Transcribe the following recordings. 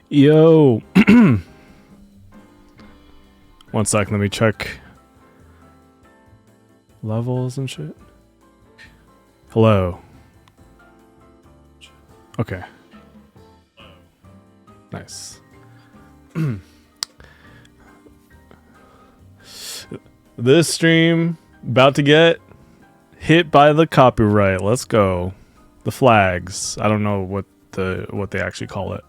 Yo. One sec, let me check levels and shit. Hello. Okay. Nice. This stream about to get hit by the copyright. Let's go. The flags. I don't know what they actually call it.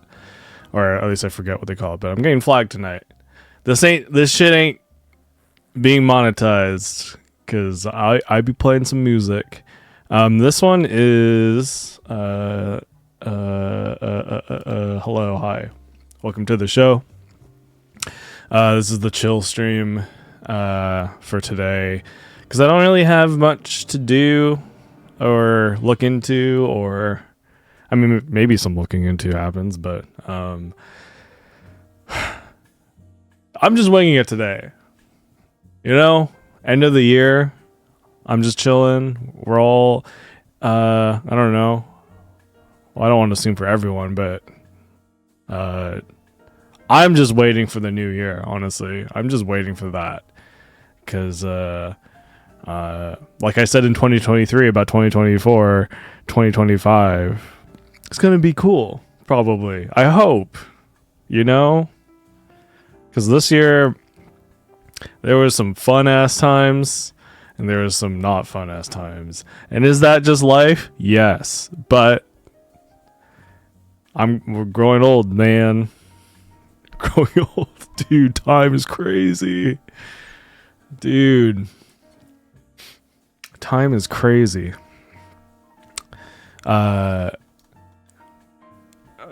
Or at least I forget what they call it, but I'm getting flagged tonight. This shit ain't being monetized because I be playing some music. This one is hello, hi, welcome to the show. This is the chill stream for today because I don't really have much to do or look into, or I mean maybe some looking into happens, but I'm just winging it today. You know, end of the year. I'm just chilling. We're all, I don't know. Well, I don't want to assume for everyone, but I'm just waiting for the new year, honestly. I'm just waiting for that. Because, like I said in 2023 about 2024, 2025, it's going to be cool, probably. I hope, you know? Because this year, there was some fun-ass times, and there was some not fun-ass times. And is that just life? Yes. But we're growing old, man. Growing old. Dude, time is crazy. Dude. Time is crazy.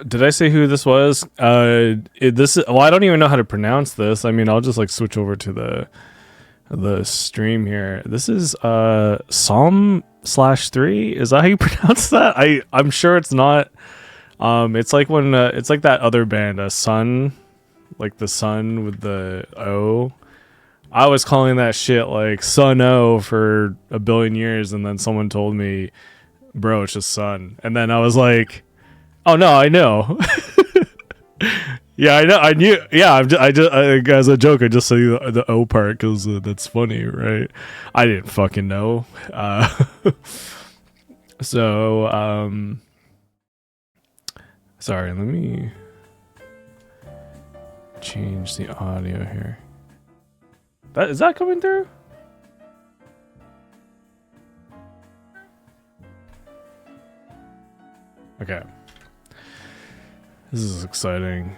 Did I say who this was? Well, I don't even know how to pronounce this. I mean, I'll just like switch over to the stream here. This is Psalm/3. Is that how you pronounce that? I'm sure it's not. It's like when it's like that other band, Sun, like the sun with the O. I was calling that shit like Sun O for a billion years, and then someone told me, bro, it's just Sun. And then I was like, oh no, I know. Yeah, I know. I knew. Yeah, I just as a joke, I just say the O part because that's funny, right? I didn't fucking know. So, sorry. Let me change the audio here. Is that coming through? Okay. This is exciting.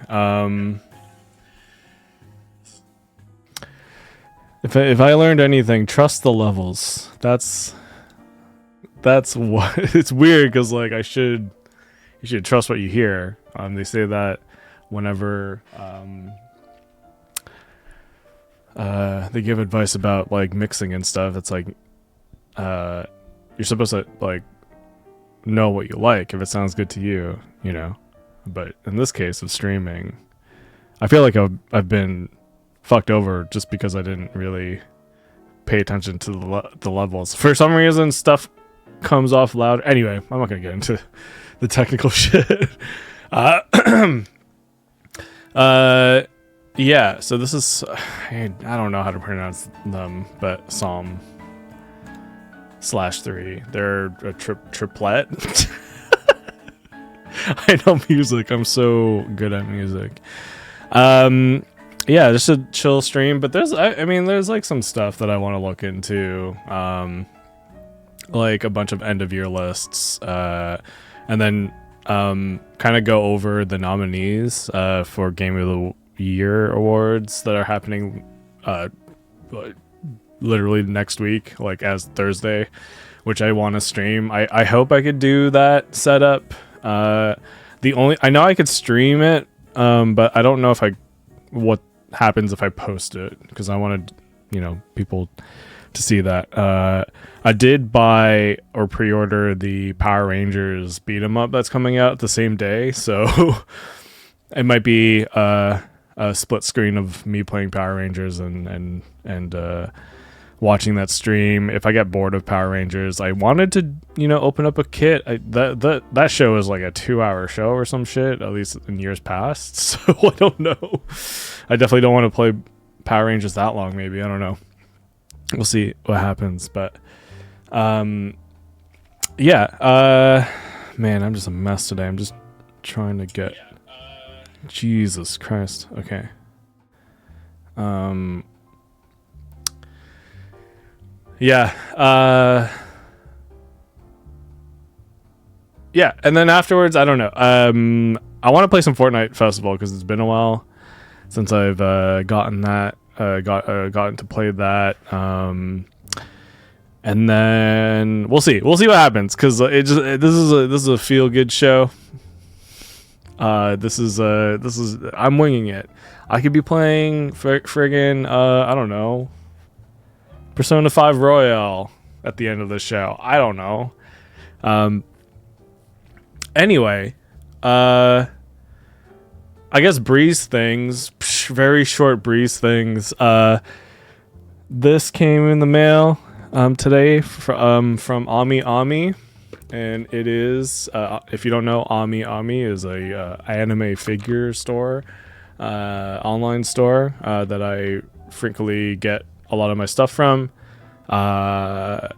If I learned anything, trust the levels. That's what it's weird because like you should trust what you hear. They say that whenever they give advice about like mixing and stuff. It's like you're supposed to like know what you like if it sounds good to you, you know. But in this case of streaming, I feel like I've been fucked over just because I didn't really pay attention to the levels. For some reason, stuff comes off loud. Anyway, I'm not gonna get into the technical shit. Yeah. So this is I don't know how to pronounce them, but Psalm/3. They're a triplet. I know music. I'm so good at music. Yeah, just a chill stream. But there's like some stuff that I want to look into. Like a bunch of end of year lists. And then kind of go over the nominees for Game of the Year awards that are happening literally next week, like as Thursday, which I want to stream. I hope I could do that setup. I know I could stream it, but I don't know what happens if I post it because I wanted, people to see that. I did buy or pre-order the Power Rangers beat 'em up that's coming out the same day, so it might be a split screen of me playing Power Rangers and watching that stream. If I get bored of Power Rangers, I wanted to, open up a kit. That show is like a 2-hour show or some shit, at least in years past. So I don't know. I definitely don't want to play Power Rangers that long. Maybe, I don't know. We'll see what happens. But yeah. Man, I'm just a mess today. I'm just trying to get. Jesus Christ. Okay. Yeah. Yeah, and then afterwards, I don't know. I want to play some Fortnite Festival because it's been a while since I've gotten to play that. And then we'll see what happens because this is a feel good show. This is I'm winging it. I could be playing friggin' I don't know, Persona 5 Royale at the end of the show. I don't know. Anyway, I guess breeze things, very short breeze things. This came in the mail today from Ami Ami, and it is if you don't know, Ami Ami is a anime figure store, online store that I frequently get a lot of my stuff from. I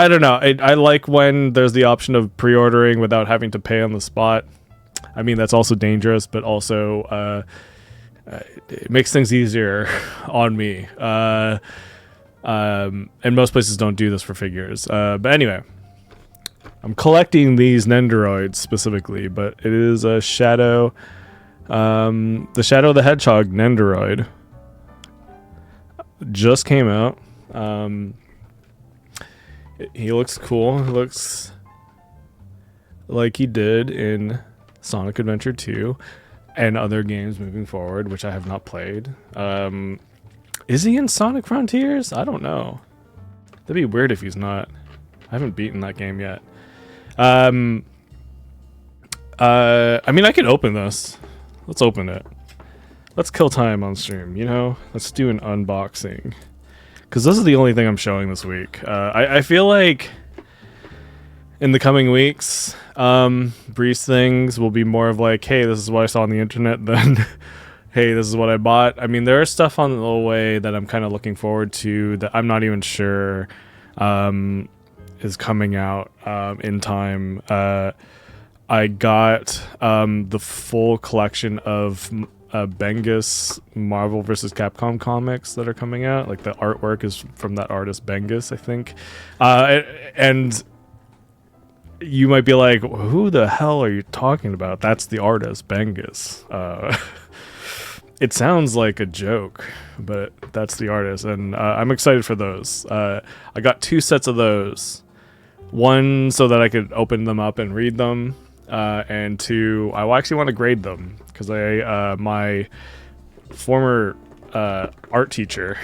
don't know. I like when there's the option of pre-ordering without having to pay on the spot. I mean, that's also dangerous, but also it makes things easier on me. And most places don't do this for figures. But anyway, I'm collecting these Nendoroids specifically, but it is a Shadow, the Shadow the Hedgehog Nendoroid. Just came out. He looks cool. He looks like he did in Sonic Adventure 2 and other games moving forward, which I have not played. Is he in Sonic Frontiers? I don't know. That'd be weird if he's not. I haven't beaten that game yet. I mean, I could open this. Let's open it. Let's kill time on stream, Let's do an unboxing. Because this is the only thing I'm showing this week. I feel like in the coming weeks, Breeze things will be more of like, hey, this is what I saw on the internet, than hey, this is what I bought. I mean, there is stuff on the way that I'm kind of looking forward to that I'm not even sure is coming out in time. I got the full collection of Bengus Marvel vs. Capcom comics that are coming out. Like, the artwork is from that artist Bengus, I think. And you might be like, who the hell are you talking about? That's the artist, Bengus. It sounds like a joke, but that's the artist, and I'm excited for those. I got 2 sets of those. One so that I could open them up and read them, and 2, I actually want to grade them because my former art teacher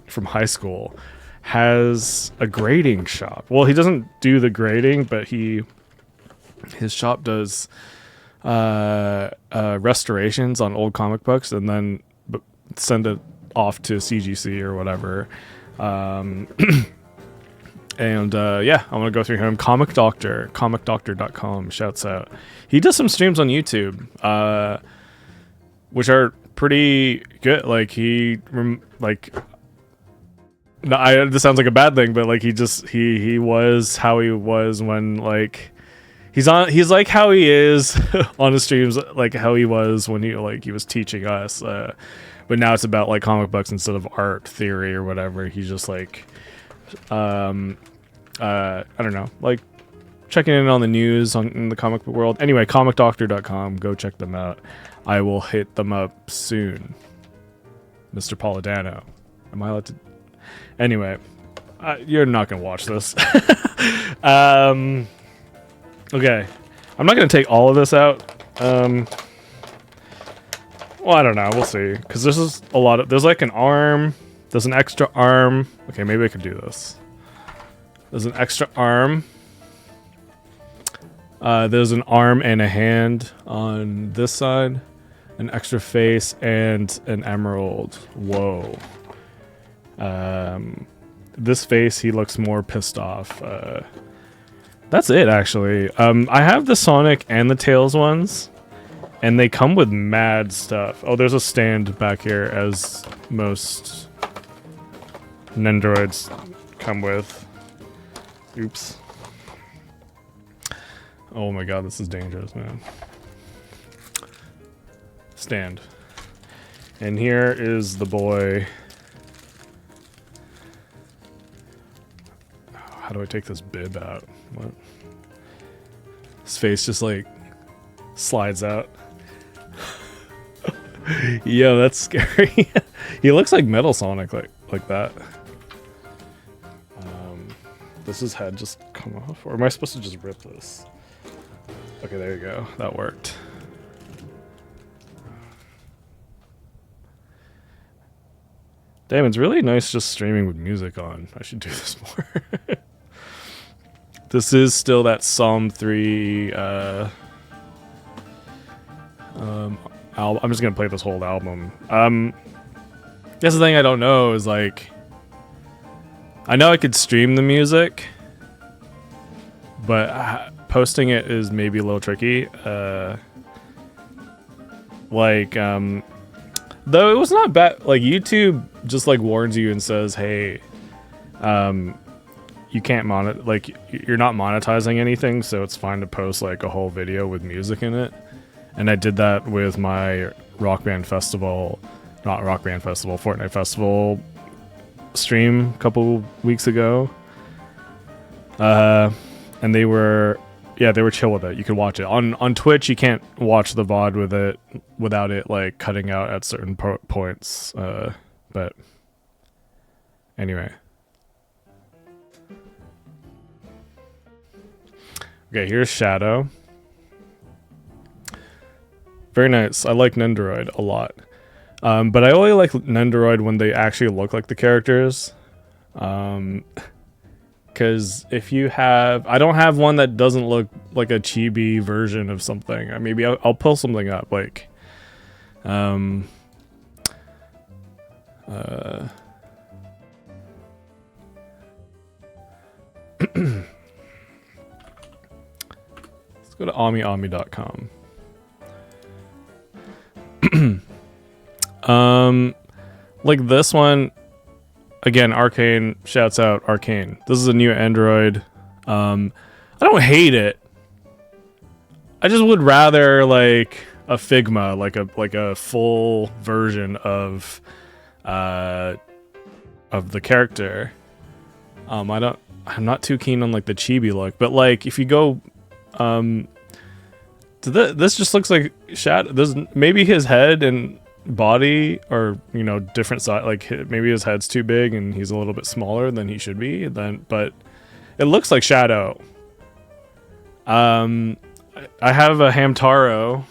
from high school has a grading shop. Well, he doesn't do the grading, but his shop does restorations on old comic books and then send it off to CGC or whatever. And yeah, I'm gonna go through him. Comic Doctor, comicdoctor.com, shouts out. He does some streams on YouTube, which are pretty good. Like, this sounds like a bad thing, but like he was how he was when, like, he's like how he is on the streams, like how he was when he was teaching us, but now it's about like comic books instead of art theory or whatever. He's just like I don't know, like checking in on the news in the comic book world. Anyway, comicdoctor.com, go check them out. I will hit them up soon. Mr. Polidano, am I allowed to? Anyway, you're not gonna watch this. Okay, I'm not gonna take all of this out. Well, I don't know. We'll see, because this is a lot of. There's like an arm. There's an extra arm. Okay, maybe I could do this. There's an extra arm. There's an arm and a hand on this side, an extra face, and an emerald. Whoa. This face, he looks more pissed off. That's it, actually. I have the Sonic and the Tails ones, and they come with mad stuff. Oh, there's a stand back here, as most Nendoroids come with. Oops. Oh my god, this is dangerous, man. Stand. And here is the boy. How do I take this bib out? What? His face just like slides out. Yo, that's scary. He looks like Metal Sonic, like that. Does his head just come off? Or am I supposed to just rip this? Okay, there you go. That worked. Damn, it's really nice just streaming with music on. I should do this more. This is still that Psalm 3 album. I'm just gonna play this whole album. That's the thing I don't know is like, I know I could stream the music, but posting it is maybe a little tricky. Though it was not bad. Like YouTube just like warns you and says, "Hey, you can't you're not monetizing anything, so it's fine to post like a whole video with music in it." And I did that with my Fortnite Festival stream a couple weeks ago. And they were chill with it. You could watch it on Twitch. You can't watch the VOD with it without it like cutting out at certain points. But anyway, okay. Here's Shadow. Very nice. I like Nendoroid a lot, but I only like Nendoroid when they actually look like the characters. Because if you have, I don't have one that doesn't look like a chibi version of something. Maybe I'll pull something up, like, let's go to amiami.com. Like this one. Again, Arcane, shouts out Arcane. This is a new Android. I don't hate it. I just would rather like a Figma, like a full version of the character. I'm not too keen on like the chibi look, but like if you go to this just looks like Shadow. This maybe his head and body are, you know, different size. Like maybe his head's too big and he's a little bit smaller than he should be. But it looks like Shadow. I have a Hamtaro,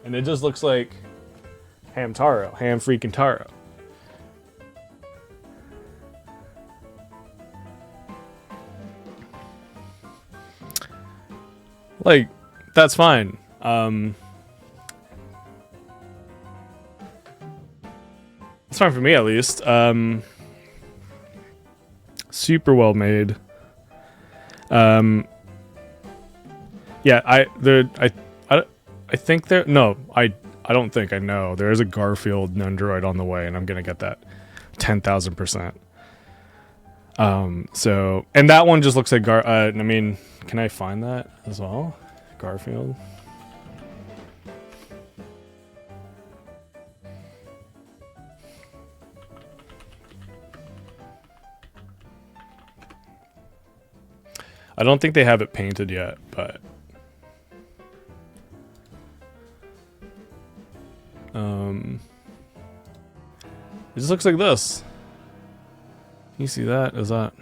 and it just looks like Hamtaro, Ham freaking Taro. Like that's fine. It's fine for me, at least. Super well made. Yeah, I think there. No, I don't think I know. There is a Garfield Nendoroid on the way, and I'm gonna get that 10,000%. So, and that one just looks like I mean, can I find that as well? Garfield. I don't think they have it painted yet, but it just looks like this. Can you see that? Is that?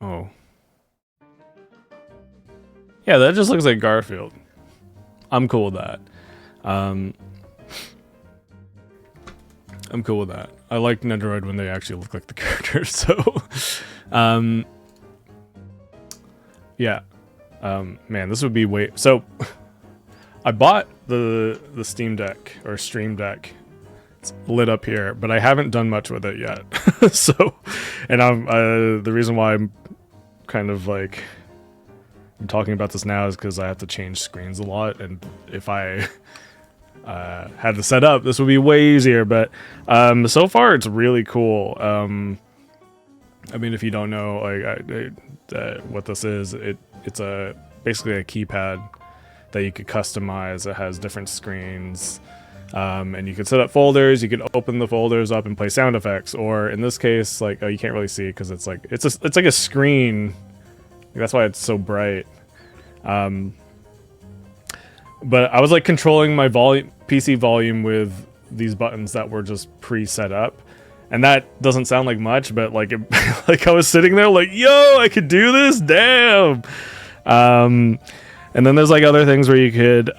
Oh. Yeah, that just looks like Garfield. I'm cool with that. I'm cool with that. I like Nendoroid when they actually look like the characters, so yeah. Man, this would be way... So, I bought the Steam Deck, or Stream Deck, lit up here, but I haven't done much with it yet. So, and the reason why I'm kind of like I'm talking about this now is because I have to change screens a lot, and if I had to set up, this would be way easier. But so far it's really cool. I mean, if you don't know like what this is, it's basically a keypad that you could customize. It has different screens, and you can set up folders. You can open the folders up and play sound effects, or in this case, like you can't really see it because it's like a screen. That's why it's so bright. But I was like controlling my PC volume with these buttons that were just pre-set up. And that doesn't sound like much, but like, like I was sitting there like, yo, I could do this, damn. And then there's like other things where you could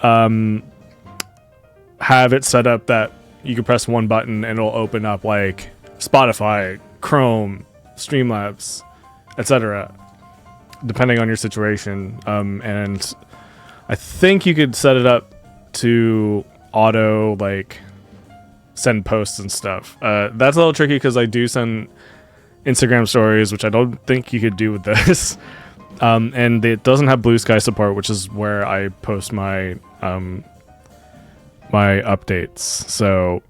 have it set up that you can press one button and it'll open up like Spotify, Chrome, Streamlabs, etc. depending on your situation. And I think you could set it up to auto like send posts and stuff. That's a little tricky because I do send Instagram stories, which I don't think you could do with this. And it doesn't have Blue Sky support, which is where I post my my updates. So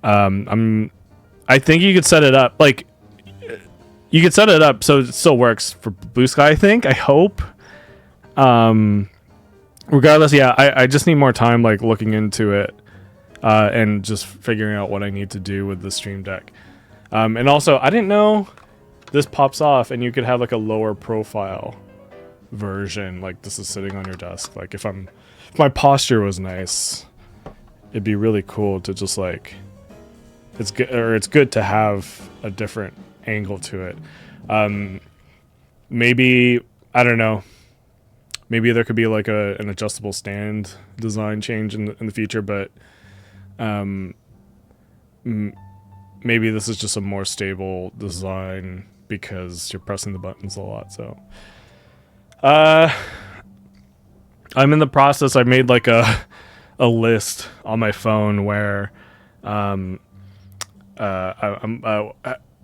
I think you could set it up like you could set it up so it still works for Blue Sky, I think. I hope. Regardless, yeah, I just need more time like looking into it. And just figuring out what I need to do with the Stream Deck. And also, I didn't know this pops off and you could have like a lower profile version. Like this is sitting on your desk. Like if my posture was nice, it'd be really cool to just like, it's good to have a different angle to it. Maybe, I don't know. Maybe there could be like an adjustable stand design change in the future, but maybe this is just a more stable design because you're pressing the buttons a lot. So I'm in the process. I made like a list on my phone where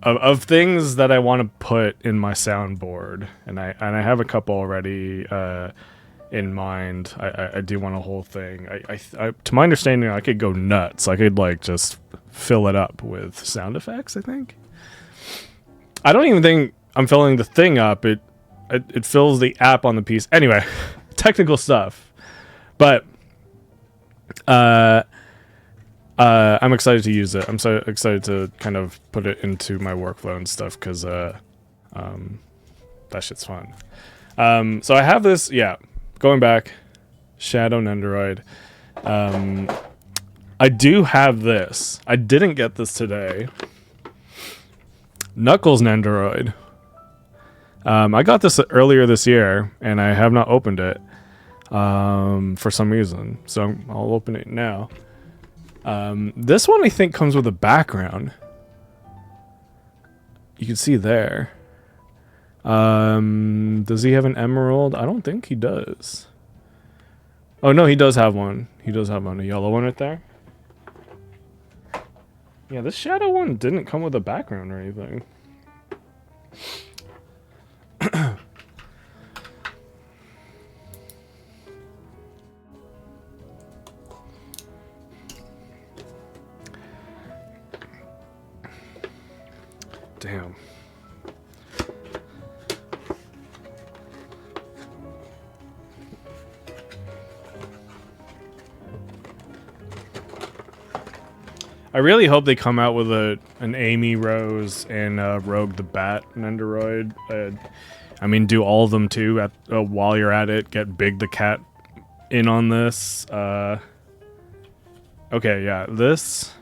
of things that I want to put in my soundboard, and I have a couple already in mind. I do want a whole thing. I to my understanding, I could go nuts. I could like just fill it up with sound effects. I think. I don't even think I'm filling the thing up. It fills the app on the piece. Anyway, technical stuff. But I'm excited to use it. I'm so excited to kind of put it into my workflow and stuff because that shit's fun. So I have this. Yeah. Going back, Shadow Nendoroid. I do have this. I didn't get this today. Knuckles Nendoroid. I got this earlier this year, and I have not opened it for some reason. So I'll open it now. This one I think comes with a background. You can see there. Does he have an emerald? I don't think he does. Oh no, he does have one. He does have one, a yellow one right there. Yeah, this shadow one didn't come with a background or anything. Damn. I really hope they come out with an Amy Rose and Rogue the Bat Nendoroid. I mean, do all of them too while you're at it. Get Big the Cat in on this. Okay, yeah, this.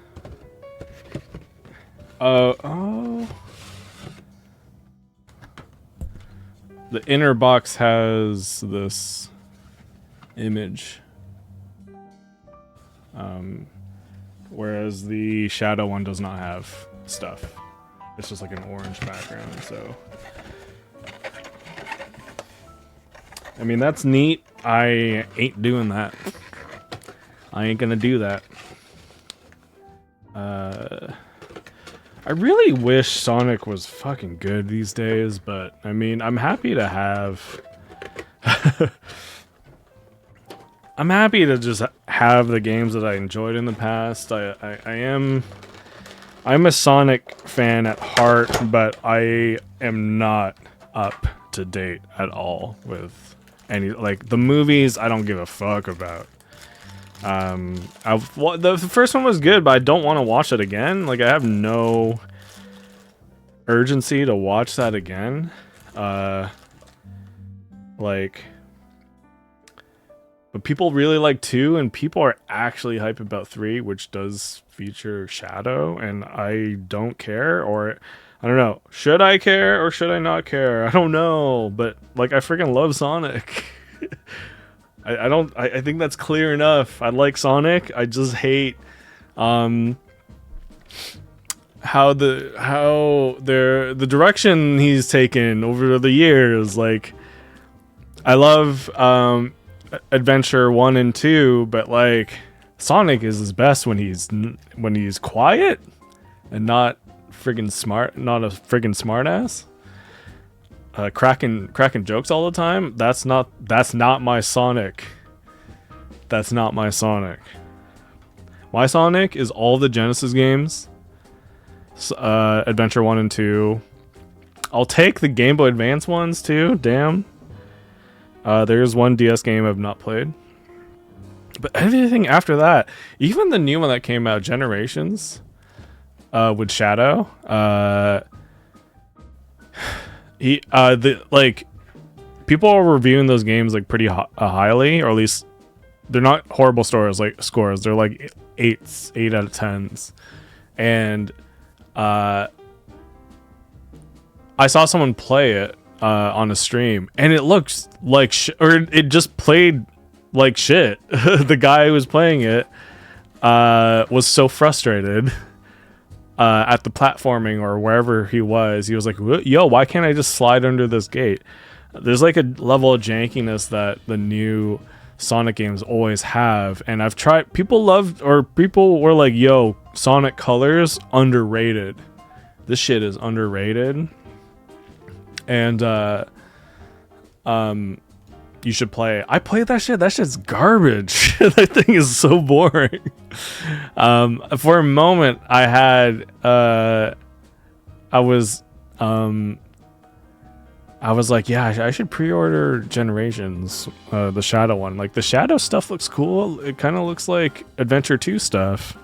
Oh. The inner box has this image. Whereas the shadow one does not have stuff. It's just like an orange background, so. I mean, that's neat. I ain't doing that. I ain't gonna do that. I really wish Sonic was fucking good these days, but I mean, I'm happy to have. I'm happy to just have the games that I enjoyed in the past. I'm a Sonic fan at heart, but I am not up to date at all with any, like, the movies. I don't give a fuck about. The first one was good, but I don't want to watch it again. Like, I have no urgency to watch that again. Like, but people really like 2, and people are actually hyped about 3, which does feature Shadow, and I don't care, or I don't know. Should I care or should I not care? I don't know, but like, I freaking love Sonic. I think that's clear enough. I like Sonic. I just hate how the direction he's taken over the years. Like, I love Adventure 1 and 2, but like, Sonic is his best when he's quiet and not friggin' smart, not a friggin' smart ass. Cracking jokes all the time. That's not my Sonic. That's not my Sonic. My Sonic is all the Genesis games. Adventure 1 and 2. I'll take the Game Boy Advance ones too. Damn. There's one DS game I've not played. But everything after that, even the new one that came out, Generations, with Shadow, people are reviewing those games like pretty highly, or at least they're not horrible scores. They're like 8 out of 10s, and I saw someone play it on a stream, and it looks like it just played like shit. The guy who was playing it was so frustrated at the platforming or wherever he was. He was like, yo, why can't I just slide under this gate? There's like a level of jankiness that the new Sonic games always have, and I've tried. People were like, yo, Sonic Colors underrated. This shit is underrated, and you should play it. I played that shit. That shit's garbage. That thing is so boring. For a moment, I was like, yeah, I should pre-order Generations, the Shadow one. Like, the Shadow stuff looks cool. It kind of looks like Adventure 2 stuff.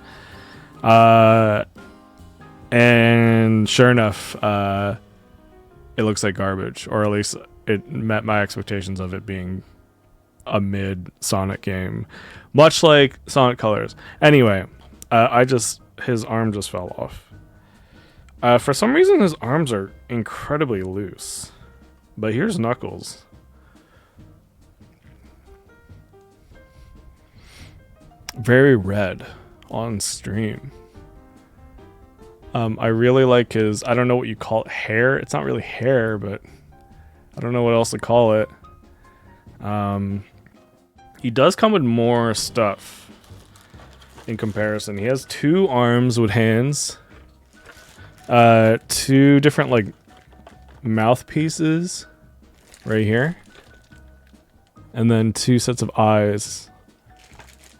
And sure enough, it looks like garbage, or at least it met my expectations of it being a mid Sonic game, much like Sonic Colors. Anyway, his arm just fell off. For some reason, his arms are incredibly loose. But here's Knuckles. Very red on stream. I really like his, I don't know what you call it, hair. It's not really hair, but I don't know what else to call it. He does come with more stuff in comparison. He has 2 arms with hands. 2 different, like, mouthpieces right here. And then 2 sets of eyes.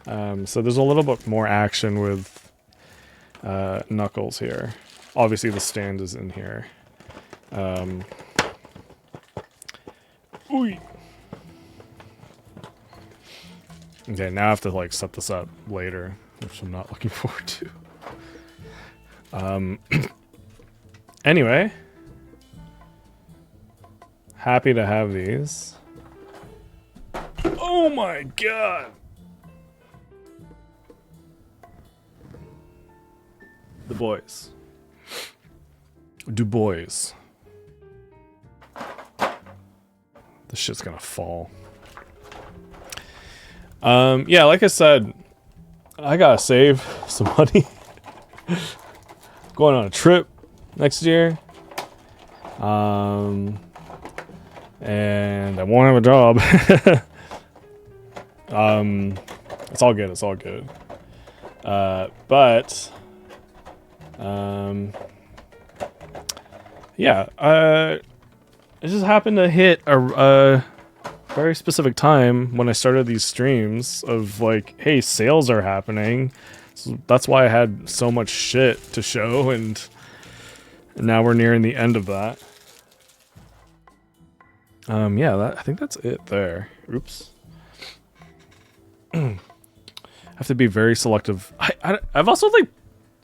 So there's a little bit more action with Knuckles here. Obviously the stand is in here. Ooh. Okay, now I have to like set this up later, which I'm not looking forward to. Anyway, happy to have these. Oh my god! The boys. Du boys. This shit's gonna fall. Yeah, like I said, I gotta save some money. Going on a trip next year. And I won't have a job. It's all good, it's all good. But Yeah, it just happened to hit a very specific time when I started these streams of like, hey, sales are happening. So that's why I had so much shit to show, and now we're nearing the end of that. Yeah, I think that's it there. Oops. I have to be very selective. I've also like,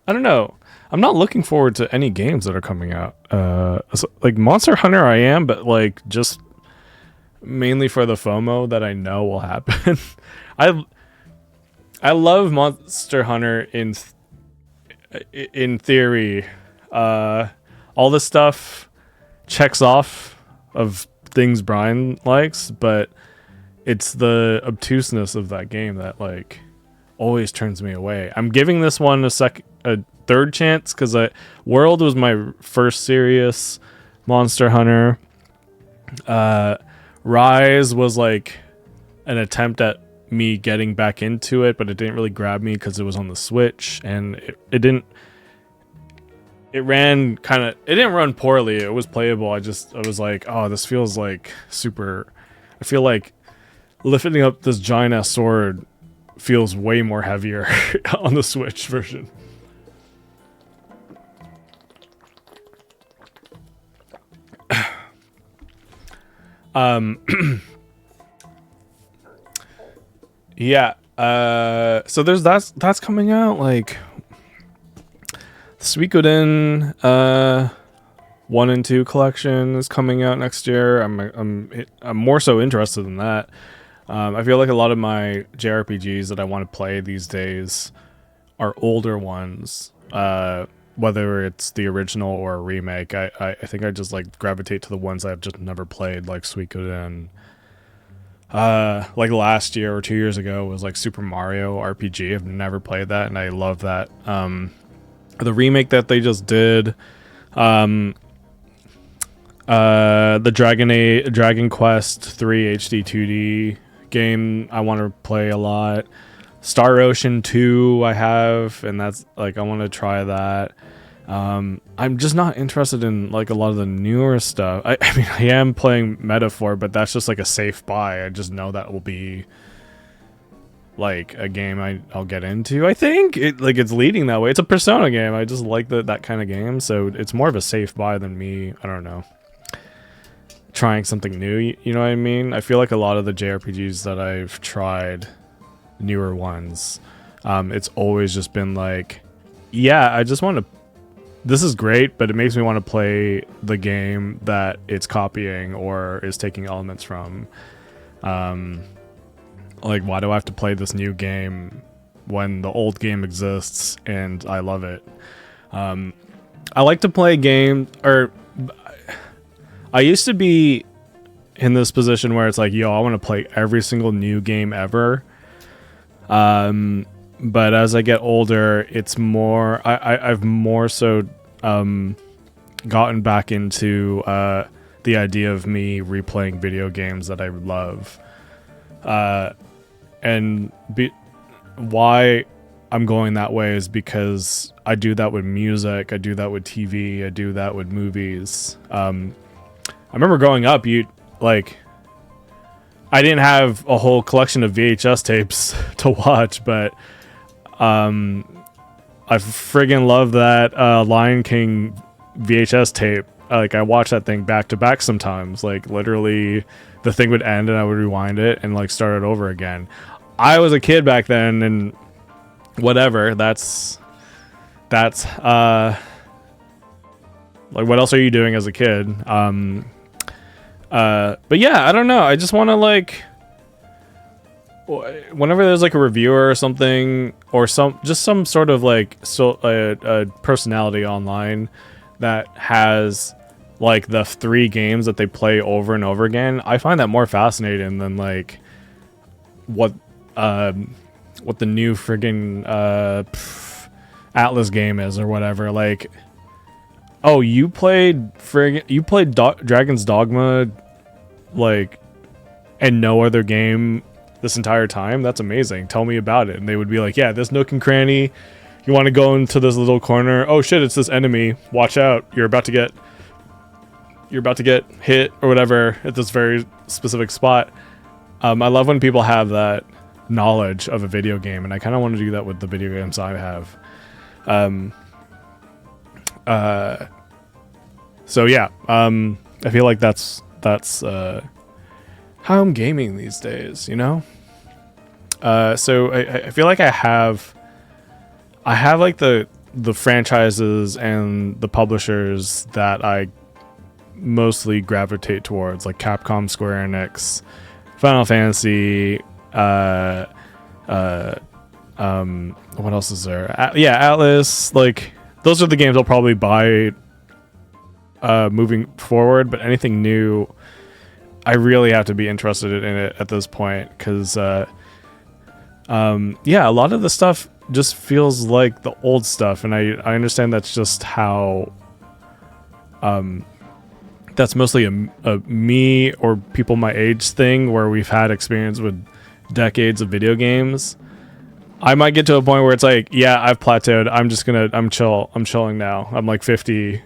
I don't know. I'm not looking forward to any games that are coming out. Like Monster Hunter I am, but like just mainly for the FOMO that I know will happen. I love Monster Hunter in theory. All this stuff checks off of things Brian likes, but it's the obtuseness of that game that like always turns me away. I'm giving this one a third chance because World was my first serious Monster Hunter. Rise was like an attempt at me getting back into it, but it didn't really grab me because it was on the Switch, and it didn't. It didn't run poorly. It was playable. I was like, oh, this feels like super. I feel like lifting up this giant ass sword feels way more heavier on the Switch version. Yeah. So there's that's coming out, like Suikoden 1 and 2 collection is coming out next year. I'm more so interested in that. I feel like a lot of my JRPGs that I want to play these days are older ones. Whether it's the original or a remake, I think I just like gravitate to the ones I've just never played, like Suikoden. Like last year or 2 years ago was like Super Mario RPG. I've never played that, and I love that. The remake that they just did, the Dragon Quest 3 HD 2D game, I want to play a lot. Star Ocean 2 I have, and that's like, I want to try that. I'm just not interested in like a lot of the newer stuff. I mean, I am playing Metaphor, but that's just like a safe buy. I just know that will be like a game I'll get into. I think it's leading that way. It's a Persona game. I just like that kind of game, so it's more of a safe buy than me, I don't know, trying something new. You know what I mean? I feel like a lot of the JRPGs that I've tried, newer ones, it's always just been like, yeah, I just want to, this is great, but it makes me want to play the game that it's copying or is taking elements from. Like, why do I have to play this new game when the old game exists and I love it? I like to play games, or I used to be in this position where it's like, yo, I want to play every single new game ever. But as I get older, it's more, I've more so gotten back into the idea of me replaying video games that I love. Why I'm going that way is because I do that with music, I do that with TV, I do that with movies. I remember growing up, I didn't have a whole collection of VHS tapes to watch, but I friggin' love that Lion King VHS tape. Like, I watch that thing back to back sometimes. Like, literally, the thing would end and I would rewind it and like start it over again. I was a kid back then, and whatever. That's like, what else are you doing as a kid? But yeah, I don't know. I just want to like, whenever there's like a reviewer or something, or some sort of like a personality online that has like the 3 games that they play over and over again, I find that more fascinating than like what the new friggin' Atlas game is or whatever. Like, oh, you played Dragon's Dogma, like, and no other game this entire time? That's amazing. Tell me about it. And they would be like, yeah, this nook and cranny, you want to go into this little corner. Oh shit, it's this enemy. Watch out. You're about to get hit or whatever at this very specific spot. I love when people have that knowledge of a video game, and I kind of want to do that with the video games I have. So yeah, I feel like that's how I'm gaming these days, you know? So I feel like I have like the franchises and the publishers that I mostly gravitate towards, like Capcom, Square Enix, Final Fantasy, what else is there? Yeah, Atlas. Like, those are the games I'll probably buy moving forward, but anything new, I really have to be interested in it at this point, because yeah, a lot of the stuff just feels like the old stuff, and I understand that's just how that's mostly a me or people my age thing, where we've had experience with decades of video games. I might get to a point where it's like, yeah, I've plateaued. I'm chilling now. I'm like 50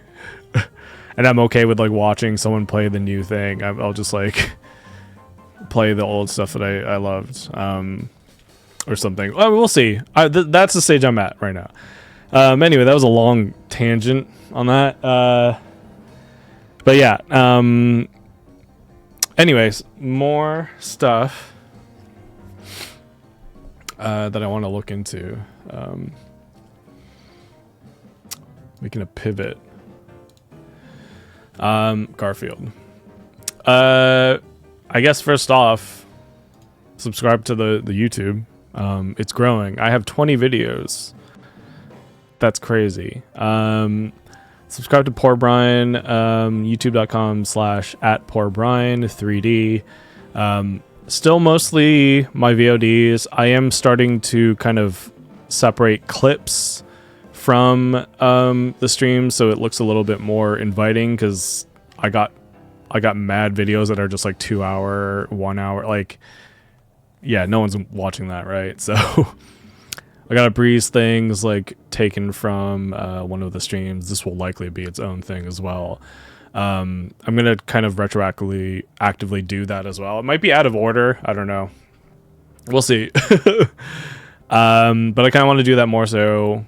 and I'm okay with like watching someone play the new thing. I'll just like play the old stuff that I loved, or something. Well, we'll see. That's the stage I'm at right now. Anyway, that was a long tangent on that. But yeah. Anyways, more stuff that I want to look into. Making a pivot. Garfield. I guess first off, subscribe to the YouTube. It's growing. I have 20 videos. That's crazy. Subscribe to Poor Brian, youtube.com/@PoorBrian3D. Still mostly my VODs. I am starting to kind of separate clips from the stream, so it looks a little bit more inviting, because I got mad videos that are just like 2 hour, 1 hour, like, yeah, no one's watching that, right? So I gotta breeze things like taken from one of the streams. This will likely be its own thing as well. I'm gonna kind of retroactively actively do that as well. It might be out of order, I don't know, we'll see. But I kind of want to do that more, so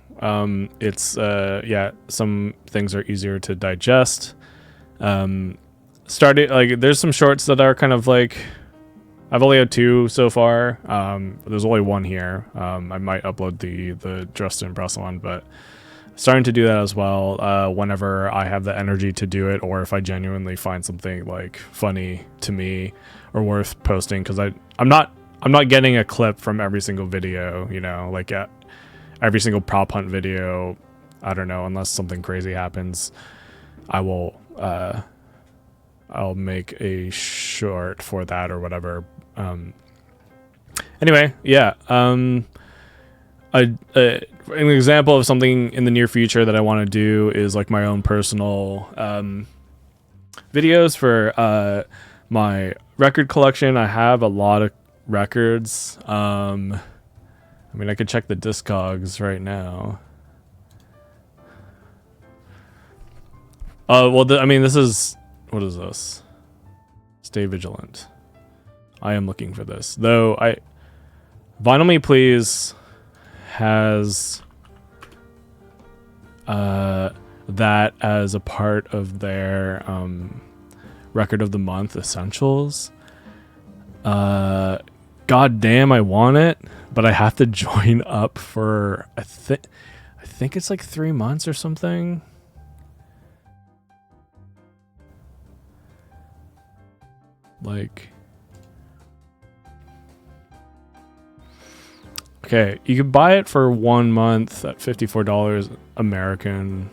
it's yeah, some things are easier to digest. Started, like, there's some shorts that are kind of like, I've only had 2 so far. There's only 1 here. I might upload the Dress to Impress one, but starting to do that as well whenever I have the energy to do it, or if I genuinely find something like funny to me or worth posting, because I'm not getting a clip from every single video, you know, like every single prop hunt video. I don't know, unless something crazy happens, I'll make a short for that or whatever. Anyway, yeah. An example of something in the near future that I want to do is like my own personal videos for my record collection. I have a lot of records. I mean, I could check the Discogs right now. Well, I mean, this is, what is this? Stay vigilant. I am looking for this, though. Vinyl Me Please has that as a part of their record of the month essentials. God damn, I want it, but I have to join up for I think it's like 3 months or something. Like, okay, you can buy it for 1 month at $54 American.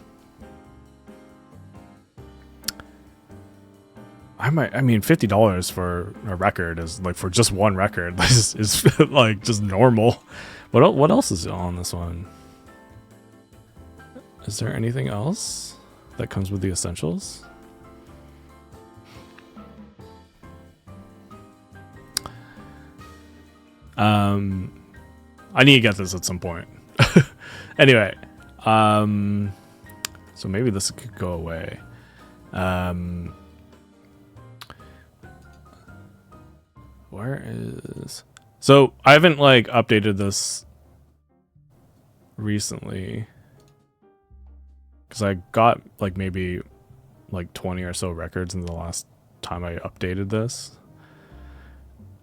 I mean, $50 for a record is like, for just one record, is like just normal. What else is on this one? Is there anything else that comes with the essentials? I need to get this at some point. Anyway, so maybe this could go away. Where is... So I haven't like updated this recently because I got like maybe like 20 or so records in the last time I updated this.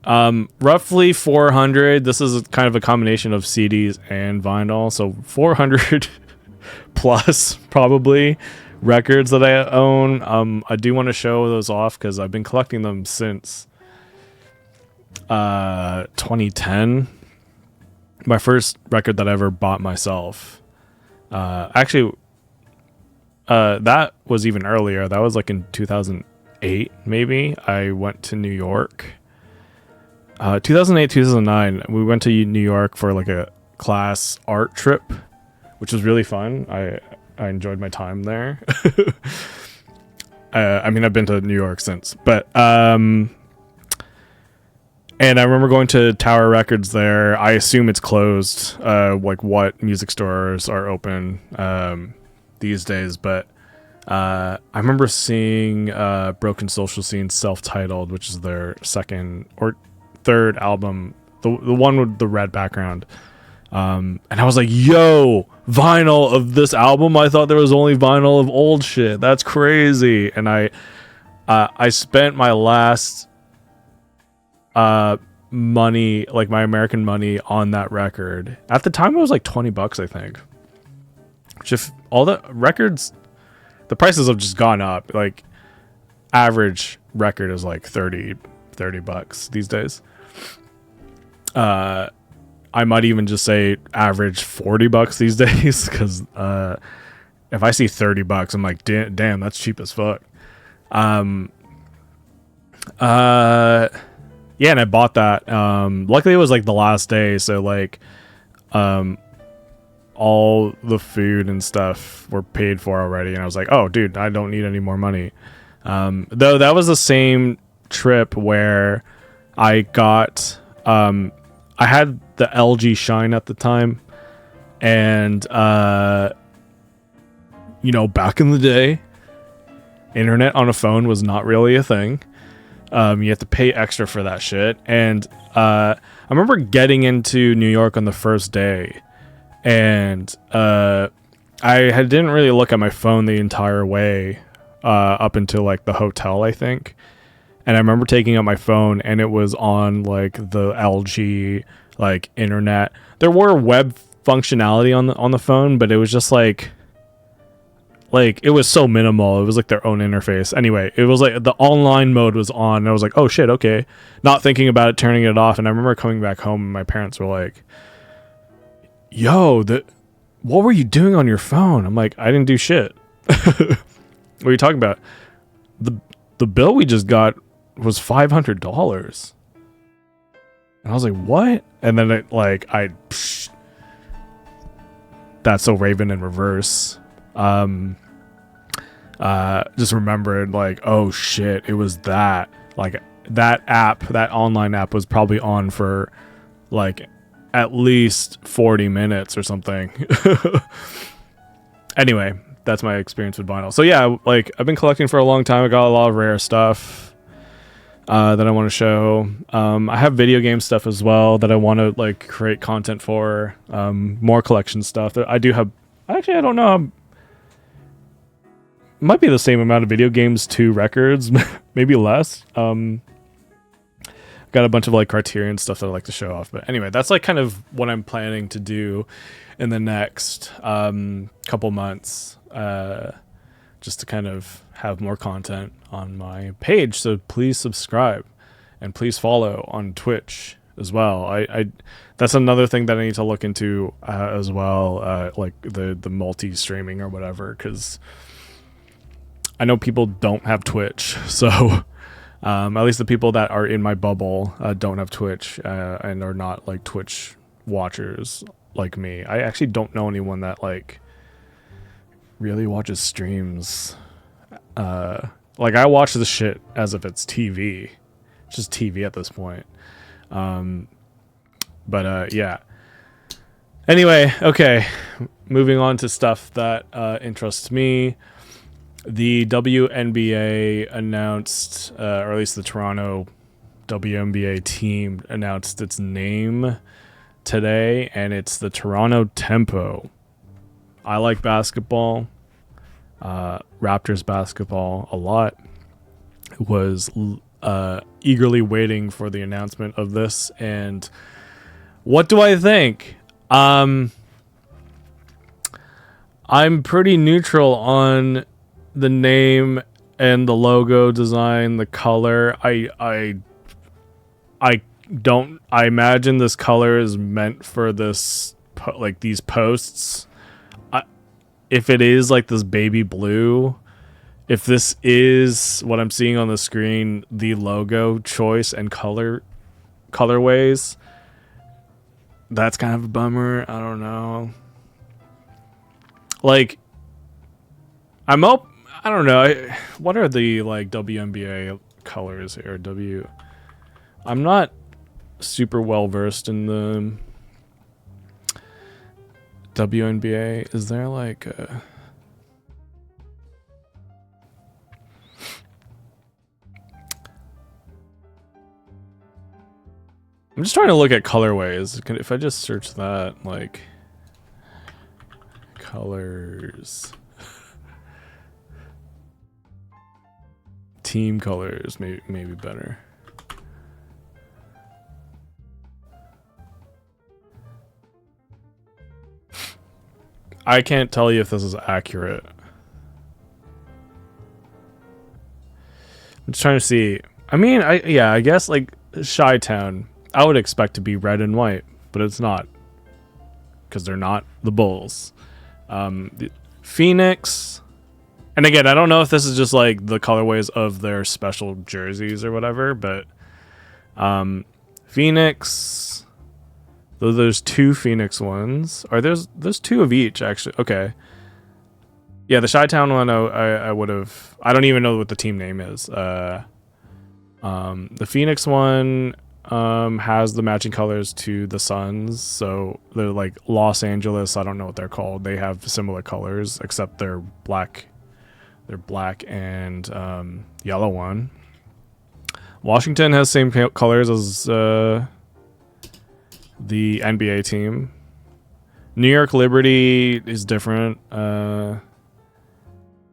Roughly 400. This is kind of a combination of CDs and vinyl, so 400 plus probably records that I own. I do want to show those off because I've been collecting them since 2010. My first record that I ever bought myself. Actually, that was even earlier. That was like in 2008, maybe. I went to New York. 2008, 2009, we went to New York for like a class art trip, which was really fun. I enjoyed my time there. I mean, I've been to New York since, but and I remember going to Tower Records there. I assume it's closed. Like what music stores are open these days, but I remember seeing Broken Social Scene self-titled, which is their second or third album, the one with the red background, and I was like, yo, vinyl of this album? I thought there was only vinyl of old shit. That's crazy. And I spent my last money, like my American money, on that record. At the time it was like $20, I think, which, if all the records, the prices have just gone up. Like average record is like $30 these days. I might even just say average $40 these days, because if I see $30, I'm like, damn, that's cheap as fuck. Yeah, and I bought that. Luckily it was like the last day, so like all the food and stuff were paid for already, and I was like, oh dude, I don't need any more money. Though that was the same trip where I got I had the LG Shine at the time, and you know, back in the day, internet on a phone was not really a thing. You have to pay extra for that shit. And I remember getting into New York on the first day, and didn't really look at my phone the entire way up until like the hotel, I think. And I remember taking out my phone, and it was on like the LG like internet. There were web functionality on the phone, but it was just like it was so minimal. It was like their own interface. Anyway, it was like the online mode was on, and I was like, oh shit, okay. Not thinking about it, turning it off. And I remember coming back home, and my parents were like, yo, what were you doing on your phone? I'm like, I didn't do shit. What are you talking about? The bill we just got was $500. And I was like, what? And then that's so Raven in reverse. Just remembered like, oh shit, it was that. Like that app, that online app was probably on for like at least 40 minutes or something. Anyway, that's my experience with vinyl. So yeah, like I've been collecting for a long time. I got a lot of rare stuff that I want to show. I have video game stuff as well that I want to like create content for. More collection stuff. I do have. Actually, I don't know. Might be the same amount of video games to records, maybe less. Got a bunch of like Criterion stuff that I like to show off. But anyway, that's like kind of what I'm planning to do in the next couple months. Just to kind of have more content on my page. So please subscribe and please follow on Twitch as well. I that's another thing that I need to look into as well, like the multi-streaming or whatever, because I know people don't have Twitch. So at least the people that are in my bubble don't have Twitch and are not like Twitch watchers like me. I actually don't know anyone that like really watches streams. Like I watch this shit as if it's TV. It's just TV at this point. But yeah. Anyway, okay. moving on to stuff that interests me. The WNBA announced, or at least the Toronto WNBA team announced its name today, and it's the Toronto Tempo. I like basketball, Raptors basketball a lot. Was eagerly waiting for the announcement of this, and what do I think? I'm pretty neutral on the name and the logo design, the color. I imagine this color is meant for this, like these posts. If it is like this baby blue, if this is what I'm seeing on the screen, the logo choice and colorways, that's kind of a bummer. I don't know. Like, I don't know. What are the like WNBA colors here? I'm not super well versed in the WNBA. Is there like a... I'm just trying to look at colorways. If I just search that, like, colors, team colors, maybe better. I can't tell you if this is accurate. I'm just trying to see. I mean, I guess like Chi-Town, I would expect to be red and white, but it's not, because they're not the Bulls. Phoenix, and again, I don't know if this is just like the colorways of their special jerseys or whatever, but Phoenix, though there's two Phoenix ones, or there's two of each actually. Okay, yeah, the Chi-Town one I would have. I don't even know what the team name is. The Phoenix one has the matching colors to the Suns, so they're like Los Angeles. I don't know what they're called. They have similar colors, except they're black. They're black and yellow one. Washington has same colors as the NBA team. New York Liberty is different.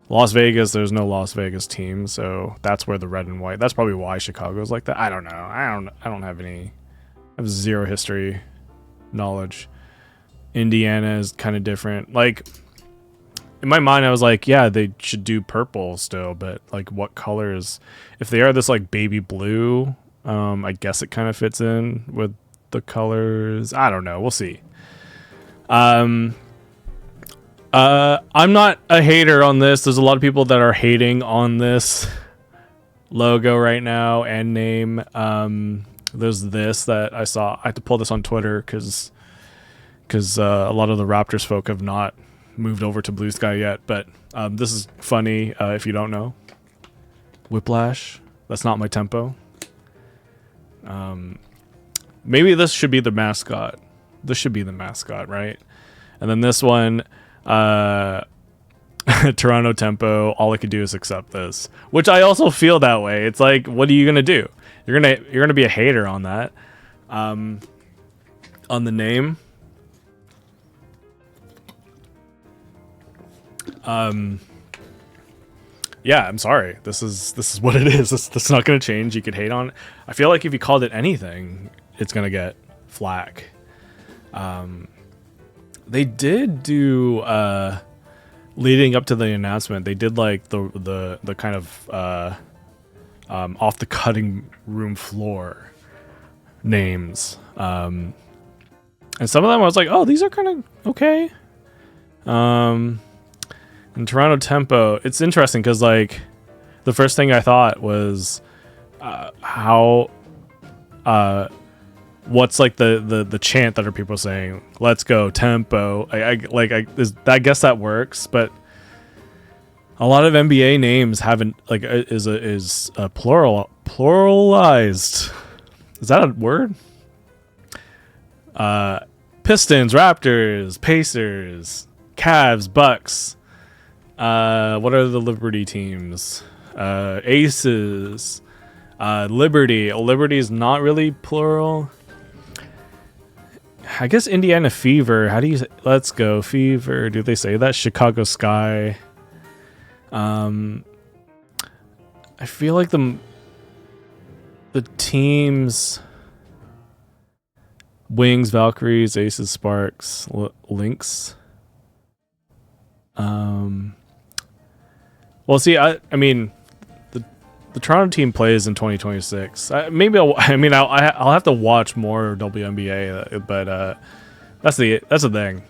Las Vegas, there's no Las Vegas team, so that's where the red and white. That's probably why Chicago's like that. I don't know. I don't have any. I have zero history knowledge. Indiana is kind of different. Like, in my mind, I was like, yeah, they should do purple still, but like, what colors? If they are this like baby blue, I guess it kind of fits in with the colors. I don't know. We'll see. I'm not a hater on this. There's a lot of people that are hating on this logo right now and name. There's this that I saw. I had to pull this on Twitter because a lot of the Raptors folk have not moved over to Blue Sky yet. But this is funny if you don't know. Whiplash. That's not my tempo. Maybe this should be the mascot. This should be the mascot, right? And then this one, Toronto Tempo, all I could do is accept this, which I also feel that way. It's like, what are you gonna do? You're gonna be a hater on that, on the name. Yeah, I'm sorry. This is what it is. That's not gonna change. You could hate on it. I feel like if you called it anything, it's gonna get flack. They did do leading up to the announcement. They did like the kind of off the cutting room floor names, and some of them I was like, oh, these are kind of okay. And Toronto Tempo, it's interesting because like the first thing I thought was how what's like the chant that are people saying, let's go Tempo. I guess that works, but a lot of NBA names haven't like is pluralized. Is that a word? Pistons, Raptors, Pacers, Cavs, Bucks. What are the Liberty teams? Aces. Liberty. Liberty is not really plural. I guess Indiana Fever. How do you say? Let's go Fever. Do they say that? Chicago Sky. I feel like the teams. Wings, Valkyries, Aces, Sparks, Lynx. Well, see, I mean, the Toronto team plays in 2026. Maybe I'll have to watch more WNBA, but that's the thing.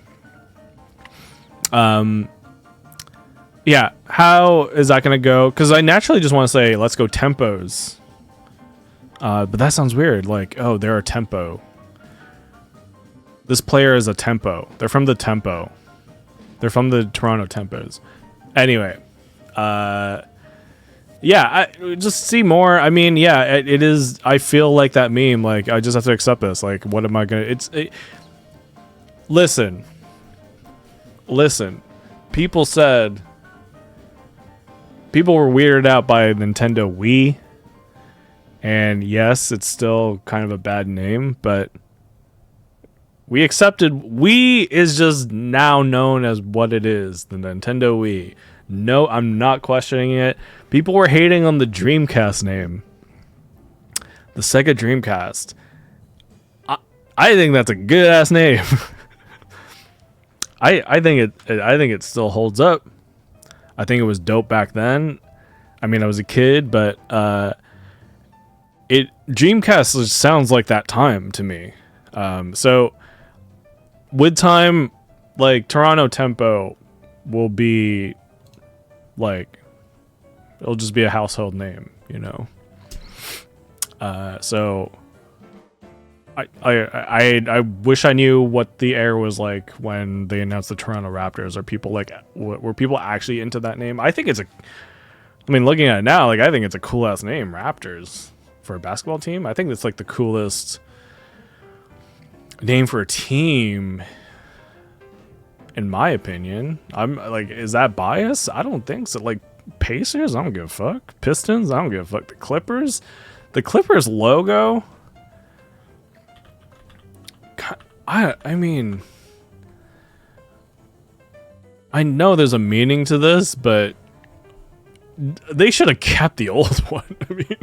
Yeah, how is that gonna go? Because I naturally just want to say let's go tempos, but that sounds weird. Like, oh, they're a tempo. This player is a tempo. They're from the tempo. They're from the Toronto Tempos. Anyway, yeah, I just see more. I mean, yeah, it is. I feel like that meme. Like, I just have to accept this. Like, what am I gonna? Listen. People were weirded out by Nintendo Wii, and yes, it's still kind of a bad name, but. We accepted. Wii is just now known as what it is, the Nintendo Wii. No, I'm not questioning it. People were hating on the Dreamcast name. The Sega Dreamcast. I think that's a good ass name. I think it still holds up. I think it was dope back then. I mean, I was a kid, but Dreamcast sounds like that time to me. So with time, like, Toronto Tempo will be like, it'll just be a household name, you know. So I wish I knew what the air was like when they announced the Toronto Raptors. Are people like, were people actually into that name? I think I mean, looking at it now, like, I think it's a cool ass name, Raptors, for a basketball team. I think it's like the coolest name for a team, in my opinion. I'm like, is that bias? I don't think so. Like, Pacers, I don't give a fuck. Pistons, I don't give a fuck. The Clippers logo, I mean, I know there's a meaning to this, but they should have kept the old one. I mean,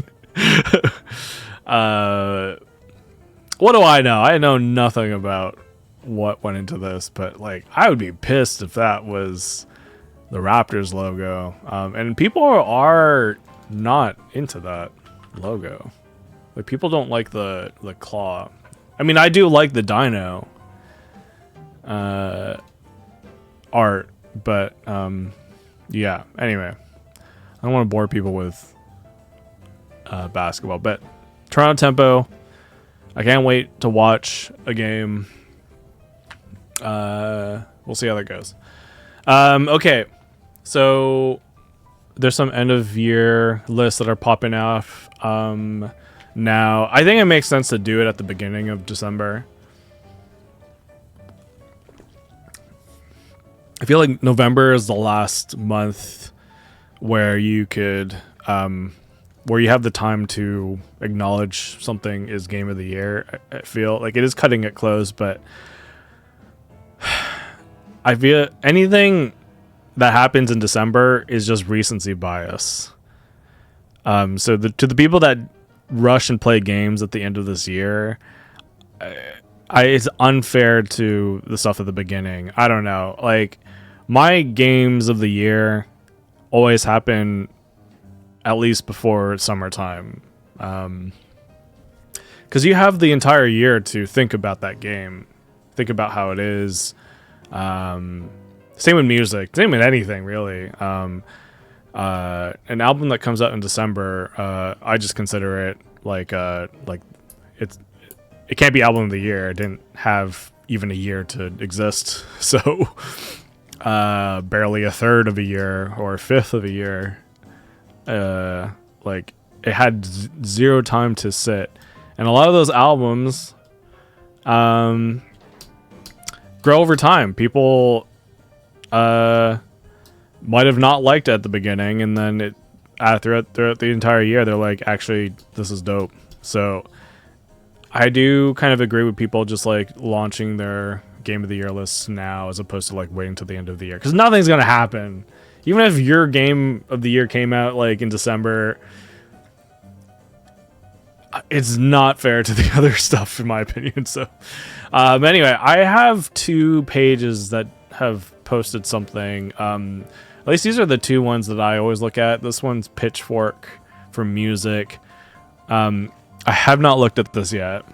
what do I know? I know nothing about what went into this, but like, I would be pissed if that was the Raptors logo. And people are not into that logo. Like, people don't like the claw. I mean, I do like the dino art, but yeah. Anyway, I don't want to bore people with basketball, but Toronto Tempo. I can't wait to watch a game. We'll see how that goes. Okay, so there's some end of year lists that are popping off now. I think it makes sense to do it at the beginning of December. I feel like November is the last month where you could where you have the time to acknowledge something is game of the year. I feel like it is cutting it close, but I feel anything that happens in December is just recency bias. So to the people that rush and play games at the end of this year, it's unfair to the stuff at the beginning. I don't know. Like, my games of the year always happen at least before summertime. Because you have the entire year to think about that game. Think about how it is. Same with music. Same with anything, really. An album that comes out in December, I just consider it like it can't be album of the year. It didn't have even a year to exist. So barely a third of a year or a fifth of a year. Like, it had zero time to sit. And a lot of those albums grow over time. People might have not liked it at the beginning, and then throughout the entire year, they're like, actually, this is dope. So I do kind of agree with people just like launching their game of the year lists now as opposed to like waiting till the end of the year, because nothing's gonna happen. Even if your game of the year came out like in December, it's not fair to the other stuff, in my opinion. So anyway, I have 2 pages that have posted something. At least these are the 2 ones that I always look at. This one's Pitchfork for music. I have not looked at this yet.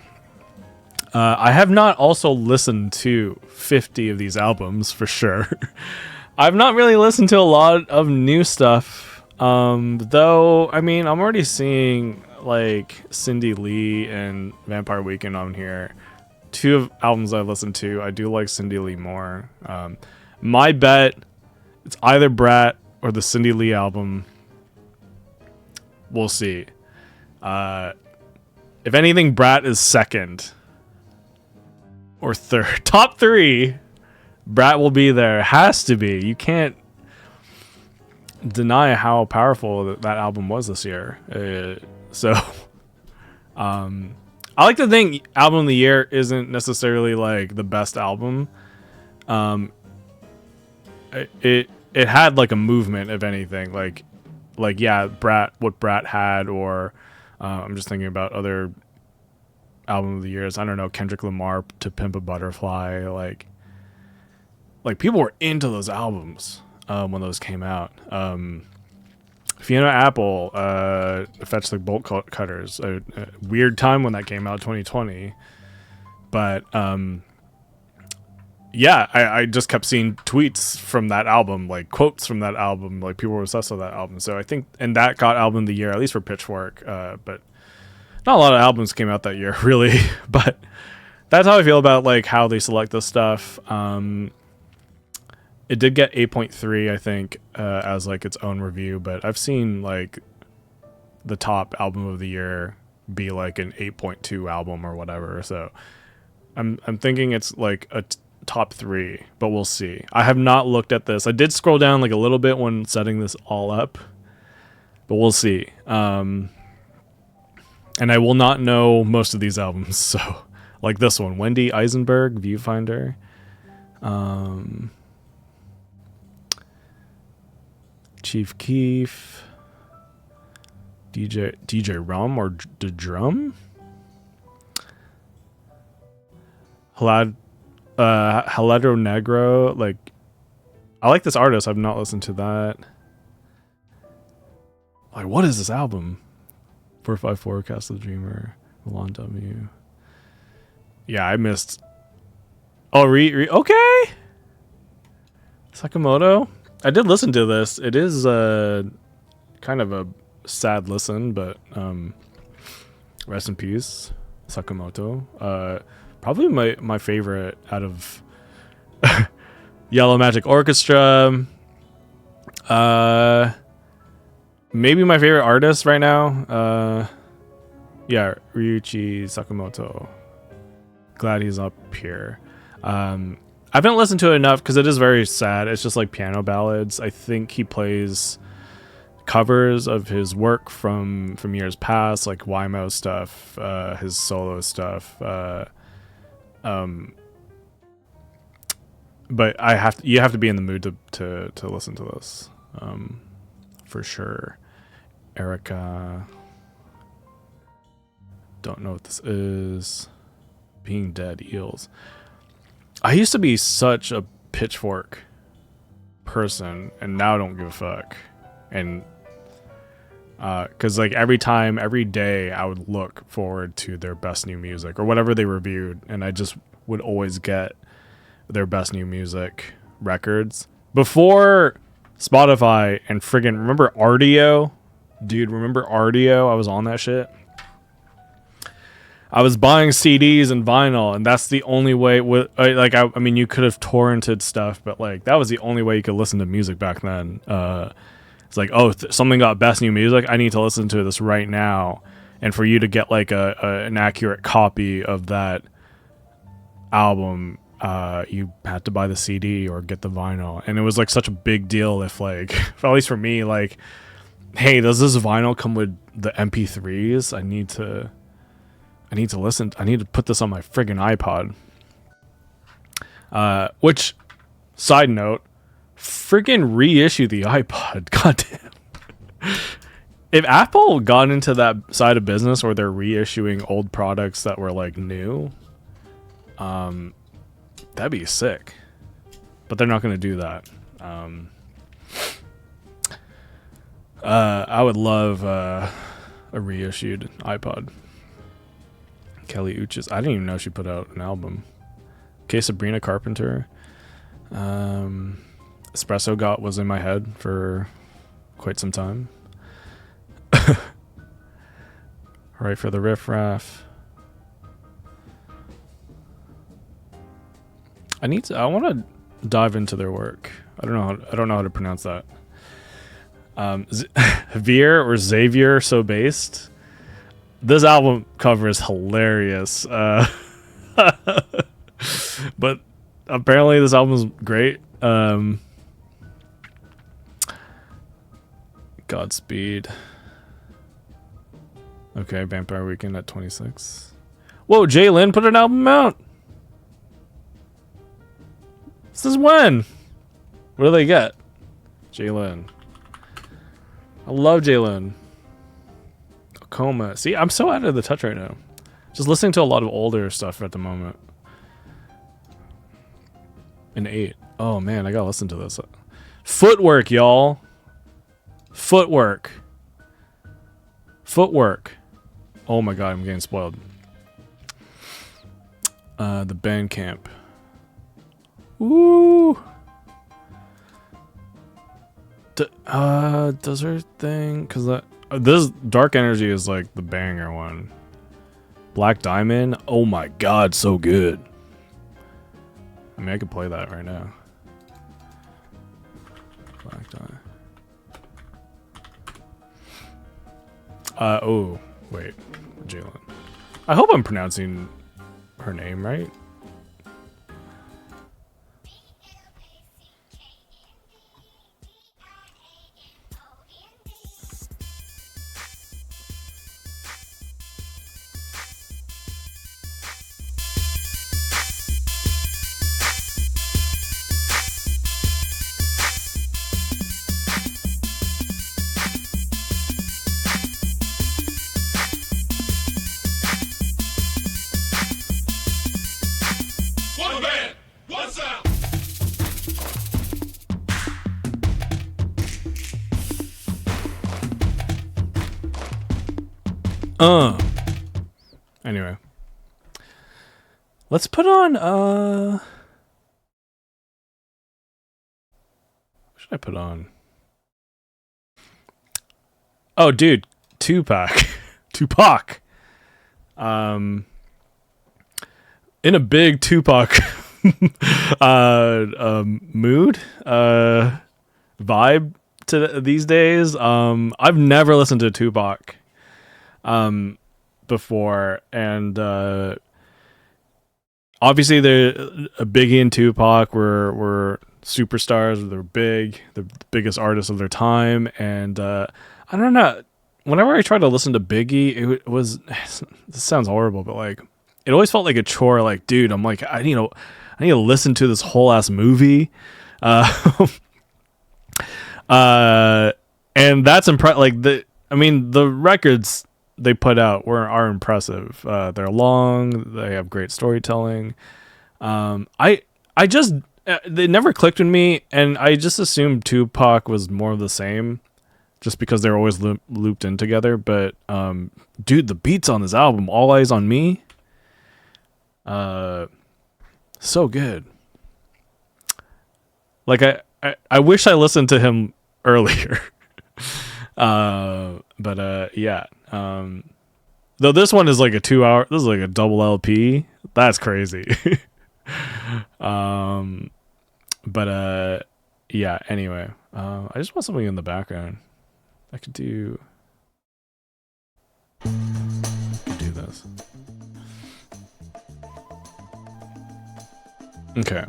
I have not also listened to 50 of these albums for sure. I've not really listened to a lot of new stuff. Though, I mean, I'm already seeing like Cindy Lee and Vampire Weekend on here. 2 of albums I listened to. I do like Cindy Lee more. My bet, it's either Brat or the Cindy Lee album. We'll see. If anything, Brat is second or third. Top 3, Brat will be there. Has to be. You can't deny how powerful that album was this year. I like to think album of the year isn't necessarily like the best album. It had like a movement, if anything. Like yeah, what Brat had, or I'm just thinking about other album of the years. I don't know, Kendrick Lamar, To Pimp a Butterfly. Like people were into those albums when those came out. Fiona Apple, Fetch the Bolt Cutters. A weird time when that came out, 2020. But yeah, I just kept seeing tweets from that album, like quotes from that album, like people were obsessed with that album. So I think, and that got album of the year, at least for Pitchfork. But not a lot of albums came out that year, really. But that's how I feel about like how they select this stuff. It did get 8.3, I think, as like its own review, but I've seen like the top album of the year be like an 8.2 album or whatever. So I'm thinking it's like a top 3, but we'll see. I have not looked at this. I did scroll down like a little bit when setting this all up, but we'll see. And I will not know most of these albums. So like this one, Wendy Eisenberg, Viewfinder. Chief Keef, DJ Rum or the Drum, Haladro Negro. Like, I like this artist. I've not listened to that. Like, what is this album? 454, Castle Dreamer, Milan W. Yeah, I missed. Oh, okay. Sakamoto. I did listen to this. It is kind of a sad listen, but rest in peace, Sakamoto. Probably my favorite out of Yellow Magic Orchestra. Maybe my favorite artist right now. Yeah, Ryuichi Sakamoto. Glad he's up here. I haven't listened to it enough because it is very sad. It's just like piano ballads. I think he plays covers of his work from years past, like Wymo stuff, his solo stuff. But you have to be in the mood to listen to this, for sure. Erica, don't know what this is. Being Dead Eels. I used to be such a Pitchfork person, and now I don't give a fuck. And because like every day I would look forward to their best new music or whatever they reviewed, and I just would always get their best new music records before Spotify and friggin' remember Rdio? Dude, remember Rdio? I was on that shit. I was buying CDs and vinyl, and that's the only way. I mean, you could have torrented stuff, but like that was the only way you could listen to music back then. It's like, oh, something got best new music. I need to listen to this right now, and for you to get like an accurate copy of that album, you had to buy the CD or get the vinyl, and it was like such a big deal if like, at least for me, like, hey, does this vinyl come with the MP3s? I need to listen. I need to put this on my friggin' iPod. Which, side note, friggin' reissue the iPod. Goddamn. If Apple got into that side of business where they're reissuing old products that were like new, that'd be sick. But they're not going to do that. I would love a reissued iPod. Kelly Uchis. I didn't even know she put out an album. Okay, Sabrina Carpenter. Espresso Got was in my head for quite some time. Right for the riff raff. I want to dive into their work. I don't know how to pronounce that. Veer or Xavier So Based. This album cover is hilarious. But apparently this album is great. Godspeed. Okay, Vampire Weekend at 26. Whoa, Jay Lynn put an album out. This is when? What do they get? Jay Lynn. I love Jay Lynn. Coma. See, I'm so out of the touch right now. Just listening to a lot of older stuff at the moment. An 8. Oh man, I gotta listen to this. Footwork, y'all. Footwork. Footwork. Oh my god, I'm getting spoiled. The Bandcamp. Woo! Does her thing? Cause this Dark Energy is like the banger one. Black Diamond. Oh my god, so good. I mean, I could play that right now. Black Diamond. Oh, wait. Jalen. I hope I'm pronouncing her name right. Anyway. Let's put on, what should I put on? Oh, dude. Tupac. Tupac. In a big Tupac mood, vibe to these days. I've never listened to Tupac before, and obviously Biggie and Tupac were superstars. They're big, the biggest artists of their time, and I don't know. Whenever I try to listen to Biggie, it was, this sounds horrible, but like it always felt like a chore. Like, dude, I'm like, I need to listen to this whole ass movie, and that's like the records they put out are impressive. They're long. They have great storytelling. I just they never clicked with me, and I just assumed Tupac was more of the same, just because they're always looped in together. But dude, the beats on this album, All Eyes on Me, so good. Like I wish I listened to him earlier. But yeah. Though this one is like a 2 hour, this is like a double LP. That's crazy. But yeah, anyway. I just want something in the background. I could do this. Okay.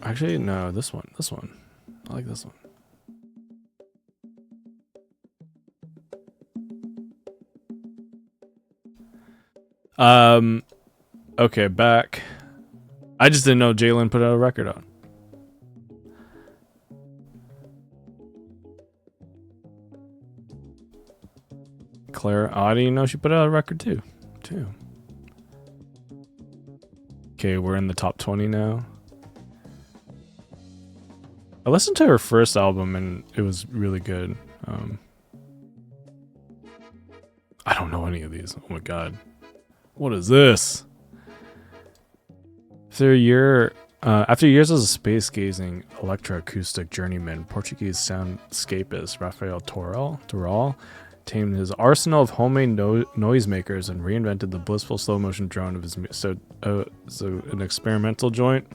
Actually, no, this one. I like this one. Okay, back. I just didn't know Jalen put out a record on. Claire, I didn't know she put out a record too. Okay, we're in the top 20 now. I listened to her first album and it was really good. I don't know any of these. Oh my god. What is this? After years as a space-gazing electroacoustic journeyman, Portuguese soundscapist Rafael Toral tamed his arsenal of homemade noisemakers and reinvented the blissful slow-motion drone of his so an experimental joint.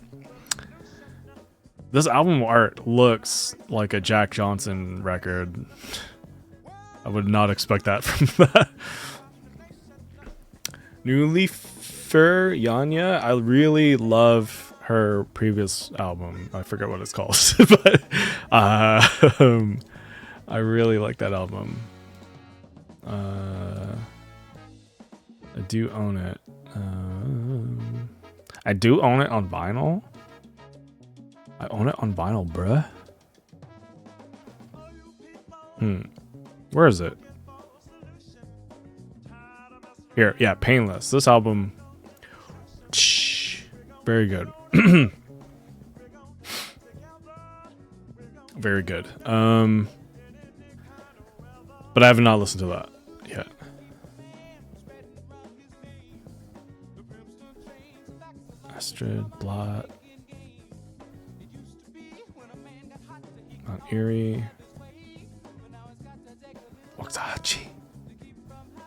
This album art looks like a Jack Johnson record. I would not expect that from that. Newly Fur Yanya, I really love her previous album. I forget what it's called, but I really like that album. I do own it. I do own it on vinyl. I own it on vinyl, bruh. Where is it? Here, yeah, Painless. This album, very good. Very good. But I have not listened to that yet. Astrid, Blot, Mount Erie, Waxahachie.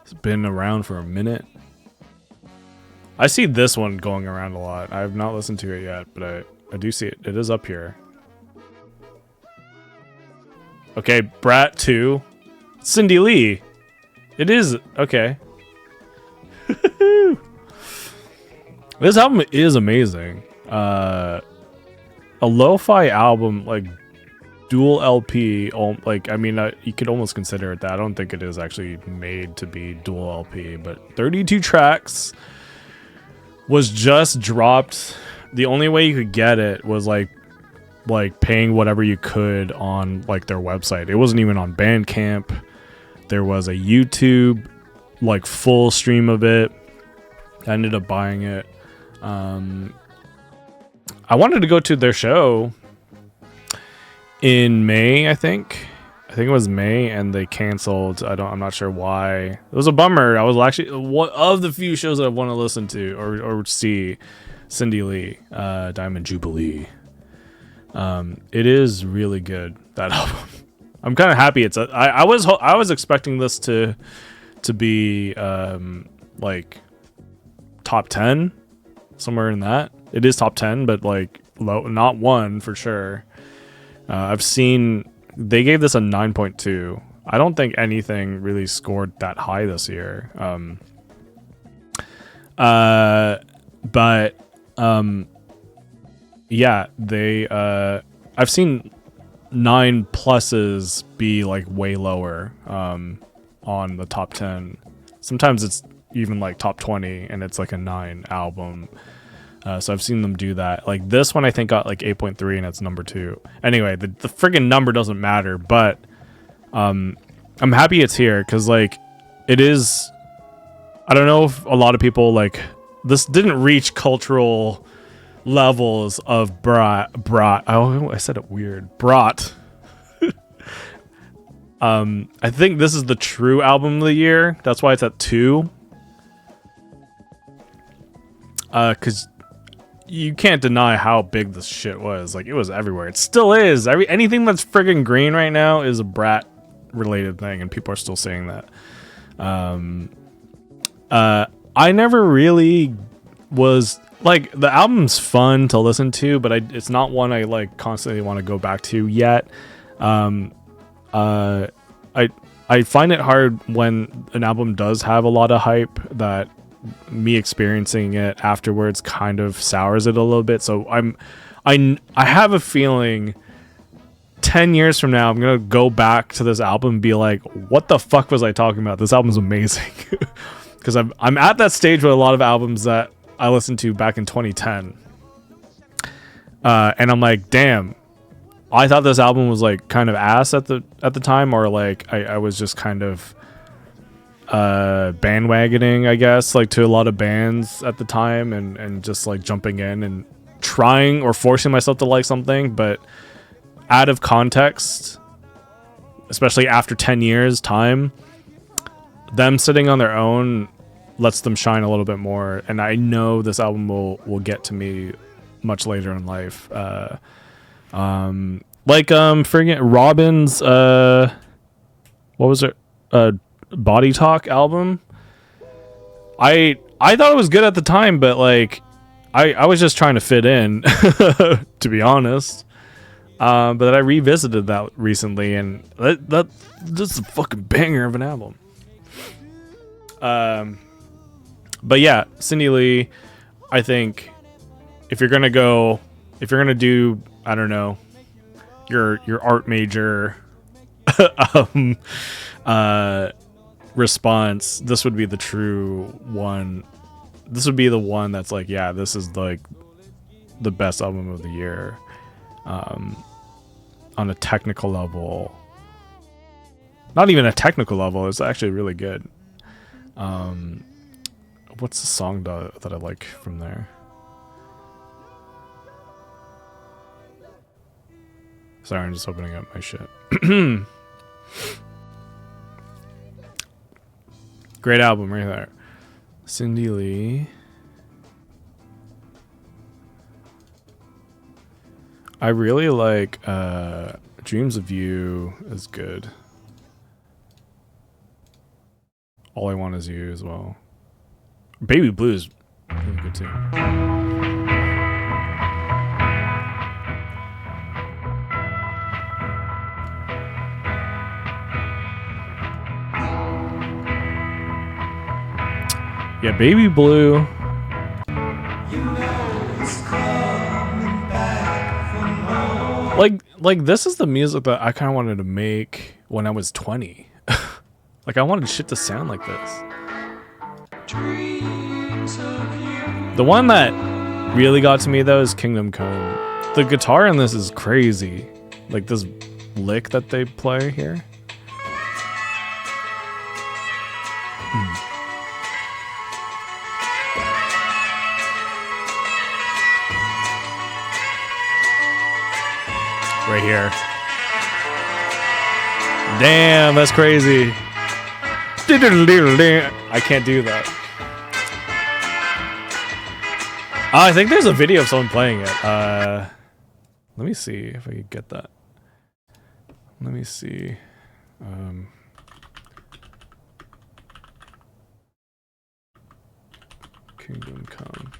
It's been around for a minute. I see this one going around a lot. I have not listened to it yet, but I do see it. It is up here. Okay, Brat 2. Cindy Lee. It is. Okay. This album is amazing. A lo-fi album, like dual LP, like, I mean, you could almost consider it that. I don't think it is actually made to be dual LP, but 32 tracks was just dropped. The only way you could get it was like paying whatever you could on like their website. It wasn't even on Bandcamp. There was a YouTube like full stream of it. I ended up buying it. I wanted to go to their show in May, I think it was May, and they canceled. I'm not sure why. It was a bummer. I was actually one of the few shows that I want to listen to or see. Cindy Lee, Diamond Jubilee. It is really good, that album. I'm kind of happy I was expecting this to be like top 10, somewhere in that. It is top 10, but like low, not 1 for sure. I've seen they gave this a 9.2. I don't think anything really scored that high this year. But yeah, they I've seen 9 pluses be like way lower on the top 10. Sometimes it's even like top 20 and it's like a 9 album. So I've seen them do that. Like this one I think got like 8.3 and it's number 2. Anyway, the friggin' number doesn't matter, but I'm happy it's here because like it is. I don't know if a lot of people like this didn't reach cultural levels of brat. Oh, I said it weird. Brat. I think this is the true album of the year. That's why it's at 2. Because you can't deny how big this shit was. Like, it was everywhere. It still is. Anything that's friggin' green right now is a brat related thing, and people are still saying that. I never really was like, the album's fun to listen to, but it's not one I like constantly want to go back to yet. I find it hard when an album does have a lot of hype that me experiencing it afterwards kind of sours it a little bit. So I have a feeling 10 years from now I'm gonna go back to this album and be like, what the fuck was I talking about? This album's amazing. Because I'm at that stage with a lot of albums that I listened to back in 2010, and I'm like, damn, I thought this album was like kind of ass at the time, or like I was just kind of bandwagoning, I guess, like to a lot of bands at the time, and just like jumping in and trying or forcing myself to like something, but out of context, especially after 10 years time, them sitting on their own lets them shine a little bit more. And I know this album will get to me much later in life. Friggin' Robin's what was it, Body Talk album. I thought it was good at the time, but like I was just trying to fit in, to be honest. But I revisited that recently, and that's a fucking banger of an album. But yeah, Cindy Lee, I think if you're gonna do, I don't know, your art major response, this would be the true one. This would be the one that's like, yeah, this is like the best album of the year. On a technical level, not even a technical level, it's actually really good. What's the song that I like from there? Sorry, I'm just opening up my shit. Great album right there. Cindy Lee. I really like Dreams of You is good. All I Want Is You as well. Baby Blue is really good too. Yeah, Baby Blue. Like this is the music that I kind of wanted to make when I was 20. Like I wanted shit to sound like this. The one that really got to me though is Kingdom Come. The guitar in this is crazy. Like this lick that they play here. Right here. Damn, that's crazy. I can't do that. I think there's a video of someone playing it. Let me see if I can get that. Let me see. Kingdom Come.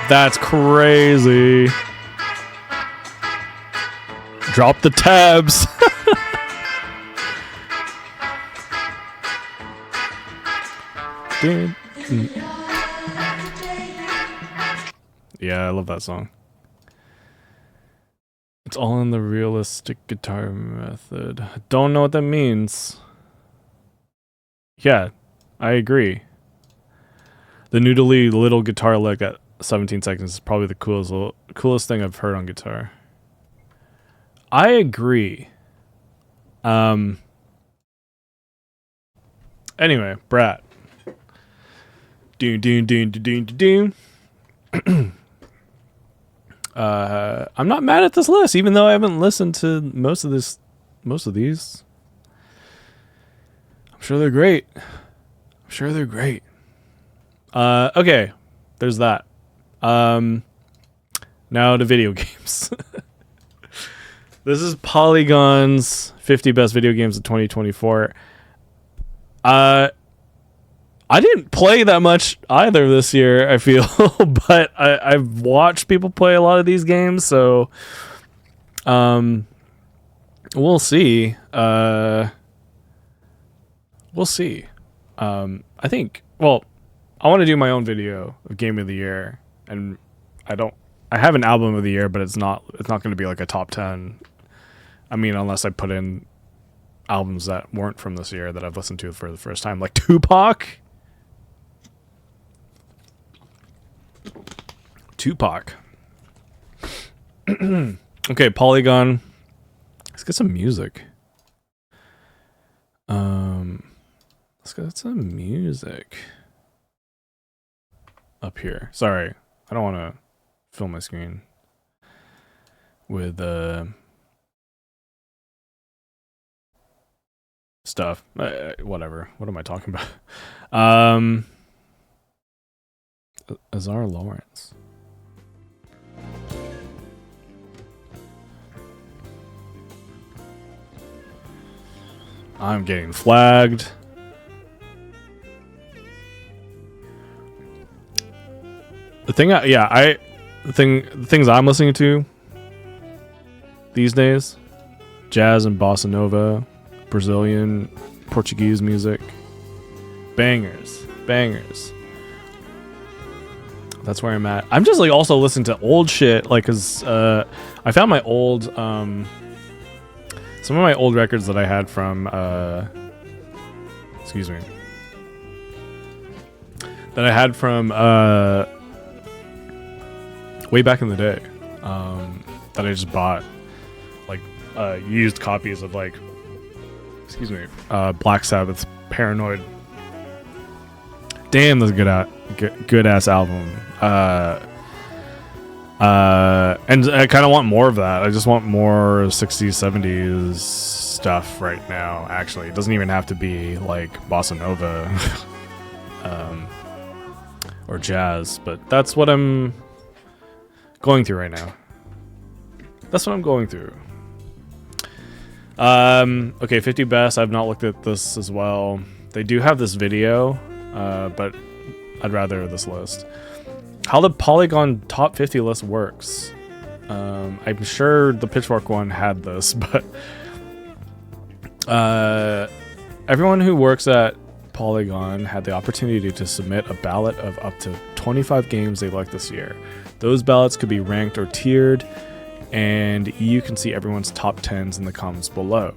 That's crazy. Drop the tabs. Dude. Yeah, I love that song. It's all in the realistic guitar method. Don't know what that means. Yeah, I agree. The noodly little guitar lick at 17 seconds is probably the coolest thing I've heard on guitar. I agree. Anyway, Brat. Doon. I'm not mad at this list, even though I haven't listened to most of these. I'm sure they're great. Okay, there's that. Now to video games. This is Polygon's 50 best video games of 2024. I didn't play that much either this year, I feel, but I've watched people play a lot of these games, so we'll see. We'll see. I think, well, I want to do my own video of game of the year, and I have an album of the year, but it's not going to be like a top 10. I mean, unless I put in albums that weren't from this year that I've listened to for the first time, like Tupac. Okay, Polygon. Let's get some music. Let's get some music up here. Sorry, I don't want to fill my screen with stuff. Whatever. What am I talking about? Azar Lawrence. I'm getting flagged. The things I'm listening to these days: jazz and bossa nova, Brazilian, Portuguese music, bangers. That's where I'm at. I'm just like also listening to old shit, like, cause I found my old some of my old records that I had from excuse me, that I had from way back in the day, that I just bought, like used copies of, like, excuse me, Black Sabbath's Paranoid. Damn, that's a good ass album. And I kind of want more of that. I just want more 60s, 70s stuff right now. Actually, it doesn't even have to be like bossa nova or jazz, but that's what I'm going through right now. That's what I'm going through. Okay, 50 best. I've not looked at this as well. They do have this video, but I'd rather this list. How the Polygon top 50 list works. I'm sure the Pitchfork one had this, but everyone who works at Polygon had the opportunity to submit a ballot of up to 25 games they liked this year. Those ballots could be ranked or tiered, and you can see everyone's top 10s in the comments below.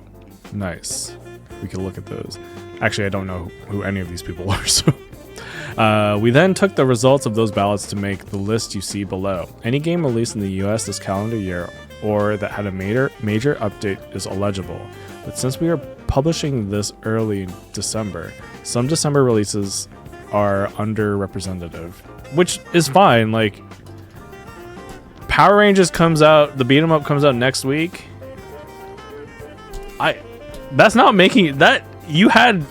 Nice. We can look at those. Actually, I don't know who any of these people are, so... we then took the results of those ballots to make the list you see below. Any game released in the US this calendar year or that had a major update is eligible. But since we are publishing this early in December, some December releases are underrepresented, which is fine. Like, Power Rangers comes out, the beat 'em up comes out next week. That's not making that. You had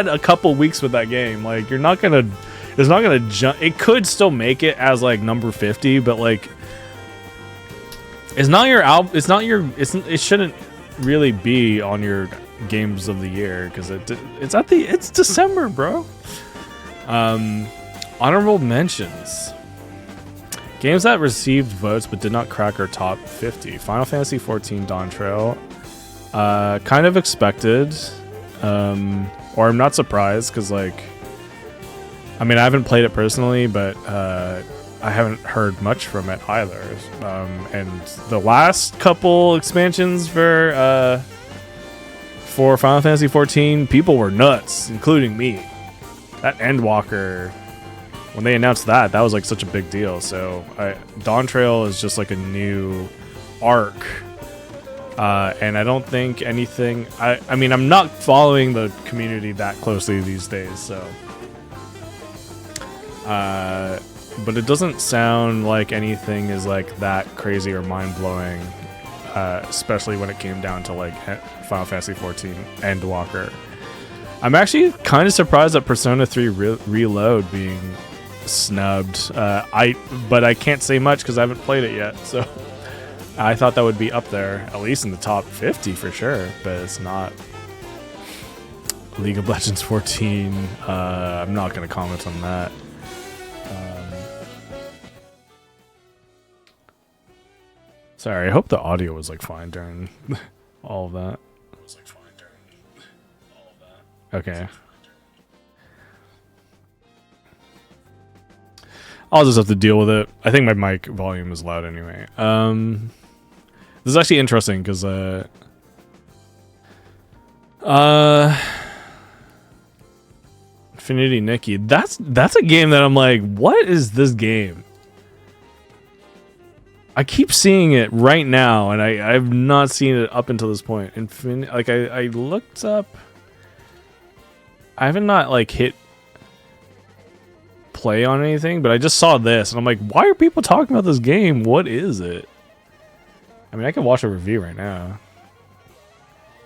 a couple weeks with that game. Like, it's not gonna jump. It could still make it as like number 50, but like, it's not your album. It shouldn't really be on your games of the year because it's December, bro. Honorable mentions. Games that received votes but did not crack our top 50. Final Fantasy 14 Dawn Trail. Kind of expected. Or I'm not surprised because, like, I mean, I haven't played it personally, but I haven't heard much from it either. And the last couple expansions for Final Fantasy 14, people were nuts, including me. That Endwalker, when they announced that was like such a big deal. So Dawn Trail is just like a new arc. And I don't think anything... I mean, I'm not following the community that closely these days, so... but it doesn't sound like anything is, like, that crazy or mind-blowing, especially when it came down to, like, Final Fantasy 14 Endwalker. I'm actually kind of surprised at Persona 3 Reload being snubbed. But I can't say much because I haven't played it yet. So I thought that would be up there, at least in the top 50 for sure. But it's not. League of Legends 14. I'm not gonna comment on that. Sorry, I hope the audio was like fine during all of that. Okay. I'll just have to deal with it. I think my mic volume is loud anyway. This is actually interesting because Infinity Nikki. That's a game that I'm like, what is this game? I keep seeing it right now, and I've not seen it up until this point. Like I looked up. I haven't not like hit play on anything, but I just saw this, and I'm like, why are people talking about this game? What is it? I mean, I can watch a review right now.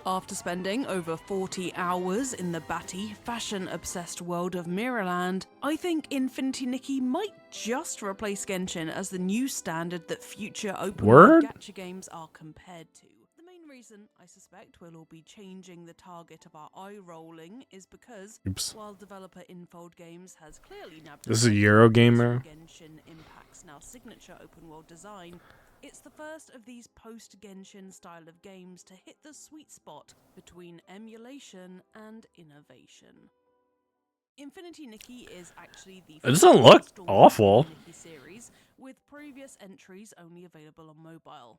After spending over 40 hours in the batty, fashion-obsessed world of Mirrorland, I think Infinity Nikki might just replace Genshin as the new standard that future open-world gacha games are compared to. The main reason I suspect we'll all be changing the target of our eye rolling is because, while developer Infold Games has clearly nabbed this is a Eurogamer. Genshin Impact's now signature open-world design, it's the first of these post-Genshin style of games to hit the sweet spot between emulation and innovation. Infinity Nikki is actually the It doesn't look awful. Nikki series, with previous entries only available on mobile.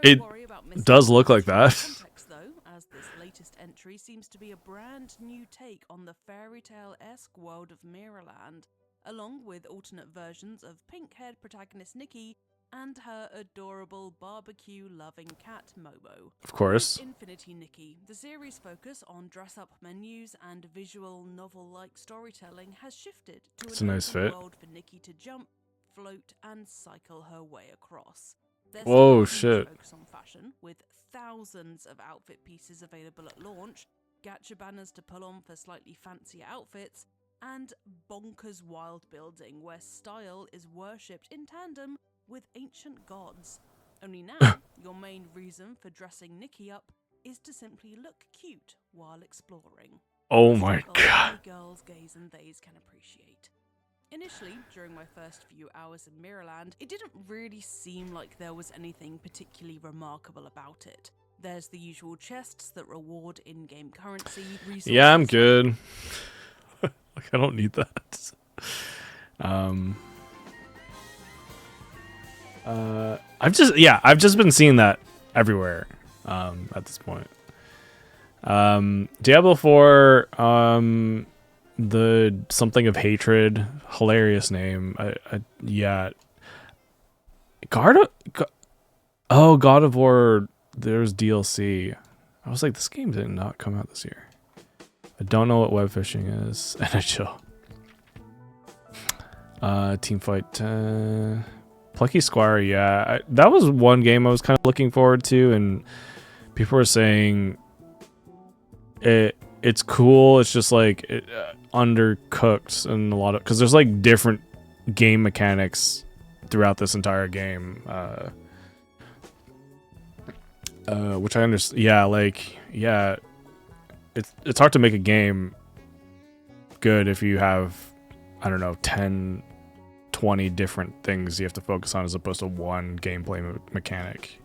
It does look like that. Context, though, as this latest entry seems to be a brand new take on the fairy tale-esque world of Mirrorland, along with alternate versions of pink-haired protagonist Nikki and her adorable barbecue-loving cat Momo. Of course. With Infinity Nikki, the series' focus on dress-up menus and visual novel-like storytelling has shifted to a nice fit. World for Nikki to jump, float, and cycle her way across. There's whoa, shit. Focus on fashion, with thousands of outfit pieces available at launch, gacha banners to pull on for slightly fancier outfits, and bonkers wild building where style is worshipped in tandem with ancient gods. Only now, your main reason for dressing Nikki up is to simply look cute while exploring. Oh my god. Girls, gays, and theys can appreciate. Initially, during my first few hours in Mirrorland, it didn't really seem like there was anything particularly remarkable about it. There's the usual chests that reward in-game currency. Yeah, I'm good. Like, I don't need that. I've just been seeing that everywhere at this point. Diablo 4, the something of hatred, hilarious name. Yeah. God of War, there's DLC. I was like, this game did not come out this year. I don't know what web fishing is. NHL. Teamfight Plucky Squire, yeah. That was one game I was kind of looking forward to, and people were saying it's cool. It's just like undercooked and a lot of, because there's like different game mechanics throughout this entire game, which I understand. Yeah, like it's hard to make a game good if you have, I don't know, 10, 20 different things you have to focus on as opposed to one gameplay mechanic,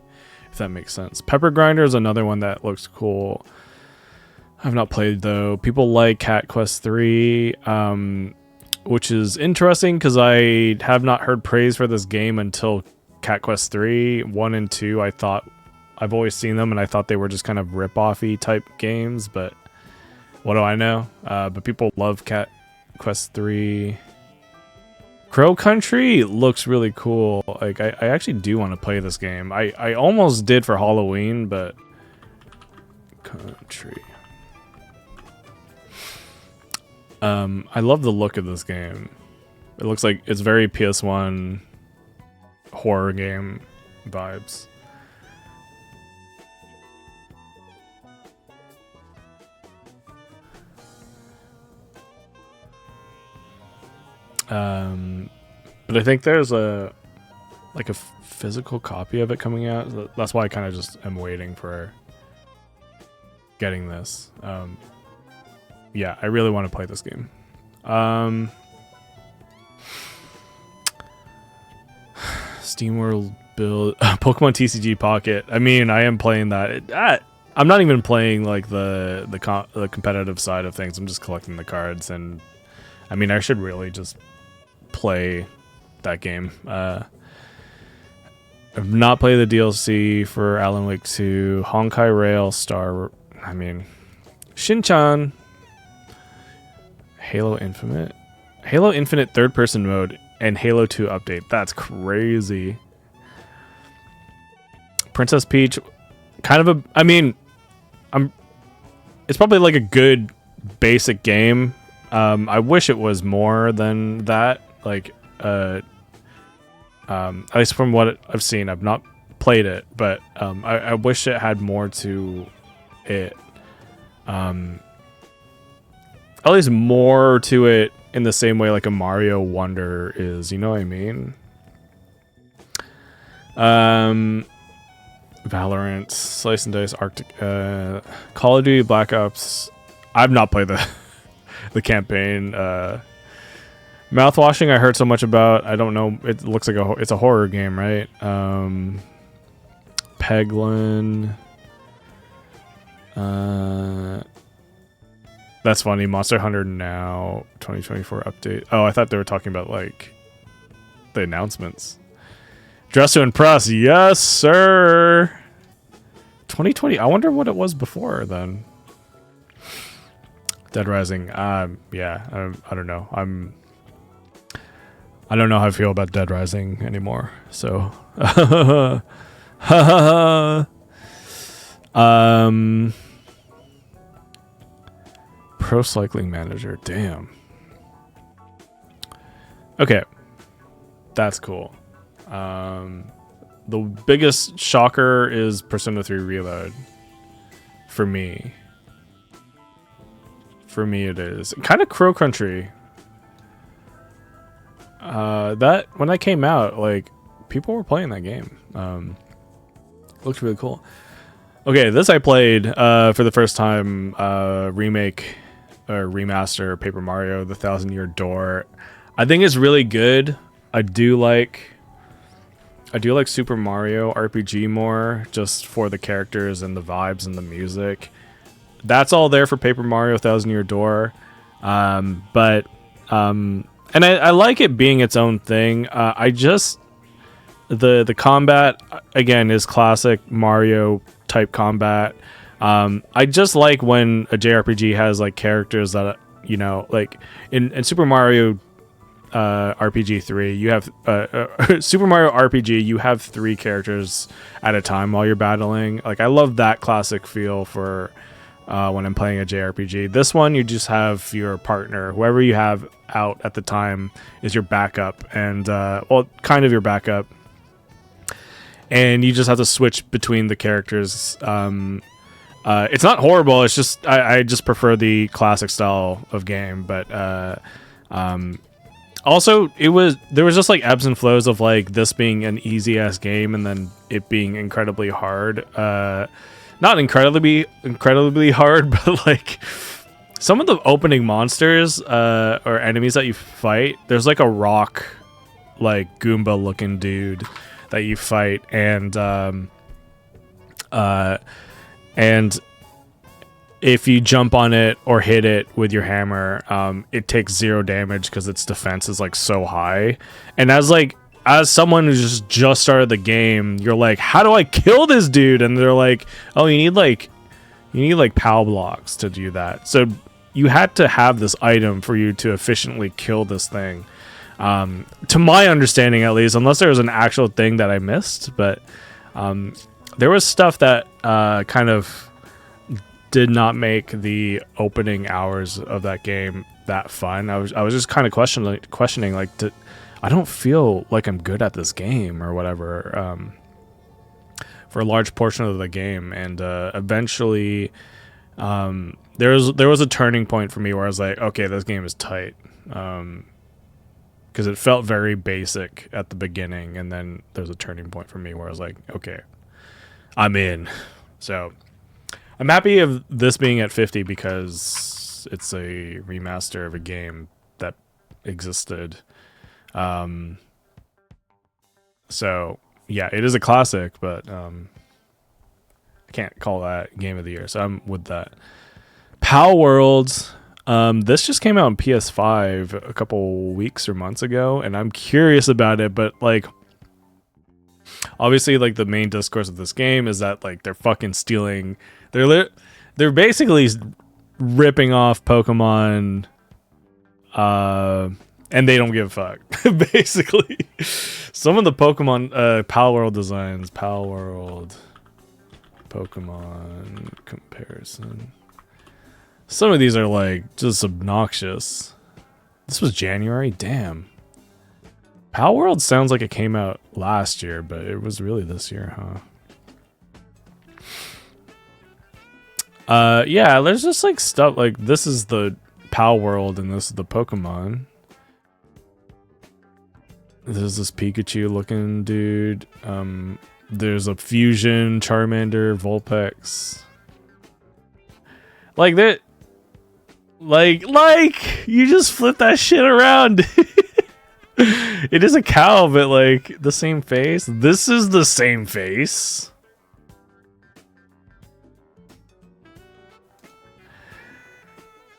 if that makes sense. Pepper Grinder is another one that looks cool. I've not played though. People like Cat Quest 3, which is interesting because I have not heard praise for this game until Cat Quest 3. 1 and 2, I've always seen them and I thought they were just kind of rip-offy type games, but what do I know? But people love Cat Quest 3. Crow Country looks really cool. Like, I actually do want to play this game. I almost did for Halloween, but Country. I love the look of this game. It looks like it's very PS1 horror game vibes. But I think there's a physical copy of it coming out. So that's why I kind of just am waiting for getting this. Yeah, I really want to play this game. SteamWorld build Pokemon TCG Pocket. I mean, I am playing that. I'm not even playing like the competitive side of things. I'm just collecting the cards, and I mean, I should really just play that game. I've not played the DLC for Alan Wake 2, Honkai Rail Star. I mean, Shin-chan, Halo Infinite third-person mode, and Halo 2 update. That's crazy. Princess Peach, kind of a. I mean, it's probably like a good basic game. I wish it was more than that. Like, at least from what I've seen, I've not played it, but I wish it had more to it. At least more to it in the same way like a Mario Wonder is. You know what I mean? Valorant, Slice and Dice, Arctic, Call of Duty Black Ops. I've not played the campaign. Mouthwashing, I heard so much about. I don't know. It looks like it's a horror game, right? Peglin. That's funny. Monster Hunter Now 2024 update. Oh, I thought they were talking about like the announcements. Dress to Impress, yes, sir. 2020. I wonder what it was before then. Dead Rising. Yeah. I don't know. I don't know how I feel about Dead Rising anymore. So, Pro Cycling Manager. Damn. Okay, that's cool. The biggest shocker is Persona 3 Reload. For me. It is. Kind of Crow Country. That, when that came out, like, people were playing that game. Looked really cool. Okay, this I played, for the first time, remake, or remaster, Paper Mario, The Thousand Year Door. I think it's really good. I do like Super Mario RPG more, just for the characters and the vibes and the music. That's all there for Paper Mario Thousand Year Door. And I like it being its own thing. I just the combat again is classic Mario type combat. I just like when a JRPG has like characters that, you know, like in Super Mario RPG 3, you have Super Mario RPG, you have 3 characters at a time while you're battling. Like, I love that classic feel for when I'm playing a JRPG. This one, you just have your partner, whoever you have out at the time is your backup, and well, kind of your backup, and you just have to switch between the characters. It's not horrible, it's just I just prefer the classic style of game, but also, there was just like ebbs and flows of like this being an easy ass game and then it being incredibly hard. Not incredibly hard, but like some of the opening monsters or enemies that you fight, there's like a rock, like Goomba looking dude that you fight, and if you jump on it or hit it with your hammer, it takes 0 damage because its defense is like so high. And as someone who just started the game, you're like, how do I kill this dude? And they're like, oh, you need like POW blocks to do that. So you had to have this item for you to efficiently kill this thing. To my understanding, at least, unless there was an actual thing that I missed, but there was stuff that kind of did not make the opening hours of that game that fun. I was just kind of questioning like, I don't feel like I'm good at this game or whatever for a large portion of the game, and eventually there was a turning point for me where I was like, okay, this game is tight, because it felt very basic at the beginning, and then there's a turning point for me where I was like, okay, I'm in. So I'm happy of this being at 50 because it's a remaster of a game that existed. So yeah, it is a classic, but I can't call that game of the year. So I'm with that. Pal Worlds. This just came out on PS5 a couple weeks or months ago, and I'm curious about it, but like, obviously, like the main discourse of this game is that like they're fucking stealing. They're basically ripping off Pokemon, and they don't give a fuck. Basically, some of the Pokemon Pal World designs, Pal World Pokemon comparison. Some of these are like just obnoxious. This was January? Damn. Pal World sounds like it came out last year, but it was really this year, huh? Yeah, there's just like stuff like this is the Pal World and this is the Pokemon. There's this Pikachu looking dude. There's a Fusion, Charmander, Vulpix. Like that. Like you just flip that shit around. It is a cow, but like the same face. This is the same face.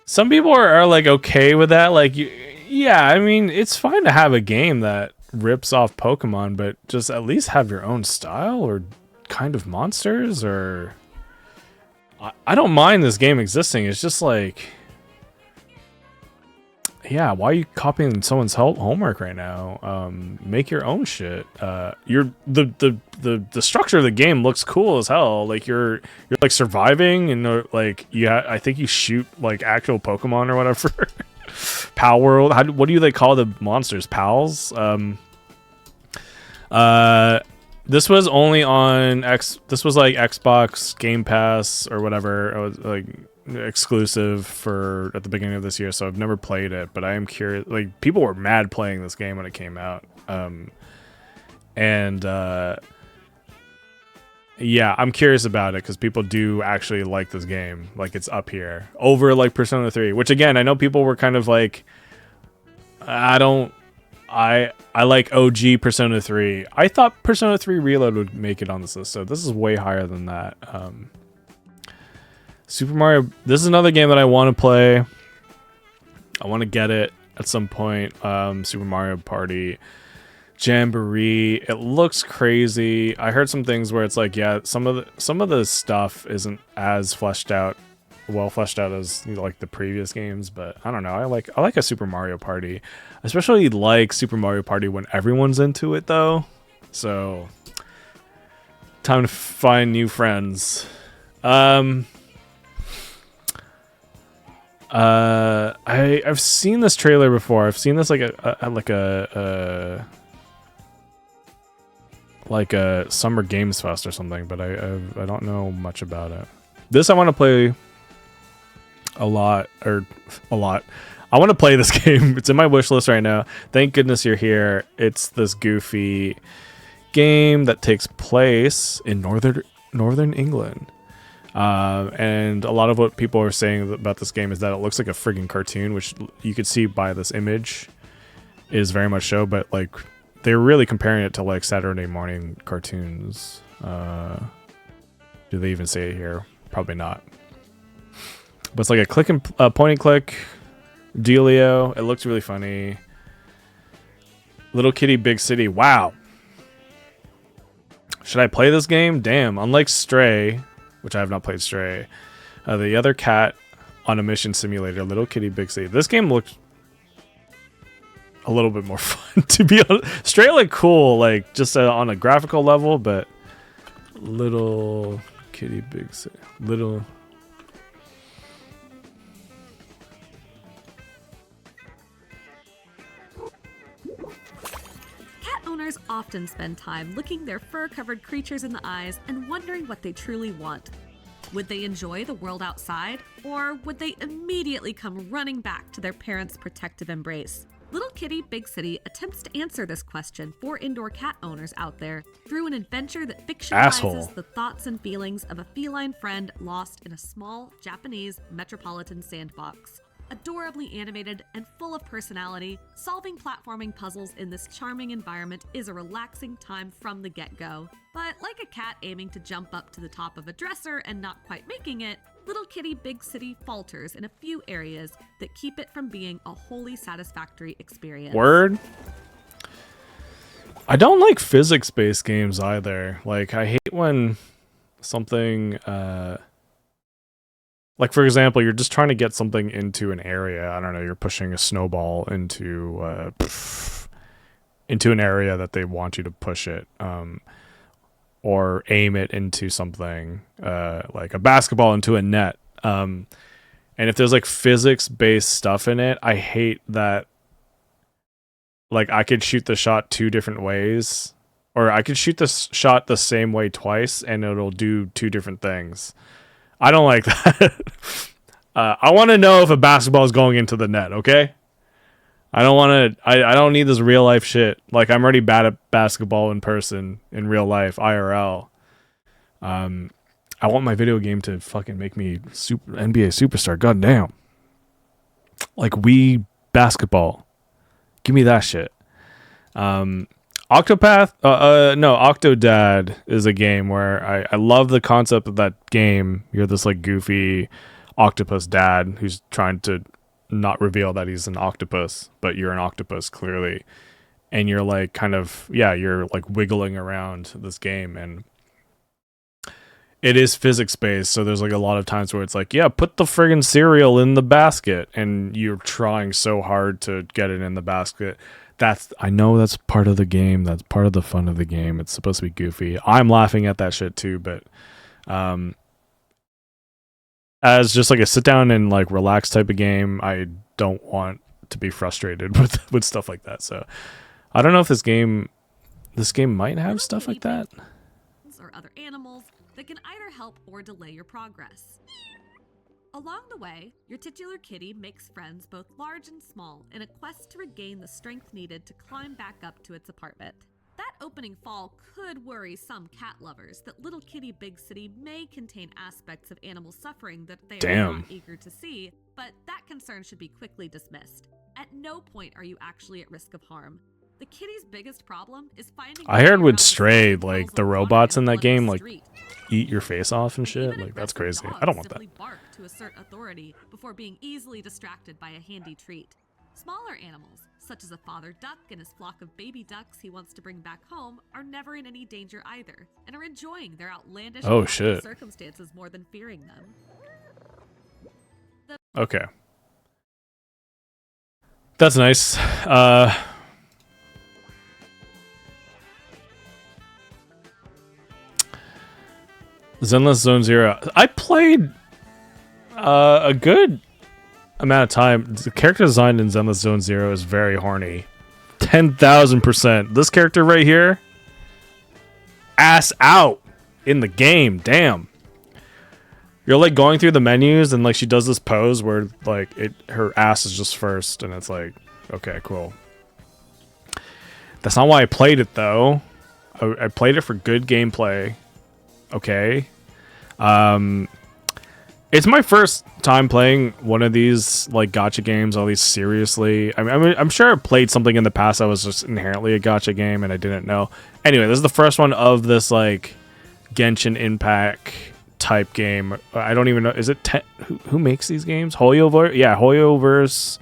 Some people are like okay with that. Like, yeah, I mean, it's fine to have a game that rips off Pokemon, but just at least have your own style or kind of monsters. Or I don't mind this game existing. It's just like, yeah, why are you copying someone's homework right now? Make your own shit. The structure of the game looks cool as hell. Like you're like surviving and like I think you shoot like actual Pokemon or whatever. Pal World. What do they call the monsters? Pals. This was only on This was like Xbox Game Pass or whatever. It was like exclusive for at the beginning of this year, so I've never played it, but I am curious. Like people were mad playing this game when it came out, yeah, I'm curious about it because people do actually like this game. Like it's up here over like Persona 3, which again I know people were kind of like, I like OG Persona 3. I thought Persona 3 Reload would make it on this list, so this is way higher than that. Super Mario, this is another game that I want to play. I want to get it at some point. Super Mario Party Jamboree. It looks crazy. I heard some things where it's like, yeah, some of the stuff isn't as well fleshed out as like the previous games, but I don't know. I like a Super Mario Party. I especially like Super Mario Party when everyone's into it though. So time to find new friends. I've seen this trailer before. I've seen this like a Summer Games Fest or something, but I don't know much about it. This I want to play a lot. I want to play this game. It's in my wish list right now. Thank goodness you're here. It's this goofy game that takes place in northern England. And a lot of what people are saying about this game is that it looks like a friggin' cartoon, which you could see by this image is very much so, but like they're really comparing it to like Saturday morning cartoons. Do they even say it here? Probably not. But it's like a click and point and click dealio. It looks really funny. Little Kitty Big City. Wow. Should I play this game? Damn. Unlike Stray, which I have not played Stray, the other cat on a mission simulator, Little Kitty Big City. This game looks a little bit more fun, to be honest. Stray looked cool, like just on a graphical level, but Little Kitty Big City. Cat owners often spend time looking their fur-covered creatures in the eyes and wondering what they truly want. Would they enjoy the world outside, or would they immediately come running back to their parents' protective embrace? Little Kitty Big City attempts to answer this question for indoor cat owners out there through an adventure that fictionalizes the thoughts and feelings of a feline friend lost in a small Japanese metropolitan sandbox. Adorably animated and full of personality, solving platforming puzzles in this charming environment is a relaxing time from the get-go. But like a cat aiming to jump up to the top of a dresser and not quite making it, Little Kitty Big City falters in a few areas that keep it from being a wholly satisfactory experience. Word? I don't like physics-based games either. Like, I hate when something, like, for example, you're just trying to get something into an area. I don't know, you're pushing a snowball into an area that they want you to push it. Or aim it into something, like a basketball into a net. And if there's like physics-based stuff in it, I hate that. Like, I could shoot the shot 2 different ways, or I could shoot the shot the same way twice, and it'll do 2 different things. I don't like that. I want to know if a basketball is going into the net, okay? I don't want to. I don't need this real life shit. Like, I'm already bad at basketball in person, in real life, IRL. I want my video game to fucking make me NBA superstar. God damn. Like, Wii basketball. Give me that shit. Octodad is a game where I love the concept of that game. You're this like goofy octopus dad who's trying to not reveal that he's an octopus, but you're an octopus clearly, and you're like kind of you're like wiggling around this game, and it is physics based, so there's like a lot of times where it's like, put the friggin' cereal in the basket, and you're trying so hard to get it in the basket. I know that's part of the game, that's part of the fun of the game. It's supposed to be goofy. I'm laughing at that shit too, but as just like a sit down and like relax type of game, I don't want to be frustrated with stuff like that. So I don't know if this game might have stuff like that. Or other animals that can either help or delay your progress. Along the way, your titular kitty makes friends both large and small in a quest to regain the strength needed to climb back up to its apartment. That opening fall could worry some cat lovers that Little Kitty Big City may contain aspects of animal suffering that they are not eager to see, but that concern should be quickly dismissed. At no point are you actually at risk of harm. The kitty's biggest problem is finding... I heard with Stray, like, the robots in that game, like, eat your face off and shit. Like, that's crazy. I don't want that. Bark to assert authority before being easily distracted by a handy treat. Smaller animals, such as a father duck and his flock of baby ducks he wants to bring back home, are never in any danger either, and are enjoying their outlandish circumstances more than fearing them. Okay. That's nice. Zenless Zone Zero. I played a good amount of time. The character design in Zenless Zone Zero is very horny. 10,000%. This character right here, ass out in the game. Damn. You're like going through the menus and like she does this pose where like her ass is just first, and it's like, okay, cool. That's not why I played it though. I played it for good gameplay. Okay. It's my first time playing one of these like gacha games, at least seriously. I mean, I'm sure I played something in the past that was just inherently a gacha game and I didn't know. Anyway, this is the first one of this like Genshin Impact type game. I don't even know. Is it who makes these games? Hoyoverse? Yeah, Hoyoverse.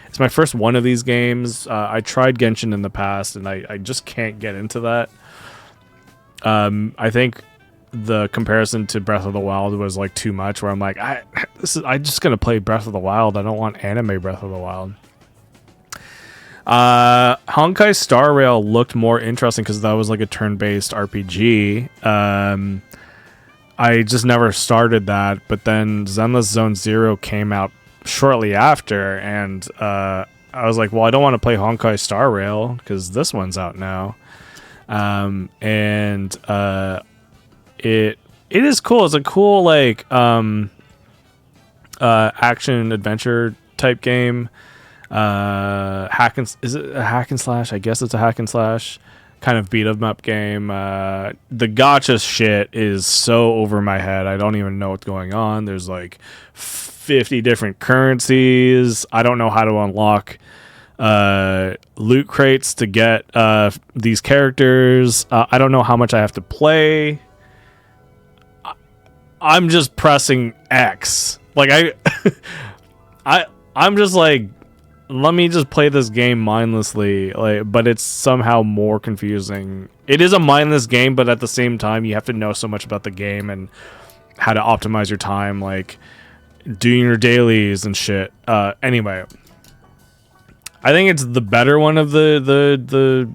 It's my first one of these games. I tried Genshin in the past and I just can't get into that. I think the comparison to Breath of the Wild was like too much, where I'm like, I'm just gonna play Breath of the Wild. I don't want anime Breath of the Wild. Honkai Star Rail looked more interesting because that was like a turn-based RPG. I just never started that, but then Zenless Zone Zero came out shortly after, and I was like, well, I don't want to play Honkai Star Rail because this one's out now. It is cool. It's a cool like action adventure type game. Is it a hack and slash? I guess it's a hack and slash kind of beat 'em up game. The gacha shit is so over my head. I don't even know what's going on. There's like 50 different currencies. I don't know how to unlock loot crates to get these characters. I don't know how much I have to play. I'm just pressing X. Like I'm just like, let me just play this game mindlessly. Like, but it's somehow more confusing. It is a mindless game, but at the same time, you have to know so much about the game and how to optimize your time, like doing your dailies and shit. Anyway, I think it's the better one of the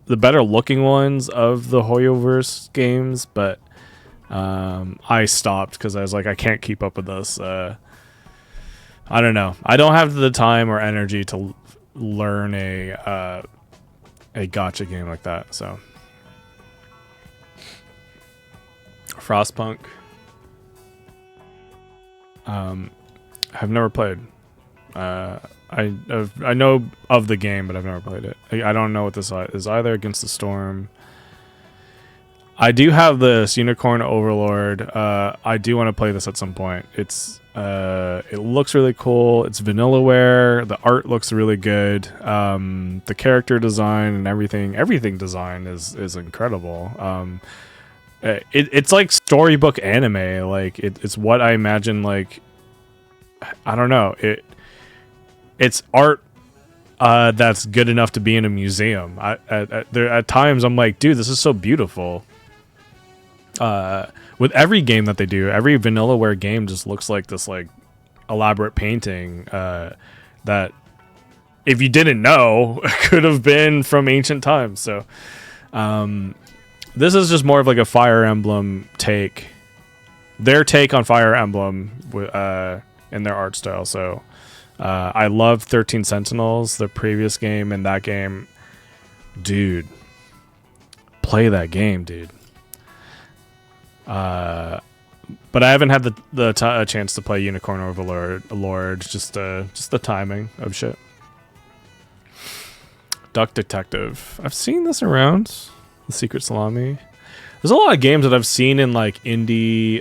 better looking ones of the Hoyoverse games, but I stopped because I was like, I can't keep up with this. I don't know. I don't have the time or energy to learn a gacha game like that. So, Frostpunk. I've never played. I know of the game, but I've never played it. I don't know what this is either. Against the Storm. I do have this Unicorn Overlord. I do want to play this at some point. It looks really cool. It's Vanillaware. The art looks really good. The character design and everything design is incredible. It's like storybook anime. Like it's what I imagine. Like, I don't know. It's art that's good enough to be in a museum. At times I'm like, dude, this is so beautiful. With every game that they do, every Vanillaware game just looks like this like elaborate painting that, if you didn't know, could have been from ancient times. So this is just more of like a Fire Emblem take, their take on Fire Emblem in their art style. So I love 13 Sentinels, the previous game, and that game, dude, play that game, dude. But I haven't had the chance to play Unicorn Overlord. Just the timing of shit. Duck Detective. I've seen this around. The Secret Salami. There's a lot of games that I've seen in like indie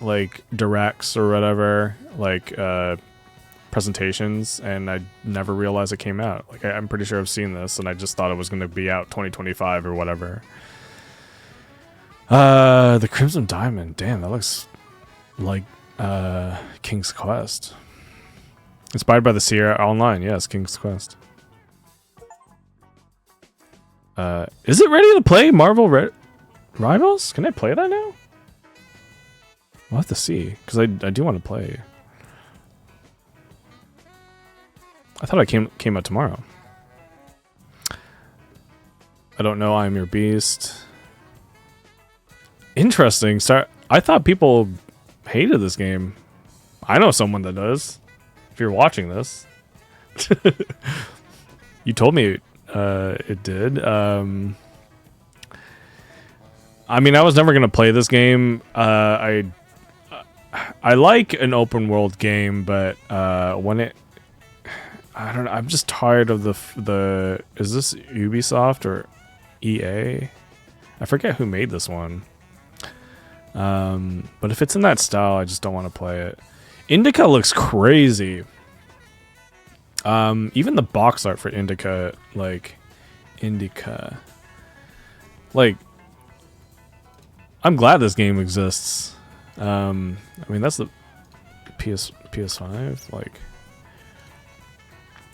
like directs or whatever, like presentations, and I never realized it came out. Like I'm pretty sure I've seen this, and I just thought it was going to be out 2025 or whatever. The Crimson Diamond. Damn, that looks like King's Quest. Inspired by the Sierra Online. Yes, King's Quest. Is it ready to play Marvel Rivals? Can I play that now? We'll have to see, because I do want to play. I thought it came out tomorrow. I don't know. I'm Your Beast. Interesting. I thought people hated this game. I know someone that does. If you're watching this, you told me it did. I mean, I was never gonna play this game. I like an open world game, but when I don't know. I'm just tired of the. Is this Ubisoft or EA? I forget who made this one. But if it's in that style, I just don't want to play it. Indica looks crazy. Even the box art for Indica, like I'm glad this game exists. I mean, that's the PS5. Like,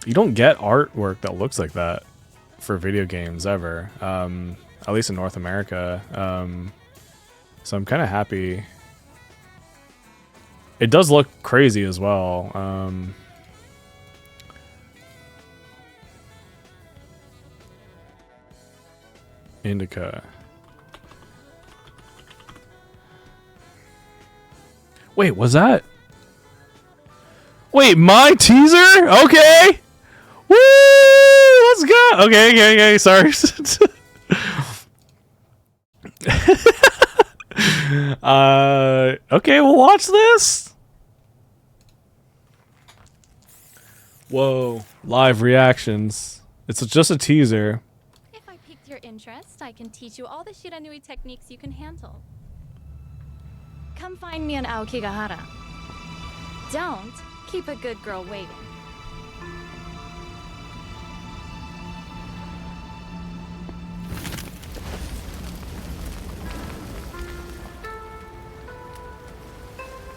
you don't get artwork that looks like that for video games ever. At least in North America. So I'm kind of happy. It does look crazy as well. Indica. Wait, was that? Wait, my teaser? Okay. Woo! Let's go. Okay. Sorry. Okay, we'll watch this. Whoa. Live reactions. It's just a teaser. If I piqued your interest, I can teach you all the Shiranui techniques you can handle. Come find me in Aokigahara. Don't keep a good girl waiting.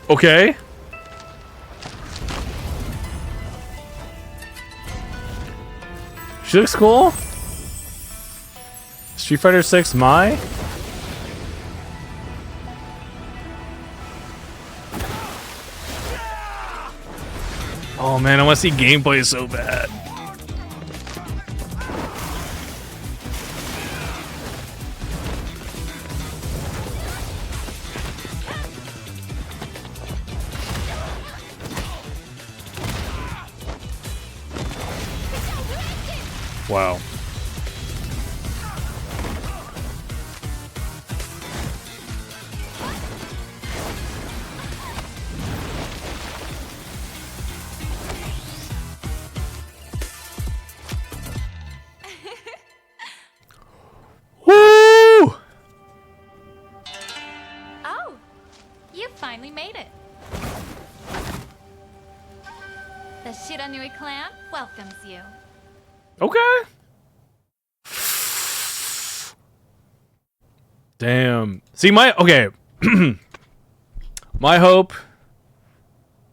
Okay. She looks cool. Street Fighter 6 Mai? Oh man, I want to see gameplay so bad. Wow. Woo! Oh, you finally made it. The Shiranui clan welcomes you. Okay. Damn. See, okay. My hope,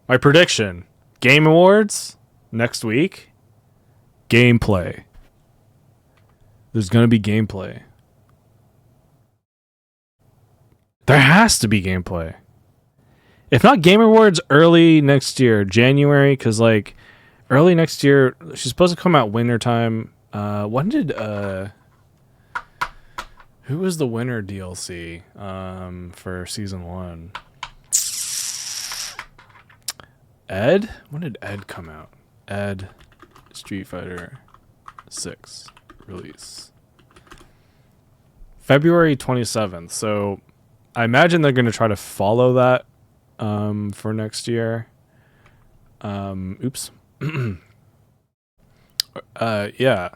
my prediction, Game Awards next week, gameplay. There's going to be gameplay. There has to be gameplay. If not Game Awards early next year, January, because like early next year, she's supposed to come out winter time. When did who was the winner DLC for season 1? Ed? When did Ed come out? Ed Street Fighter 6 release. February 27th. So I imagine they're going to try to follow that for next year. Oops. Yeah.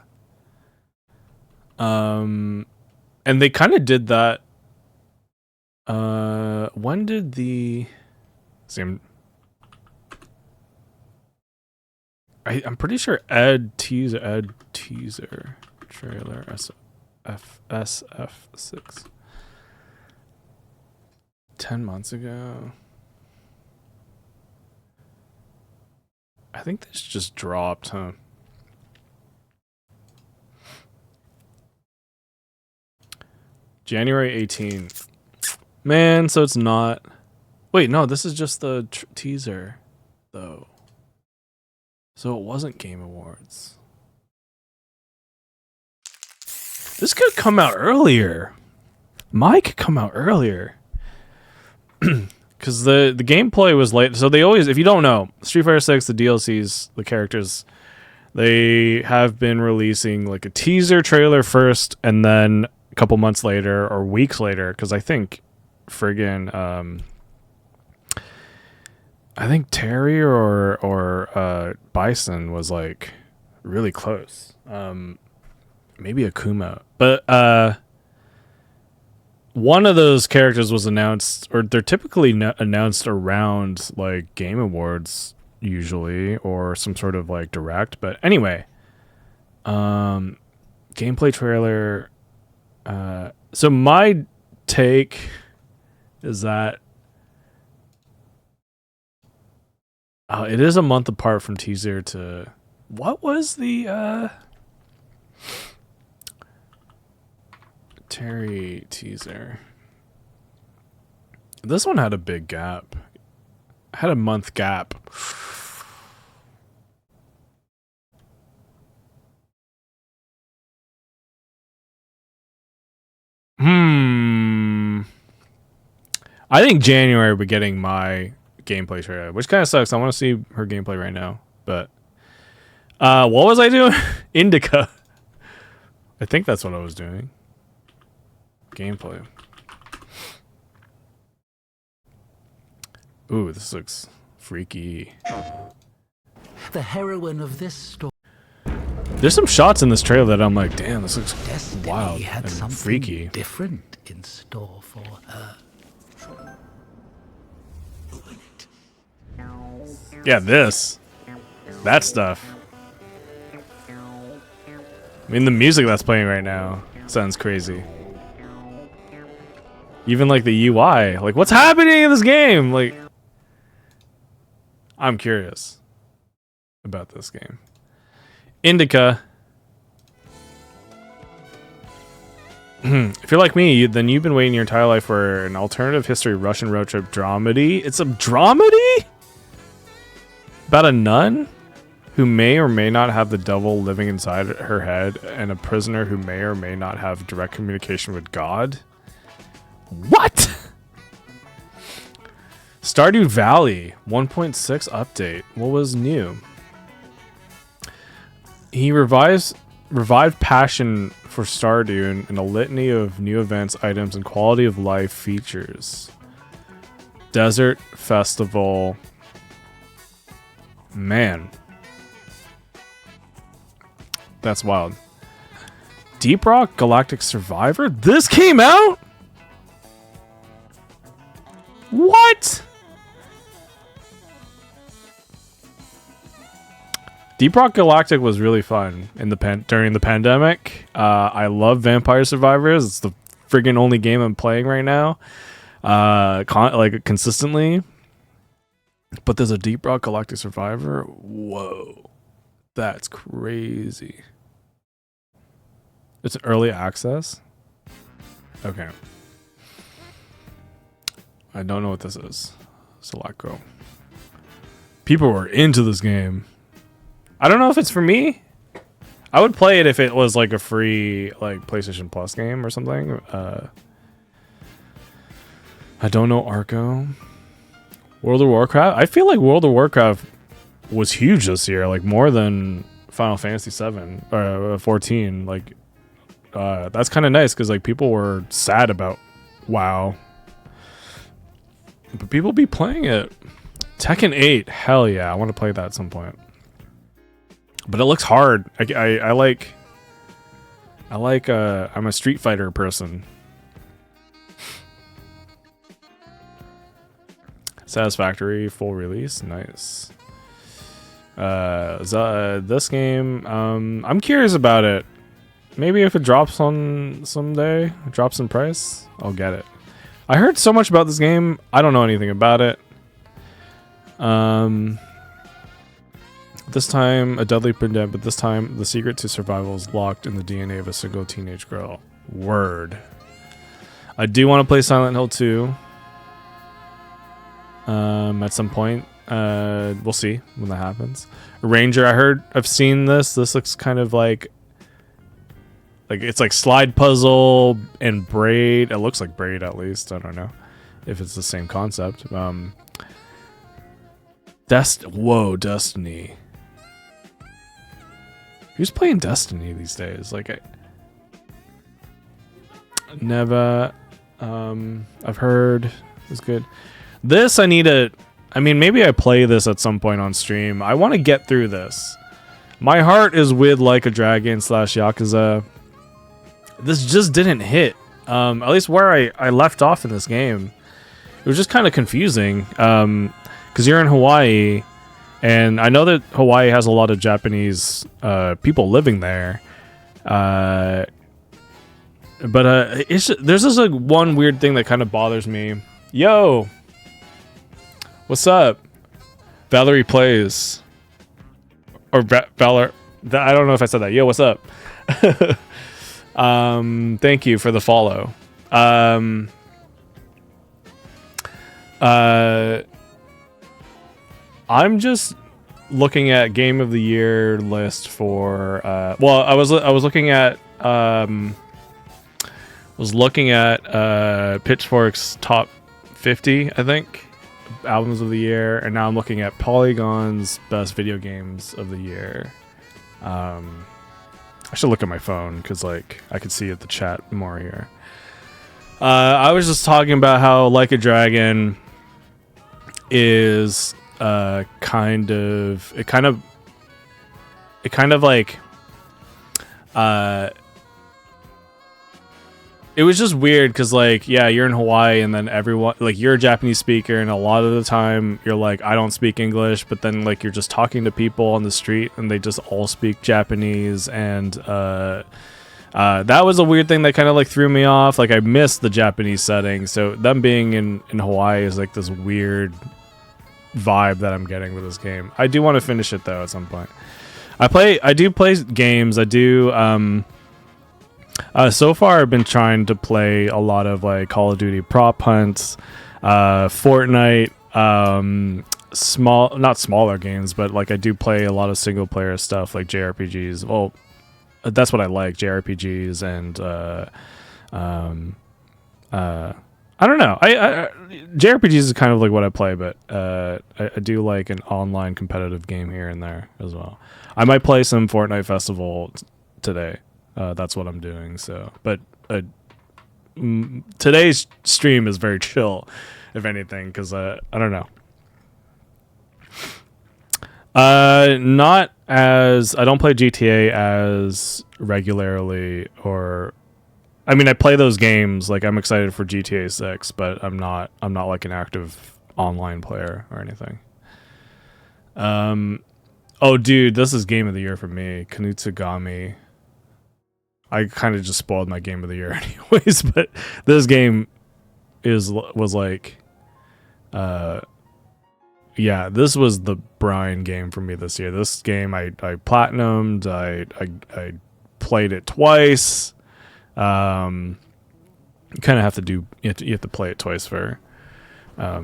And they kind of did that. When did the same? I'm pretty sure Ed teaser trailer SF6 10 months ago. I think this just dropped, huh? January 18th. Man, so it's not. Wait, no, this is just the teaser, though. So it wasn't Game Awards. This could come out earlier. Mine could come out earlier. Because the gameplay was late. So they always, if you don't know, Street Fighter 6, the DLCs, the characters, they have been releasing like a teaser trailer first, and then a couple months later or weeks later, because I think friggin' I think Terry or Bison was like really close. Maybe Akuma. But one of those characters was announced, or they're typically announced around like Game Awards usually, or some sort of like direct. But anyway, gameplay trailer. So my take is that it is a month apart from teaser to what was the Terry teaser. This one had a big gap. Had a month gap. I think January we're getting my gameplay trailer, which kind of sucks. I want to see her gameplay right now. But what was I doing? Indica. I think that's what I was doing. Gameplay. Ooh, this looks freaky. the heroine of this story. There's some shots in this trailer that I'm like, damn, this looks Destiny wild had and something freaky. different in store for her. Yeah, that stuff. I mean, the music that's playing right now sounds crazy. Even like the UI, like what's happening in this game? Like, I'm curious about this game. Indica. If you're like me, then you've been waiting your entire life for an alternative history Russian road trip dramedy. It's a dramedy? About a nun who may or may not have the devil living inside her head and a prisoner who may or may not have direct communication with God. What? Stardew Valley 1.6 update. What was new? He revived passion for Stardew in a litany of new events, items, and quality of life features. Desert Festival. Man. That's wild. Deep Rock Galactic Survivor? This came out? What? Deep Rock Galactic was really fun in the during the pandemic. I love Vampire Survivors. It's the friggin' only game I'm playing right now, like consistently. But there's a Deep Rock Galactic Survivor. Whoa, that's crazy. It's an early access. Okay, I don't know what this is. Select go. People were into this game. I don't know if it's for me. I would play it if it was like a free like PlayStation Plus game or something. I don't know Arco. World of Warcraft. I feel like World of Warcraft was huge this year, like more than Final Fantasy 7 or 14. Like that's kind of nice because like people were sad about WoW, but people be playing it. Tekken 8. Hell yeah, I want to play that at some point. But it looks hard. I like I'm a Street Fighter person. Satisfactory full release. Nice. This game, I'm curious about it. Maybe if it drops on someday, drops in price, I'll get it. I heard so much about this game. I don't know anything about it. This time, a deadly pandemic, but this time, the secret to survival is locked in the DNA of a single teenage girl. Word. I do want to play Silent Hill 2. At some point. We'll see when that happens. Ranger, I've seen this. This looks kind of like it's like slide puzzle and Braid. It looks like Braid at least. I don't know if it's the same concept. Destiny. Who's playing Destiny these days? Like, never. I've heard it's good. This I need to. I mean, maybe I play this at some point on stream. I want to get through this. My heart is with Like a Dragon / Yakuza. This just didn't hit. At least where I left off in this game. It was just kind of confusing. Because you're in Hawaii. And I know that Hawaii has a lot of Japanese people living there. But there's just like one weird thing that kind of bothers me. Yo! What's up? Valerie Plays. Or Valor. I don't know if I said that. Yo, what's up? Thank you for the follow. I'm just looking at Game of the Year list for I was looking at Pitchfork's top 50, I think, albums of the year, and now I'm looking at Polygon's best video games of the year. I should look at my phone because like I could see at the chat more here. I was just talking about how Like a Dragon is kind of it kind of like it was just weird because, like, yeah, you're in Hawaii and then everyone, like, you're a Japanese speaker and a lot of the time you're like, I don't speak English, but then, like, you're just talking to people on the street and they just all speak Japanese. And that was a weird thing that kind of, like, threw me off. Like, I missed the Japanese setting. So them being in Hawaii is, like, this weird vibe that I'm getting with this game. I do want to finish it, though, at some point. I do play games. I do, so far, I've been trying to play a lot of like Call of Duty prop hunts, Fortnite, not smaller games, but like I do play a lot of single player stuff like JRPGs. Well, that's what I like, JRPGs, and I don't know. I JRPGs is kind of like what I play, but I do like an online competitive game here and there as well. I might play some Fortnite Festival today. That's what I'm doing. So, but today's stream is very chill, if anything, because I don't know. Not as I don't play GTA as regularly, or I mean, I play those games. Like, I'm excited for GTA 6, but I'm not like an active online player or anything. Oh, dude, this is game of the year for me. Kanutsugami. I kind of just spoiled my game of the year anyways, but this game was like, yeah, this was the Brian game for me this year. This game I platinumed. I played it twice. You kind of have to do. You have to play it twice for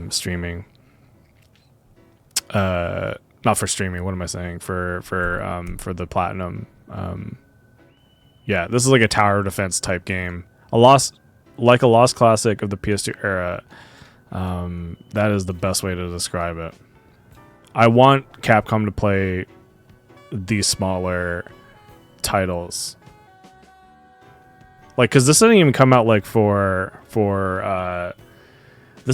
streaming. Not for streaming. What am I saying? For the platinum. Yeah, this is like a tower defense type game. A lost classic of the PS2 era. That is the best way to describe it. I want Capcom to play these smaller titles. Like, cause this didn't even come out like this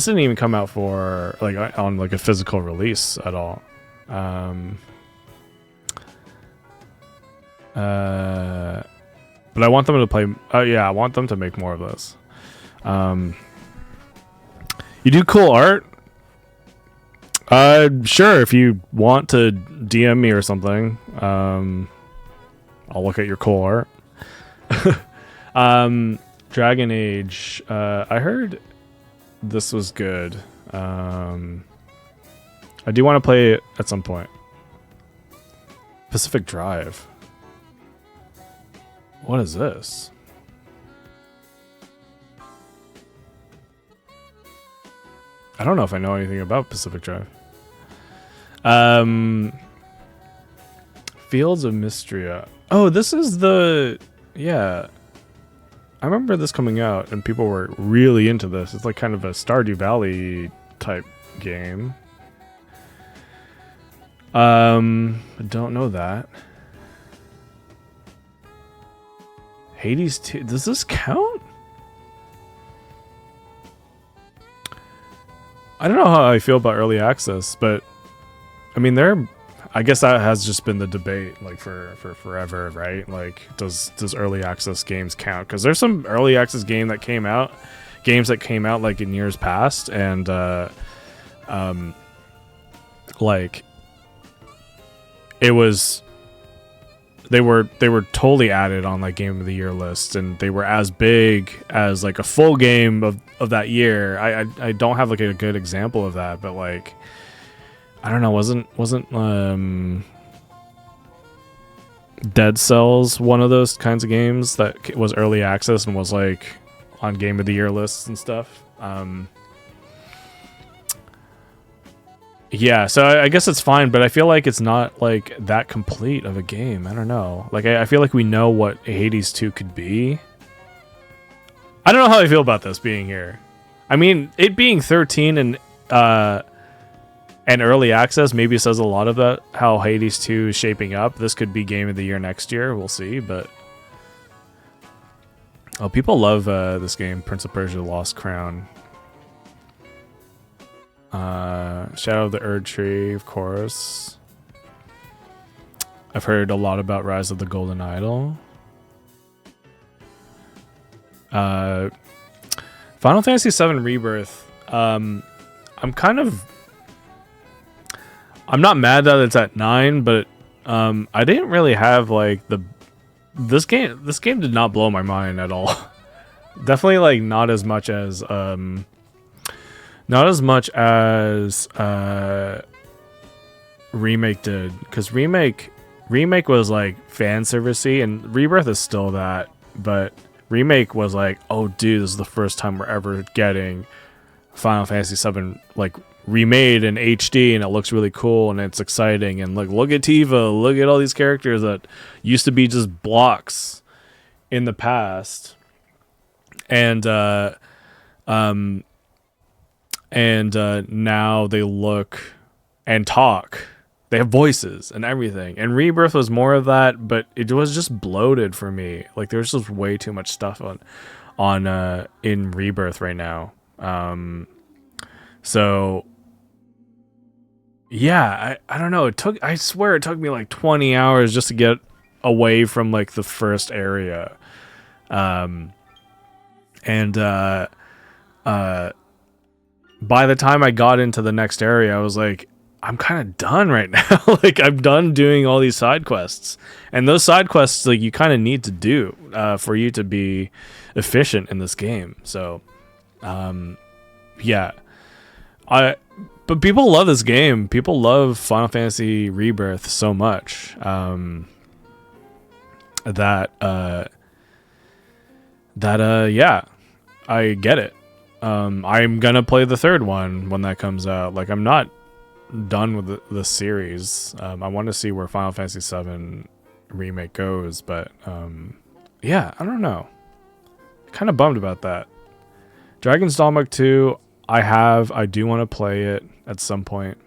didn't even come out for like on like a physical release at all. But I want them to play. Yeah, I want them to make more of this. You do cool art. Sure. If you want to DM me or something, I'll look at your cool art. Dragon Age. I heard this was good. I do want to play it at some point. Pacific Drive. What is this? I don't know if I know anything about Pacific Drive. Fields of Mystria. Oh, this is the... Yeah. I remember this coming out and people were really into this. It's like kind of a Stardew Valley type game. I don't know that. Hades 2. Does this count? I don't know how I feel about early access, but I mean, I guess that has just been the debate like for forever, right? Like, does early access games count? Because there's some early access games that came out like in years past, and like it was. They were totally added on like Game of the Year lists, and they were as big as like a full game of that year. I don't have like a good example of that, but like I don't know, wasn't Dead Cells one of those kinds of games that was early access and was like on Game of the Year lists and stuff? Yeah, so I guess it's fine, but I feel like it's not like that complete of a game. I don't know. Like I feel like we know what Hades 2 could be. I don't know how I feel about this being here. I mean, it being 13 and early access maybe says a lot about how Hades 2 is shaping up. This could be Game of the Year next year. We'll see, but oh, people love this game, Prince of Persia: Lost Crown. Shadow of the Erd Tree, of course. I've heard a lot about Rise of the Golden Idol. Final Fantasy VII Rebirth. I'm not mad that it's at 9, but I didn't really have like this game did not blow my mind at all. Definitely like not as much as Remake did, because Remake was like fan servicey, and Rebirth is still that, but Remake was like, oh dude, this is the first time we're ever getting Final Fantasy VII like remade in HD, and it looks really cool and it's exciting, and like look at Tifa, look at all these characters that used to be just blocks in the past, and now they look and talk. They have voices and everything. And Rebirth was more of that, but it was just bloated for me. Like there's just way too much stuff on in Rebirth right now. So yeah, I don't know. I swear it took me like 20 hours just to get away from like the first area. By the time I got into the next area, I was like, I'm kind of done right now. Like I'm done doing all these side quests, and those side quests like you kind of need to do for you to be efficient in this game. So, yeah, but people love this game. People love Final Fantasy Rebirth so much that yeah, I get it. I'm gonna play the third one when that comes out. Like I'm not done with the series. I want to see where Final Fantasy VII Remake goes, but yeah, I don't know. Kind of bummed about that. Dragon's Dogma 2, I do want to play it at some point.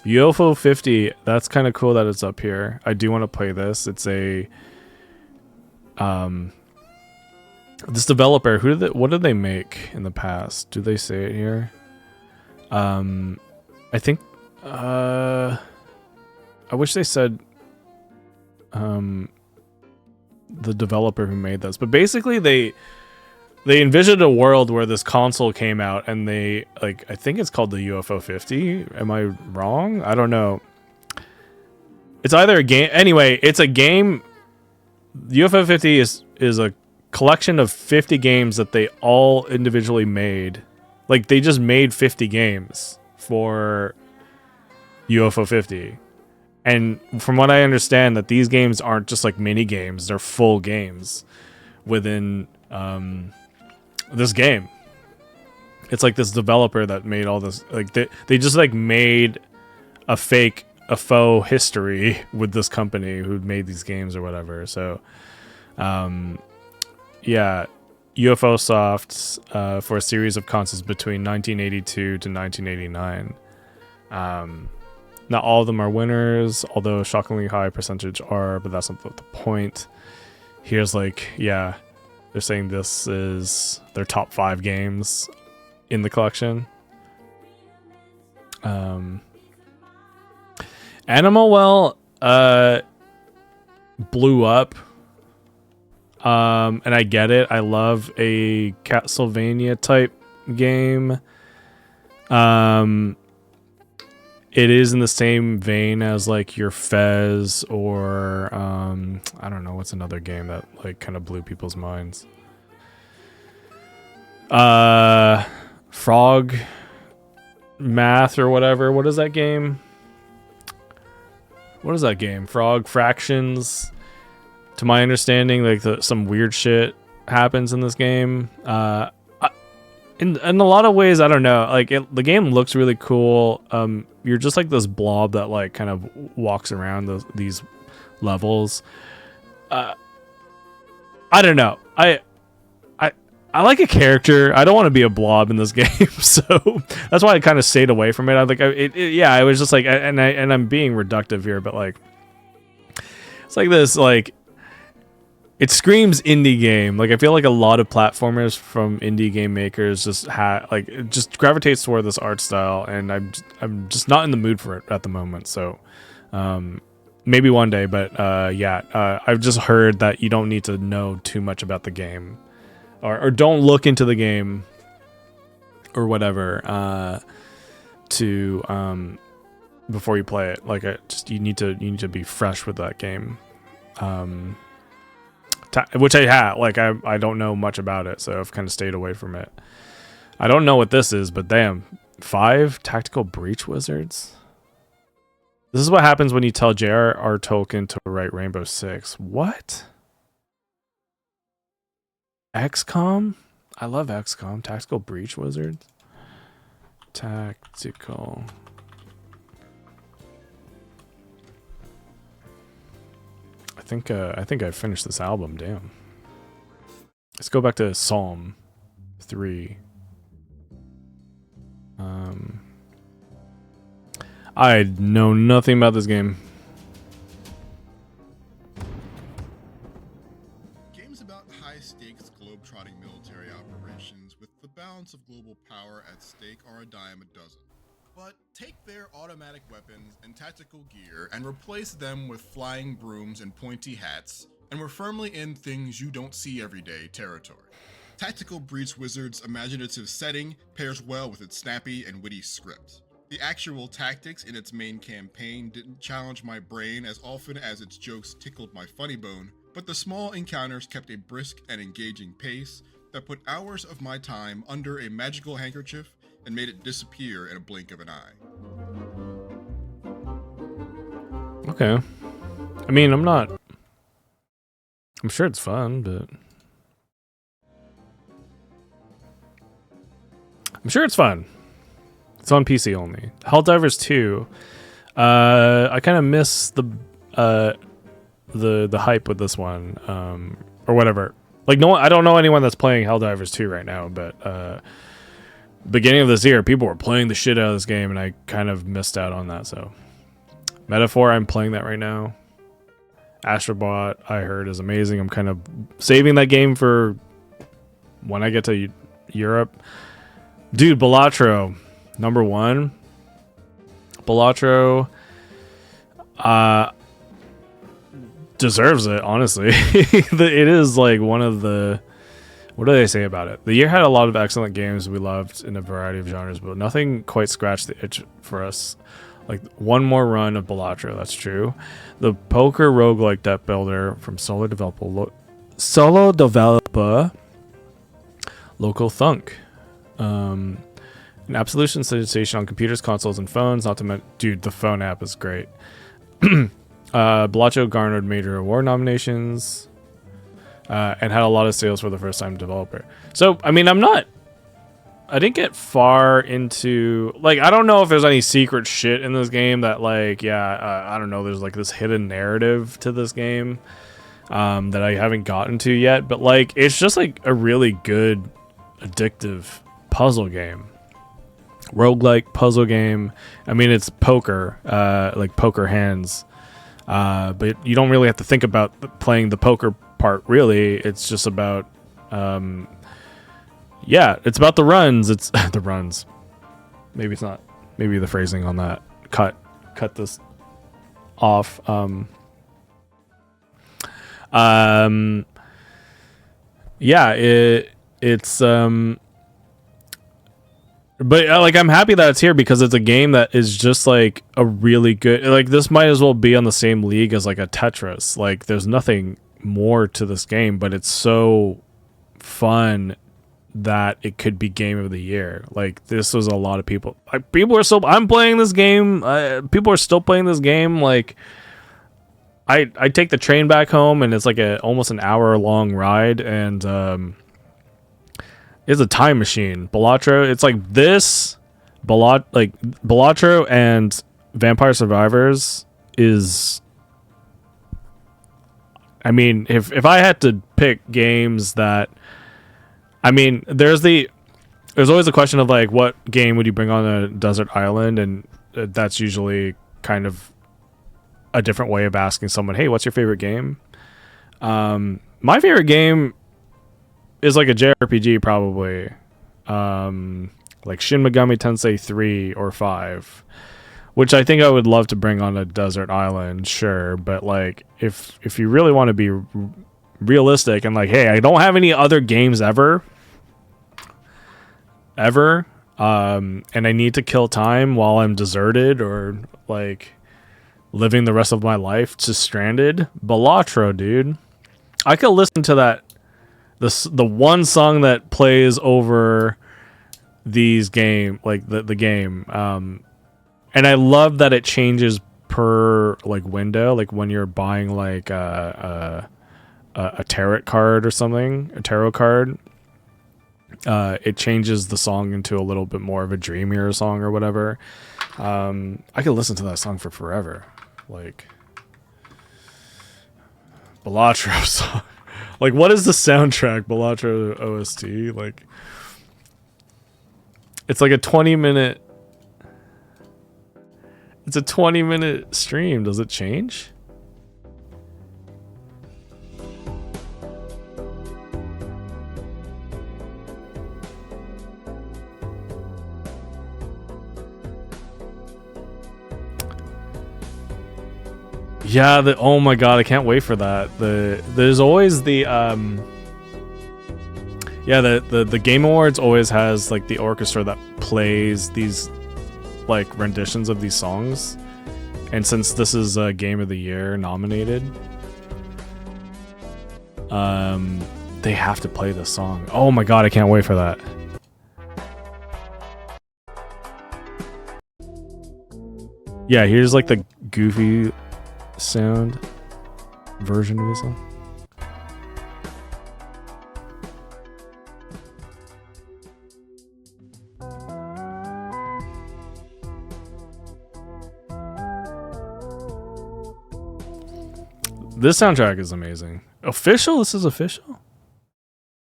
UFO 50, that's kind of cool that it's up here. I do want to play this. It's a this developer, what did they make in the past? Do they say it here? I think I wish they said the developer who made this, but basically they envisioned a world where this console came out, and they like, I think it's called the UFO 50. Am I wrong? I don't know. It's either a game. Anyway, it's a game. UFO 50 is a collection of 50 games that they all individually made. Like they just made 50 games for UFO 50. And from what I understand, that these games aren't just like mini games, they're full games within this game. It's like this developer that made all this, like they just like made a faux history with this company who made these games or whatever. So yeah, UFO Soft for a series of consoles between 1982 to 1989. Not all of them are winners, although a shockingly high percentage are, but that's not the point. Here's like, yeah, they're saying this is their top 5 games in the collection. Animal Well blew up. And I get it. I love a Castlevania type game. It is in the same vein as like your Fez or I don't know, what's another game that like kind of blew people's minds. Frog Math or whatever. What is that game? What is that game? Frog Fractions. To my understanding, like some weird shit happens in this game. In a lot of ways, I don't know. Like the game looks really cool. You're just like this blob that like kind of walks around these levels. I don't know. I like a character. I don't want to be a blob in this game, so that's why I kind of stayed away from it. I like yeah. I was just like, and I'm being reductive here, but like it's like this like. It screams indie game. Like I feel like a lot of platformers from indie game makers just it just gravitates toward this art style, and I'm just not in the mood for it at the moment. So maybe one day, but I've just heard that you don't need to know too much about the game, or don't look into the game, or whatever, to before you play it. Like, you need to be fresh with that game, which I had. Like, I don't know much about it, so I've kind of stayed away from it. I don't know what this is, but damn, 5 tactical breach wizards. This is what happens when you tell J.R.R. Tolkien to write Rainbow Six. What? XCOM? I love XCOM. Tactical breach wizards. Tactical. I think I finished this album. Damn. Let's go back to Psalm 3. I know nothing about this game. Games about high-stakes globe-trotting military operations with the balance of global power at stake are a dime a dozen. But take their automatic weapons and tactical gear and replace them with flying brooms and pointy hats, and we're firmly in things you don't see every day territory. Tactical Breach Wizard's imaginative setting pairs well with its snappy and witty script. The actual tactics in its main campaign didn't challenge my brain as often as its jokes tickled my funny bone, but the small encounters kept a brisk and engaging pace that put hours of my time under a magical handkerchief and made it disappear in a blink of an eye. Okay. I mean, I'm sure it's fun, but I'm sure it's fun. It's on PC only. Helldivers 2. I kind of miss the hype with this one, or whatever. Like, I don't know anyone that's playing Helldivers 2 right now, but beginning of this year, people were playing the shit out of this game, and I kind of missed out on that. So, Metaphor, I'm playing that right now. Astrobot, I heard, is amazing. I'm kind of saving that game for when I get to Europe. Dude, Balatro, number 1. Balatro deserves it, honestly. It is like one of the... What do they say about it? The year had a lot of excellent games we loved in a variety of genres, but nothing quite scratched the itch for us. Like, one more run of Balatro, that's true. The poker roguelike deck builder from solo developer Local Thunk. An absolution sensation on computers, consoles, and phones. Not to mention, dude, the phone app is great. Balatro garnered major award nominations and had a lot of sales for the first time developer. So, I mean, I didn't get far into, like, I don't know if there's any secret shit in this game that, like, I don't know, there's like this hidden narrative to this game that I haven't gotten to yet, but like, it's just like a really good, addictive puzzle game. Roguelike puzzle game. I mean, it's poker, like poker hands, but you don't really have to think about playing the poker part, really. It's just about it's about the runs. It's the runs. Maybe it's not. Maybe the phrasing on that. Cut this off. It's but like, I'm happy that it's here because it's a game that is just like a really good, like, this might as well be on the same league as like a Tetris. Like, there's nothing more to this game, but it's so fun that it could be game of the year. Like, this was a lot of people. Like, I'm playing this game. People are still playing this game. Like, I take the train back home, and it's like almost an hour long ride, and it's a time machine. Balatro, it's like this. Balatro and Vampire Survivors is. I mean, if I had to pick games that, I mean, there's always a question of like, what game would you bring on a desert island, and that's usually kind of a different way of asking someone, hey, what's your favorite game? My favorite game is like a JRPG, probably, like Shin Megami Tensei 3 or 5, which I think I would love to bring on a desert island, sure, but like if you really want to be realistic and like, hey, I don't have any other games ever, and I need to kill time while I'm deserted or like living the rest of my life just stranded. Balatro, dude. I could listen to that, the one song that plays over these game, like the game, and I love that it changes per like window, like when you're buying like a tarot card or something, a tarot card, it changes the song into a little bit more of a dreamier song or whatever. I could listen to that song for forever, like Balatro song. Like, what is the soundtrack? Balatro OST, like. It's like a 20-minute. It's a 20-minute stream. Does it change? Yeah, oh my god, I can't wait for that. There's always the yeah, the Game Awards always has like the orchestra that plays these like renditions of these songs. And since this is a Game of the Year nominated, they have to play this song. Oh my god, I can't wait for that. Yeah, here's like the goofy sound version of the song. This soundtrack is amazing. Official? This is official?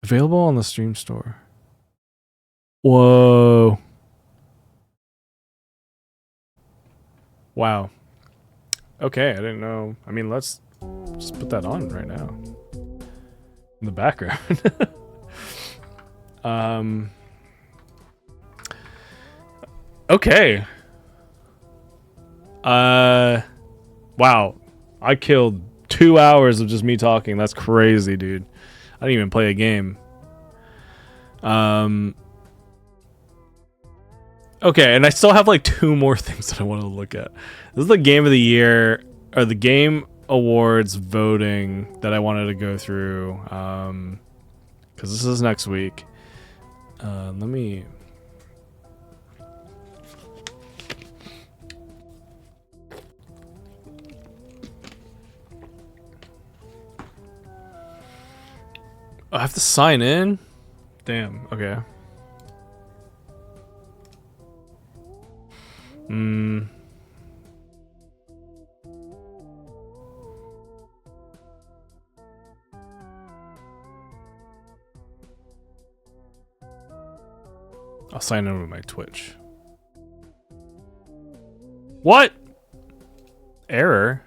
Available on the Stream Store. Whoa. Wow. Okay, I didn't know. I mean, let's just put that on right now. In the background. Okay. Wow. I killed 2 hours of just me talking. That's crazy, dude. I didn't even play a game. Okay, and I still have like 2 more things that I want to look at. This is the Game of the Year, or the Game Awards voting that I wanted to go through. Because this is next week. Let me... I have to sign in? Damn, okay. I'll sign in with my Twitch. What? Error?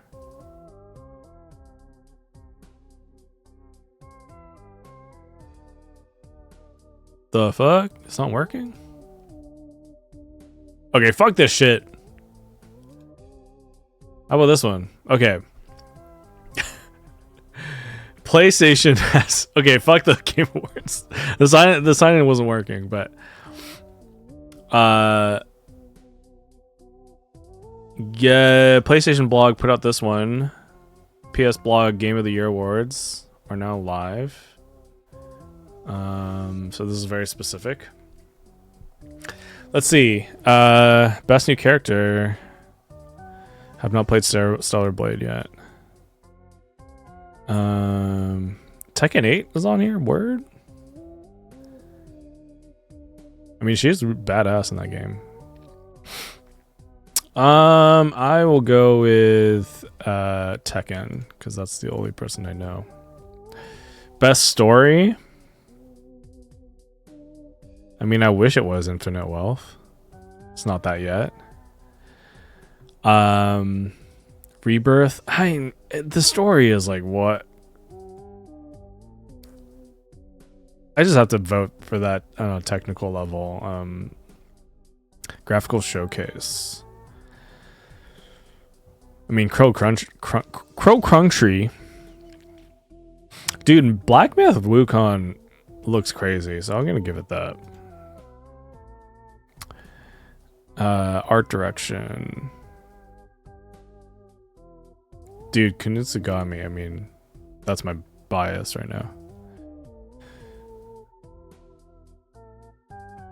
The fuck? It's not working? Okay, fuck this shit. How about this one? Okay. PlayStation has... Okay, fuck the Game Awards. The sign-in wasn't working, but... Yeah, PlayStation blog put out this one. PS blog Game of the Year awards are now live. So this is very specific. Let's see. Best new character. Have not played Stellar Blade yet. Tekken 8 is on here. Word. I mean, she's badass in that game. I will go with Tekken because that's the only person I know. Best story. I mean, I wish it was Infinite Wealth. It's not that yet. Rebirth. The story is like what? I just have to vote for that on a technical level. Graphical showcase. I mean, Crow Crunchy. Dude, Black Myth Wukong looks crazy, so I'm gonna give it that. Art direction. Dude, Kunitsugami, I mean, that's my bias right now.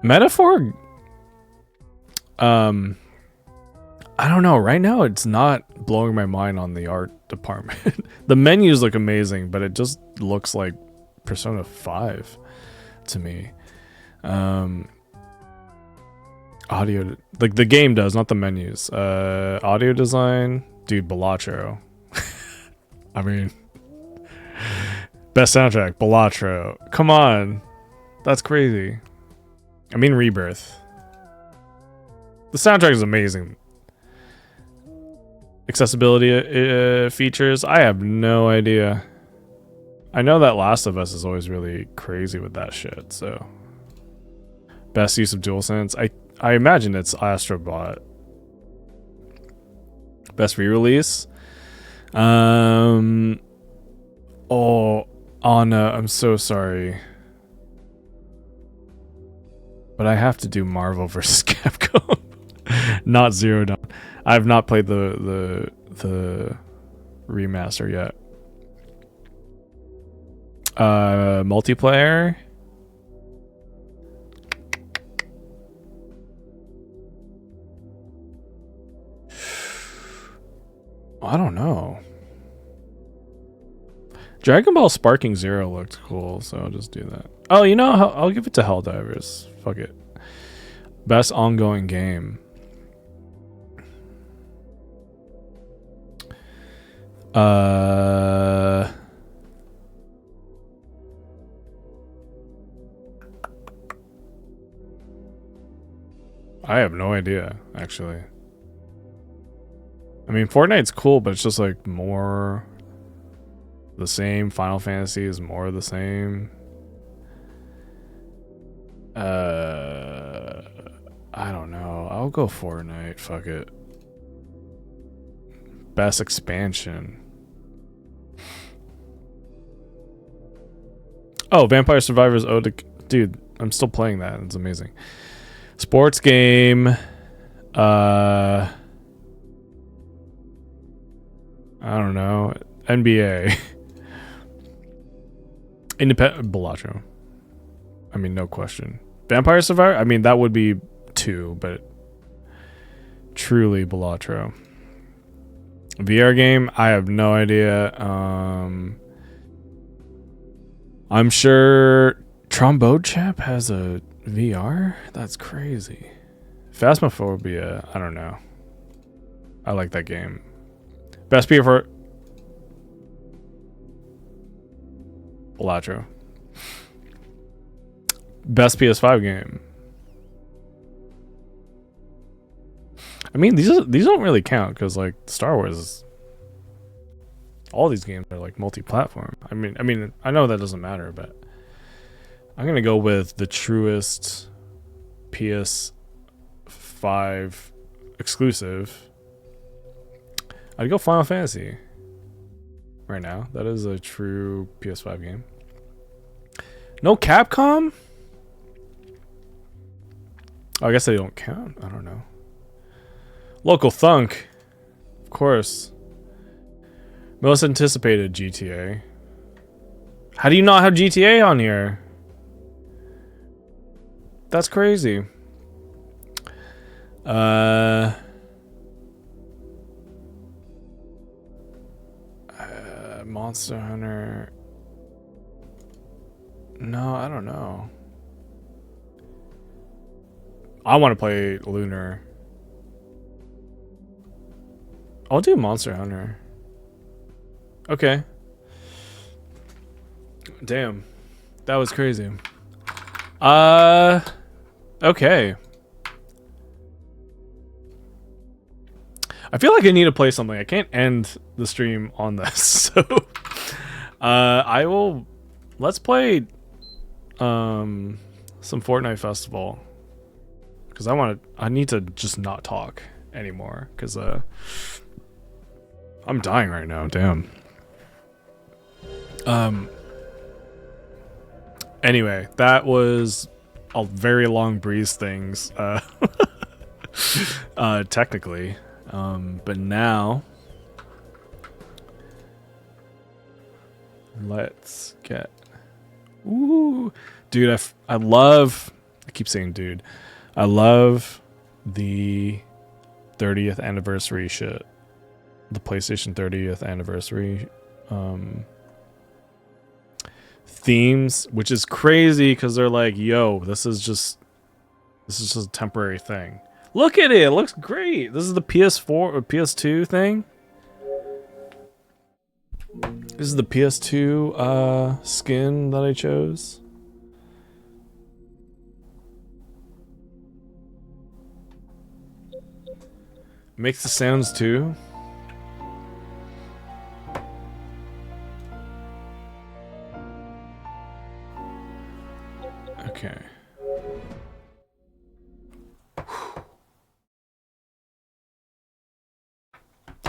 Metaphor, I don't know. Right now, it's not blowing my mind on the art department. The menus look amazing, but it just looks like Persona 5 to me. Audio, like the game does, not the menus. Audio design, dude, Balatro. I mean, best soundtrack, Balatro. Come on, that's crazy. I mean, Rebirth. The soundtrack is amazing. Accessibility features, I have no idea. I know that Last of Us is always really crazy with that shit, so. Best use of DualSense, I imagine it's Astrobot. Best re-release? Oh, Anna, I'm so sorry. But I have to do Marvel vs. Capcom. Not Zero Dawn. I have not played the remaster yet. Multiplayer. I don't know. Dragon Ball Sparking Zero looked cool, so I'll just do that. Oh, you know, I'll give it to Helldivers. Fuck it. Best ongoing game. I have no idea, actually. I mean, Fortnite's cool, but it's just like more the same. Final Fantasy is more the same. I don't know. I'll go Fortnite. Fuck it. Best expansion. Oh, Vampire Survivors Ode to... Dude, I'm still playing that. It's amazing. Sports game. I don't know. NBA. Independent Balatro. I mean, no question. Vampire Survivor? I mean, that would be 2, but truly Balatro. VR game? I have no idea. I'm sure Trombone Chap has a VR? That's crazy. Phasmophobia? I don't know. I like that game. Best PS4. Balatro. Best PS5 game. I mean, these don't really count because like Star Wars is, all these games are like multi-platform. I mean, I know that doesn't matter, but I'm gonna go with the truest PS5 exclusive. I'd go Final Fantasy. Right now, that is a true PS5 game. No Capcom? Oh, I guess they don't count. I don't know. Local Thunk, of course. Most anticipated GTA. How do you not have GTA on here? That's crazy. Monster Hunter. No, I don't know. I want to play Lunar. I'll do Monster Hunter. Okay. Damn. That was crazy. Okay. I feel like I need to play something. I can't end the stream on this. So I will, let's play some Fortnite Festival, because I need to just not talk anymore, because I'm dying right now. Damn. Anyway, that was a very long breeze things. Technically, but now let's get. Ooh, dude, I love. I keep saying, dude, I love the 30th anniversary shit. The PlayStation 30th anniversary themes, which is crazy because they're like, yo, this is just a temporary thing. Look at it, it looks great. This is the PS4 or PS2 thing. This is the PS2 skin that I chose. Makes the sounds too. Okay.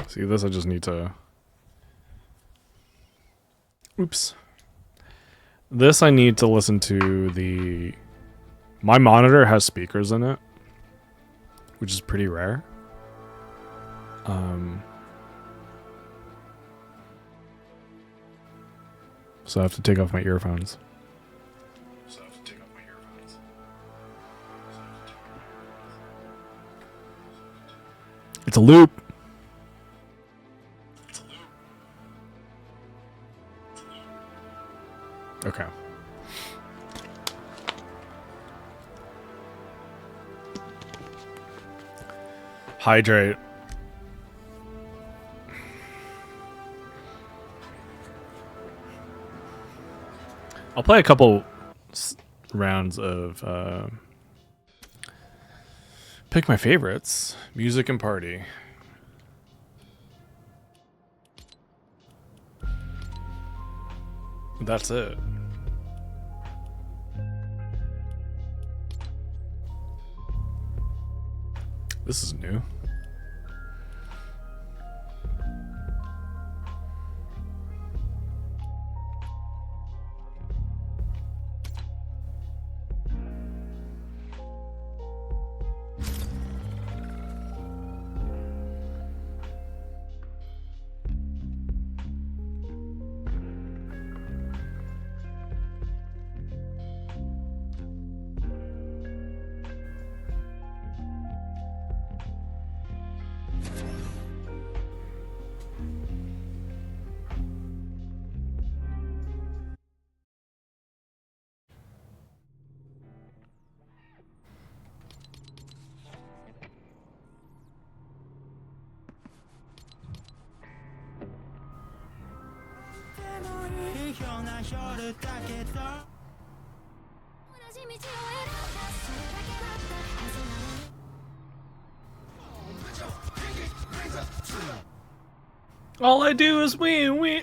See, this I just need to... Oops. This I need to listen to the... My monitor has speakers in it, which is pretty rare. So I have to take off my earphones. It's a loop. Okay. Hydrate. I'll play a couple rounds of pick my favorites. Music and party. That's it. This is new. All I do is win, win.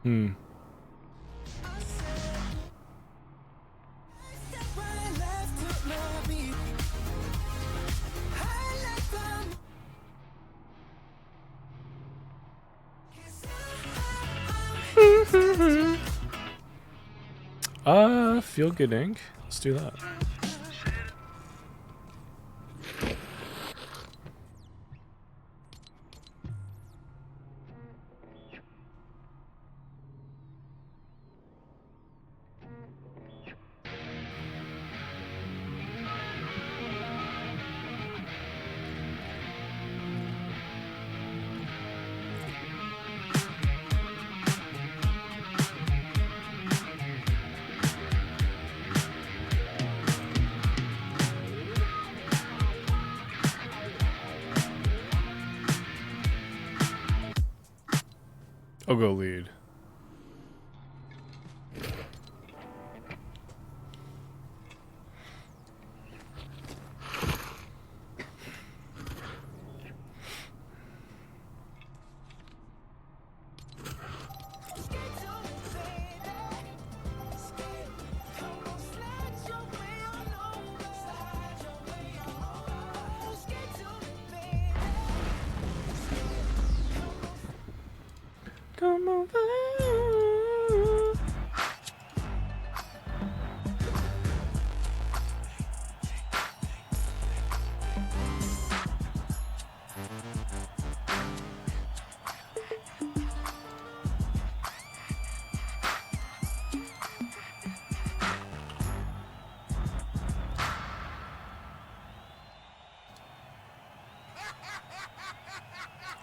Hmm. Feel good ink. Let's do that. I'll go lead.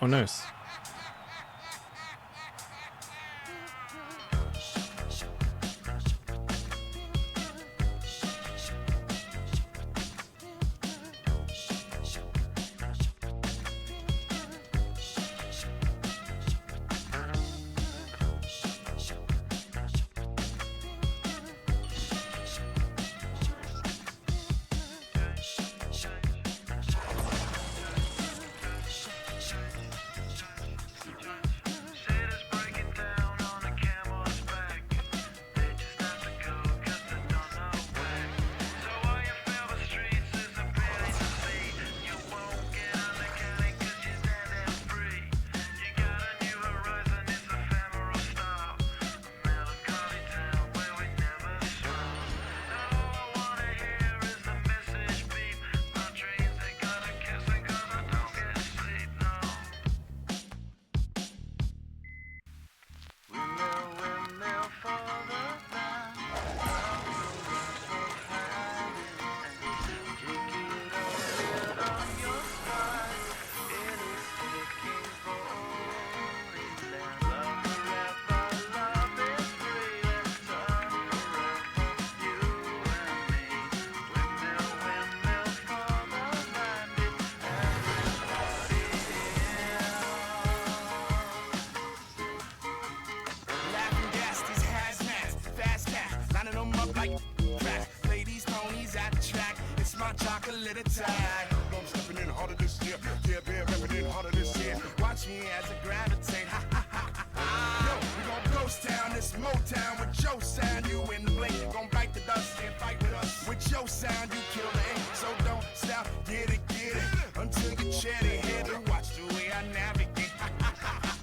Oh, nice. Chocolate attack. I'm stepping in harder this year. Yeah, bear repping in harder this year. Watch me as I gravitate. Ha ha ha ha. Yo, we gon' ghost town, this Motown with your sound. You in the blink, gon' bite the dust and fight with us. With your sound, you kill the ink. So don't stop, get it, until you cherry head and watch the way I navigate. Ha ha ha ha.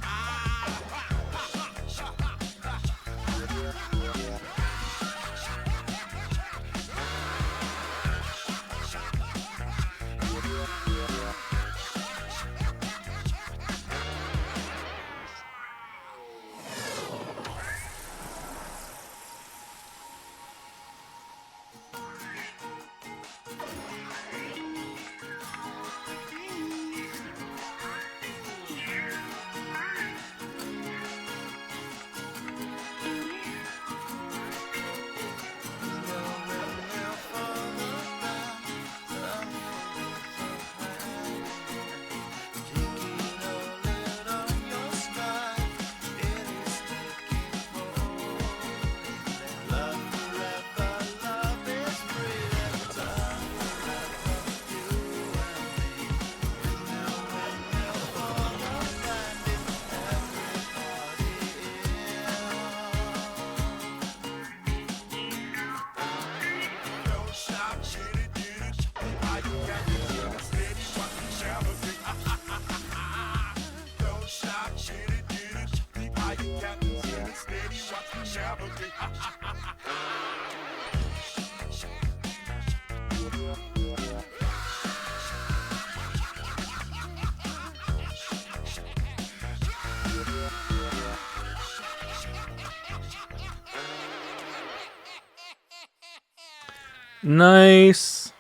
Nice.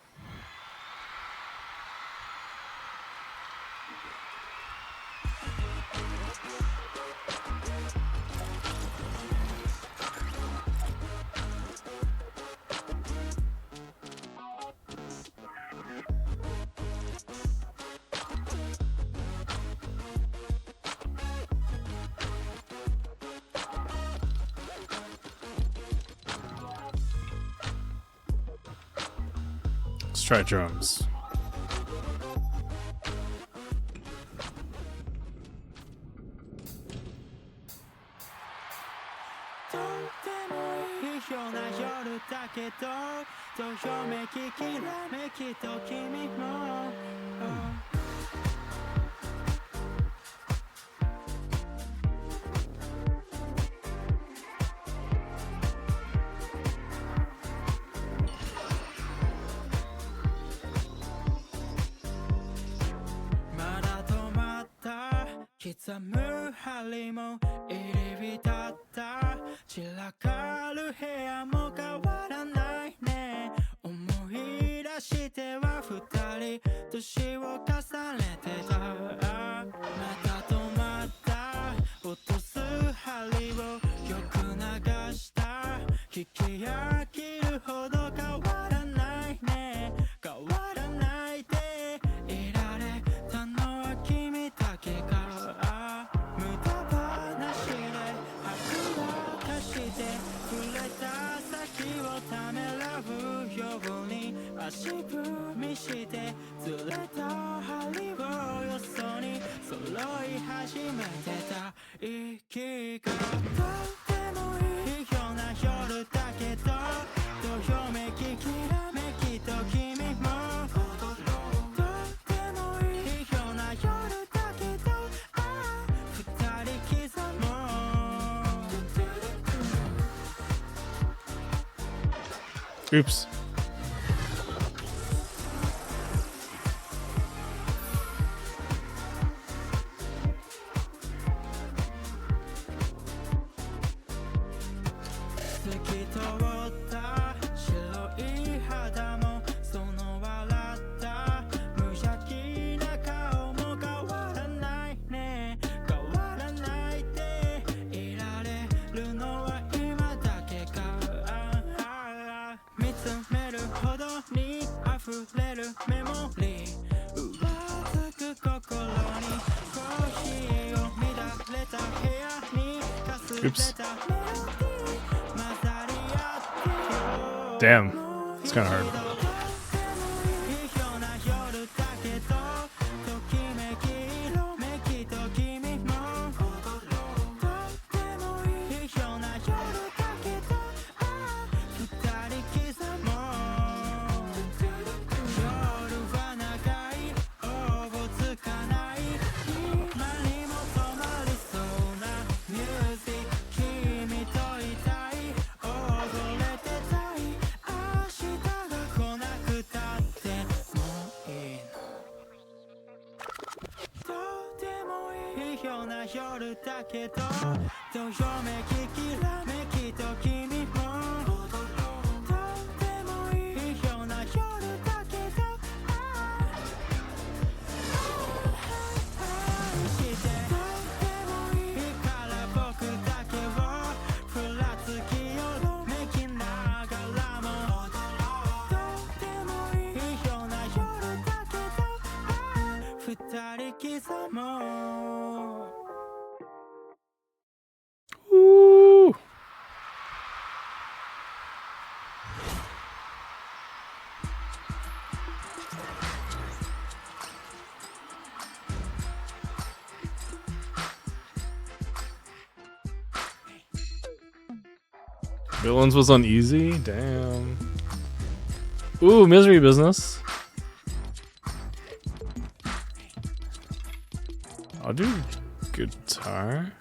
Let's try drums. Oops. Oops. Damn. It's kind of hard. Ooh. Villains was uneasy? Damn. Ooh, misery business. I'll do guitar.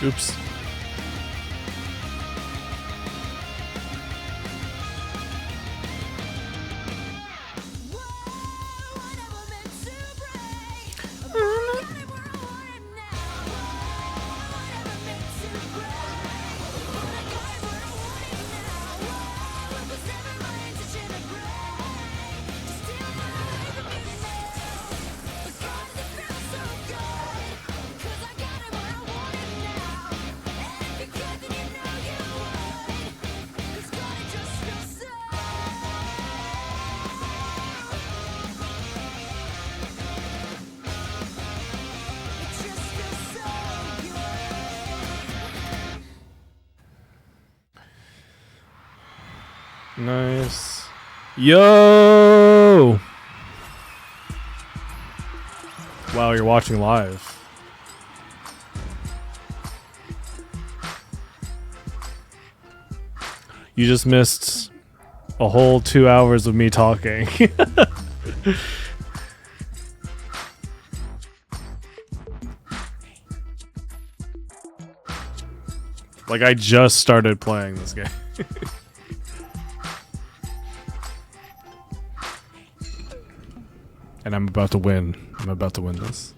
Oops. Nice. Yo! Wow, you're watching live. You just missed a whole 2 hours of me talking. Like, I just started playing this game. And I'm about to win. I'm about to win this.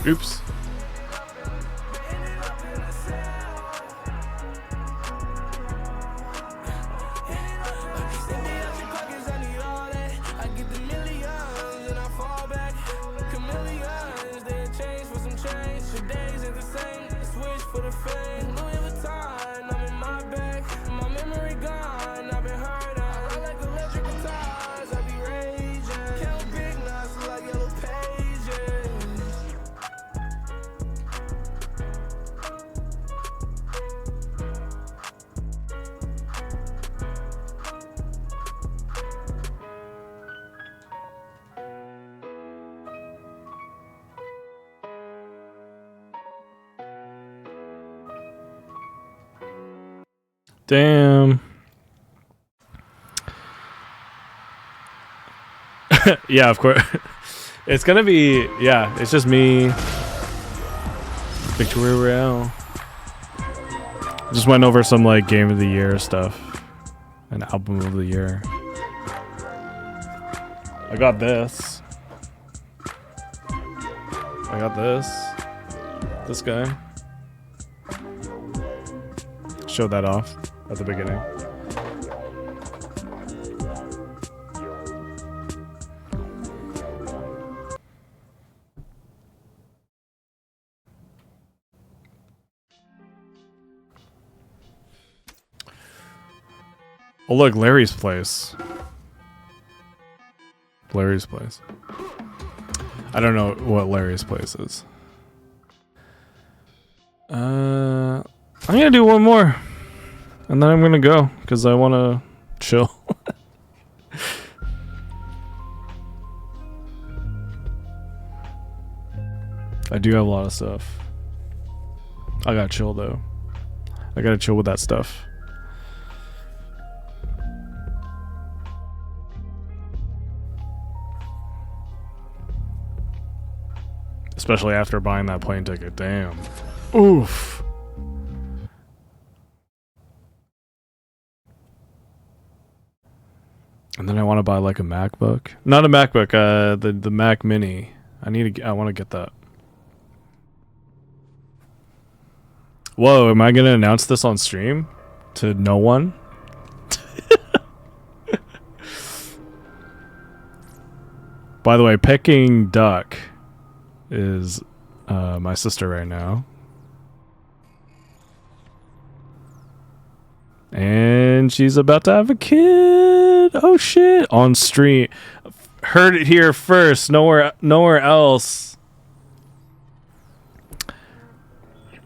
Oops. Damn. Yeah, of course. It's gonna be, yeah, it's just me. Victoria Royale. Just went over some like game of the year stuff and album of the year. I got this. I got this. This guy. Showed that off at the beginning. Oh look, Larry's place. Larry's place. I don't know what Larry's place is. I'm gonna do one more. And then I'm gonna go, because I wanna chill. I do have a lot of stuff. I gotta chill though. I gotta chill with that stuff. Especially after buying that plane ticket. Damn. Oof. And then I want to buy like a MacBook. Not a MacBook, the Mac Mini. I want to get that. Whoa, am I going to announce this on stream to no one? By the way, Peking Duck is my sister right now. And she's about to have a kid. Oh shit! On stream, heard it here first. Nowhere else.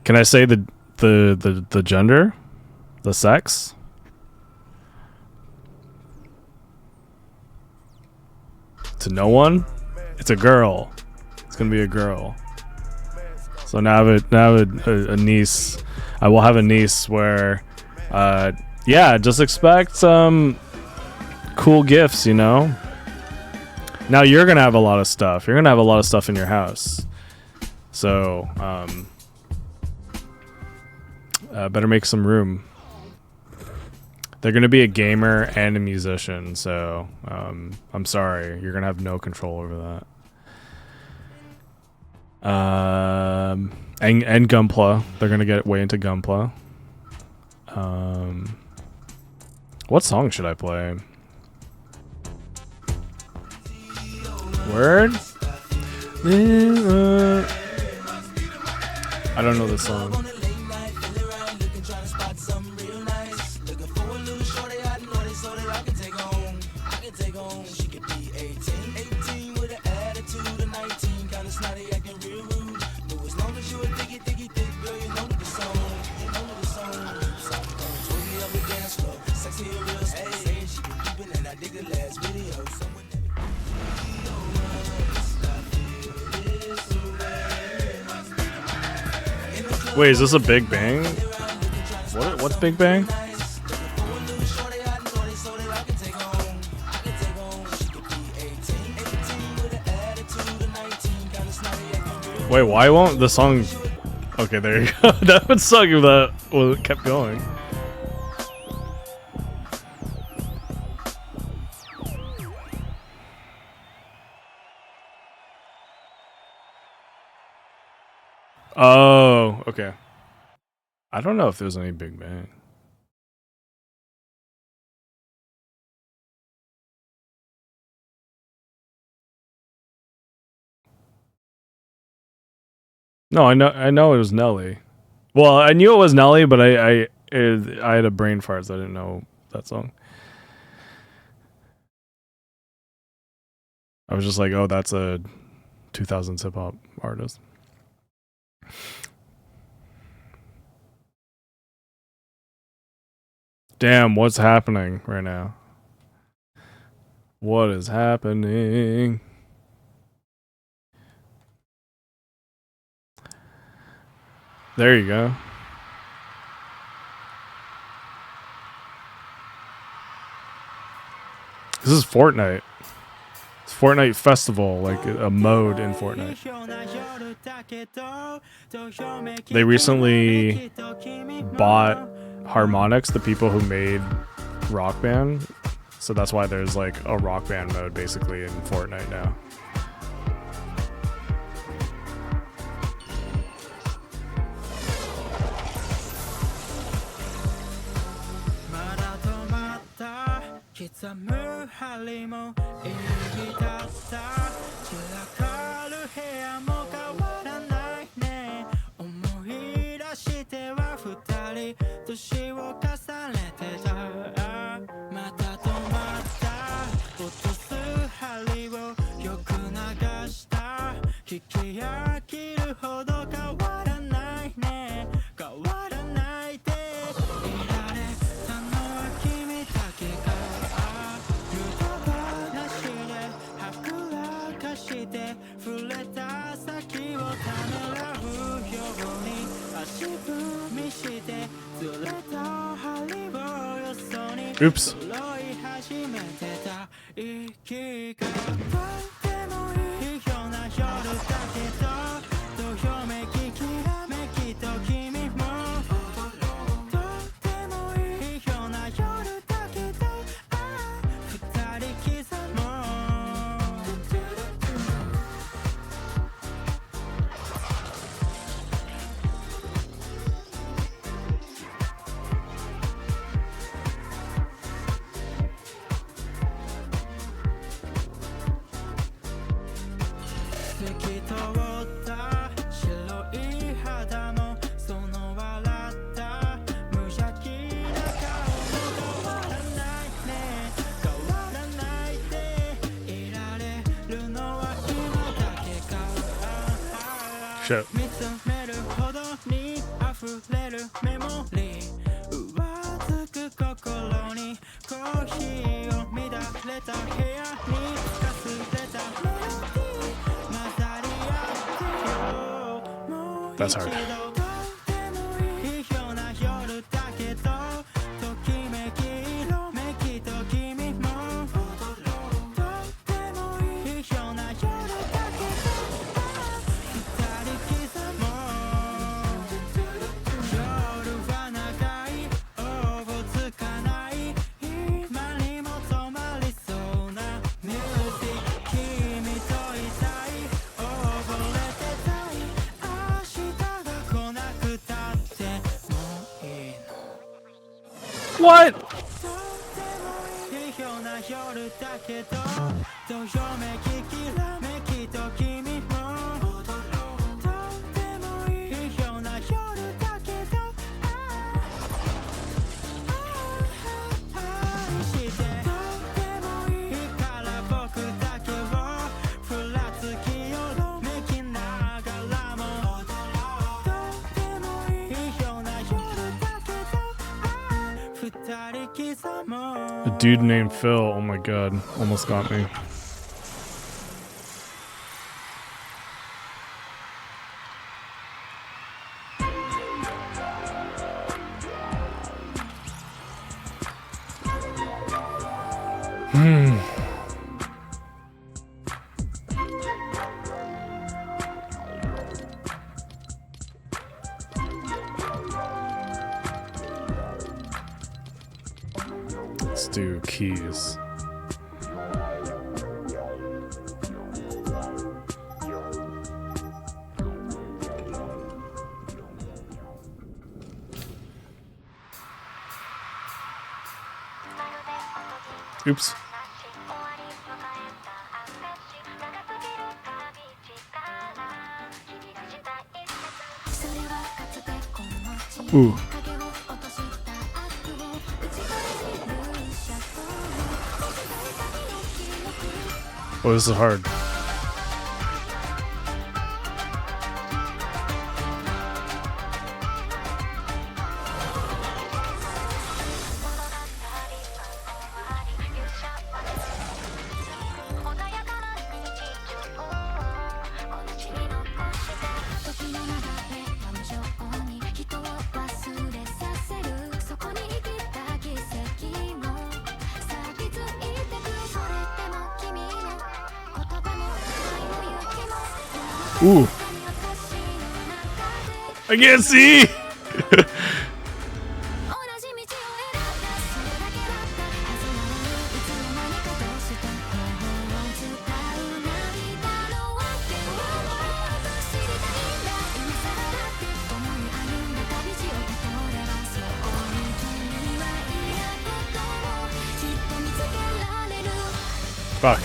Can I say the gender, the sex? To no one. It's a girl. It's gonna be a girl. So now I have a niece. I will have a niece where. Yeah, just expect some cool gifts, you know? Now you're gonna have a lot of stuff. You're gonna have a lot of stuff in your house. So, better make some room. They're gonna be a gamer and a musician, so, I'm sorry. You're gonna have no control over that. And Gunpla. They're gonna get way into Gunpla. What song should I play? Word? I don't know this song. Wait, is this a Big Bang? What's Big Bang? Wait, why won't the song... Okay, there you go. That would suck if that kept going. Oh, okay. I don't know if there's any Big Bang. No, I know it was Nelly. Well, I knew it was Nelly, but I had a brain fart, so I didn't know that song. I was just like, oh, that's a 2000s hip hop artist. Damn, what's happening right now? What is happening? There you go. This is Fortnite. It's Fortnite Festival, like a mode in Fortnite. They recently bought Harmonix, the people who made Rock Band. So that's why there's like a Rock Band mode basically in Fortnite now. Oops. Shit. That's hard. What? A dude named Phil. Oh my god. Almost got me. Let's do keys. Oops. Ooh. Oh, this is hard. Ooh. I can't see. Fuck.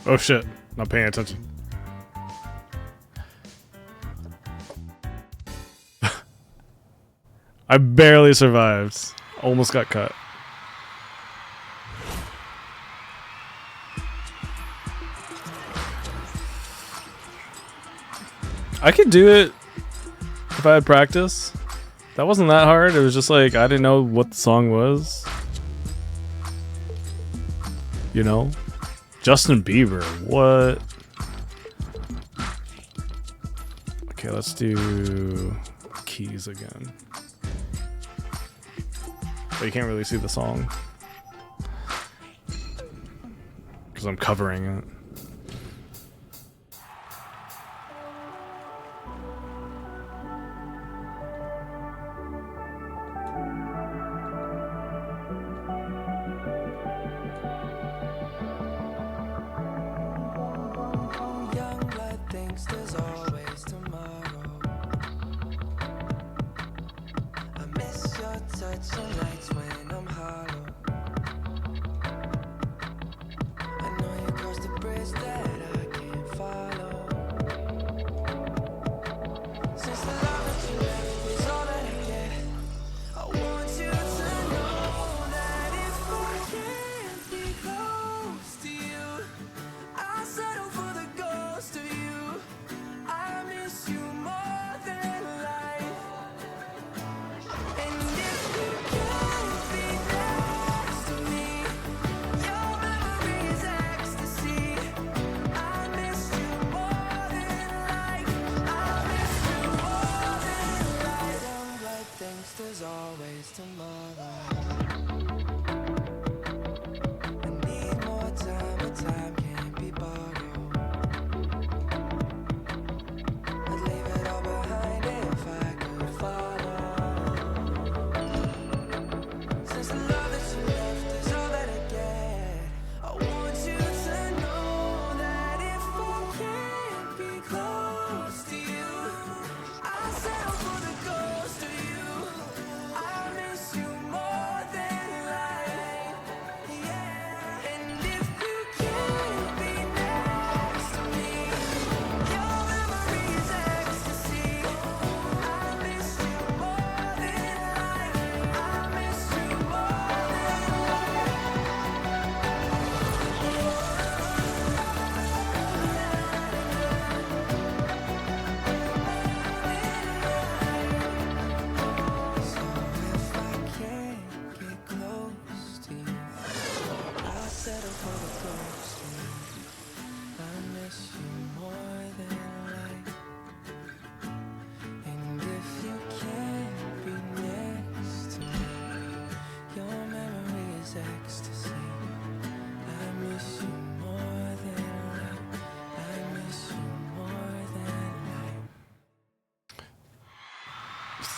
Oh shit, not paying attention. I barely survived. Almost got cut. I could do it if I had practice. That wasn't that hard. It was just like I didn't know what the song was. You know? Justin Bieber, what? Okay, let's do keys again. But you can't really see the song because I'm covering it.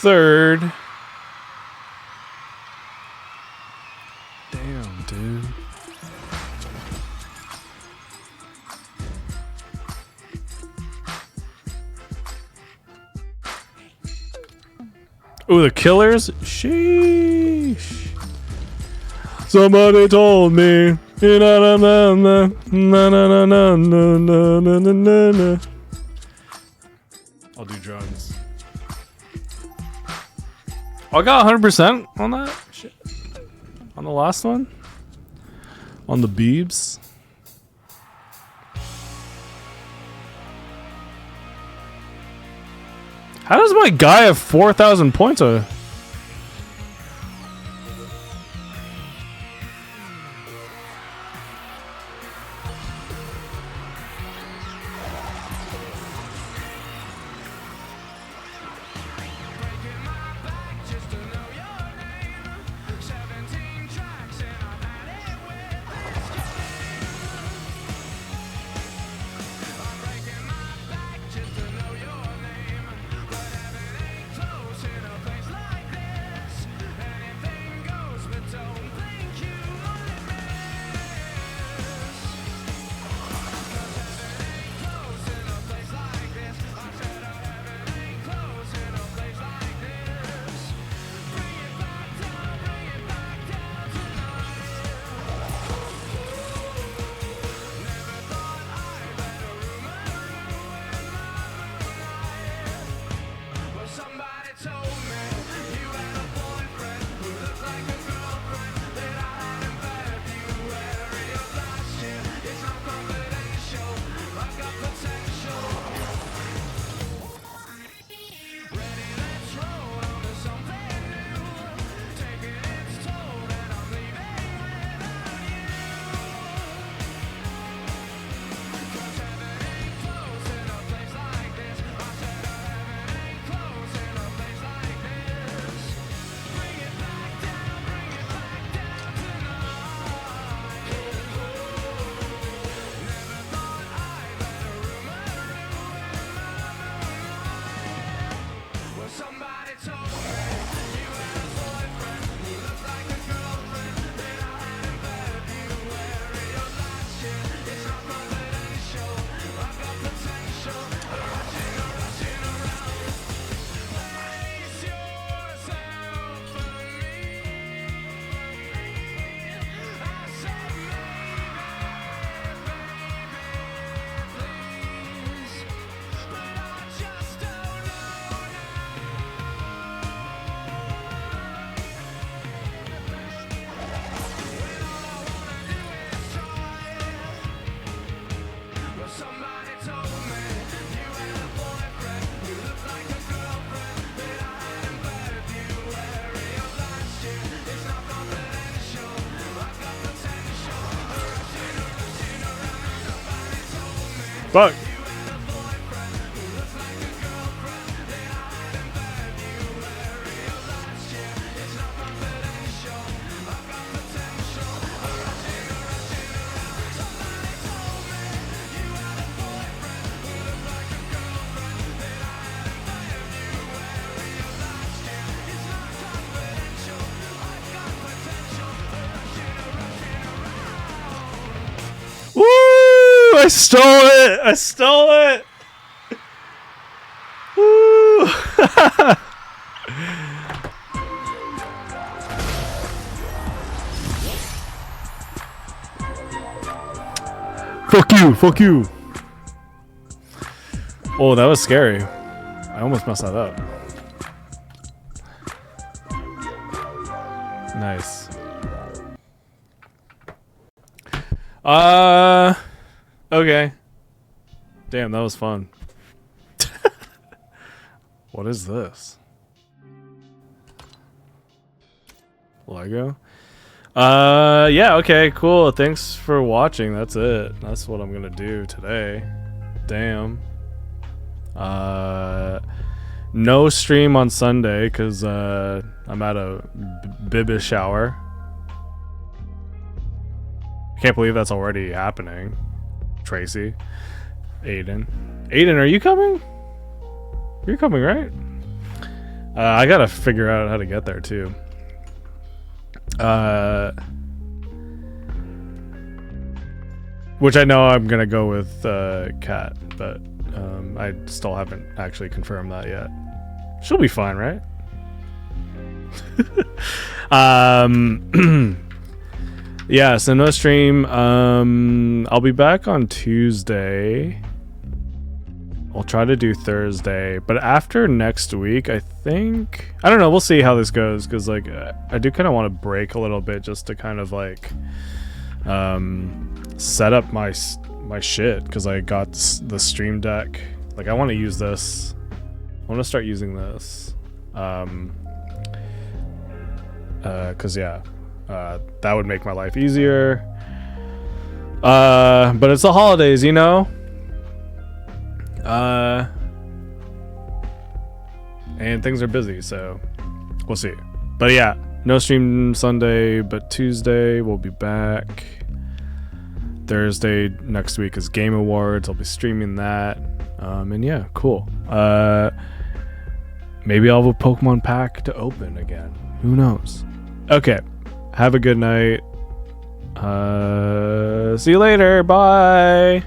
Third. Damn, dude. Ooh, the Killers? Sheesh. Somebody told me. Na na na na na na na na na na. I'll do drums. I got 100% on that shit. On the last one. On the Beebs. How does my guy have 4,000 points? Fuck. Woo! I stole it! I stole it! Woo! Fuck you! Fuck you! Oh, that was scary. I almost messed that up. Nice. Okay. Damn, that was fun. What is this? Lego? Yeah, okay, cool. Thanks for watching. That's it. That's what I'm gonna do today. Damn. No stream on Sunday because I'm at a baby shower. I can't believe that's already happening. Tracy. Aiden. Aiden, are you coming? You're coming, right? I gotta figure out how to get there too. Which I know I'm gonna go with Kat, but I still haven't actually confirmed that yet. She'll be fine, right? Yeah, so no stream. I'll be back on Tuesday. I'll try to do Thursday, but after next week, I think, I don't know, we'll see how this goes, because like I do kind of want to break a little bit just to kind of like set up my shit, because I got the Stream Deck. Like I want to use this. I want to start using this. Because yeah, that would make my life easier. But it's the holidays, you know. And things are busy, so we'll see. But yeah, no stream Sunday, but Tuesday we'll be back. Thursday next week is Game Awards. I'll be streaming that. And yeah, cool. Maybe I'll have a Pokemon pack to open again. Who knows? Okay. Have a good night. See you later. Bye.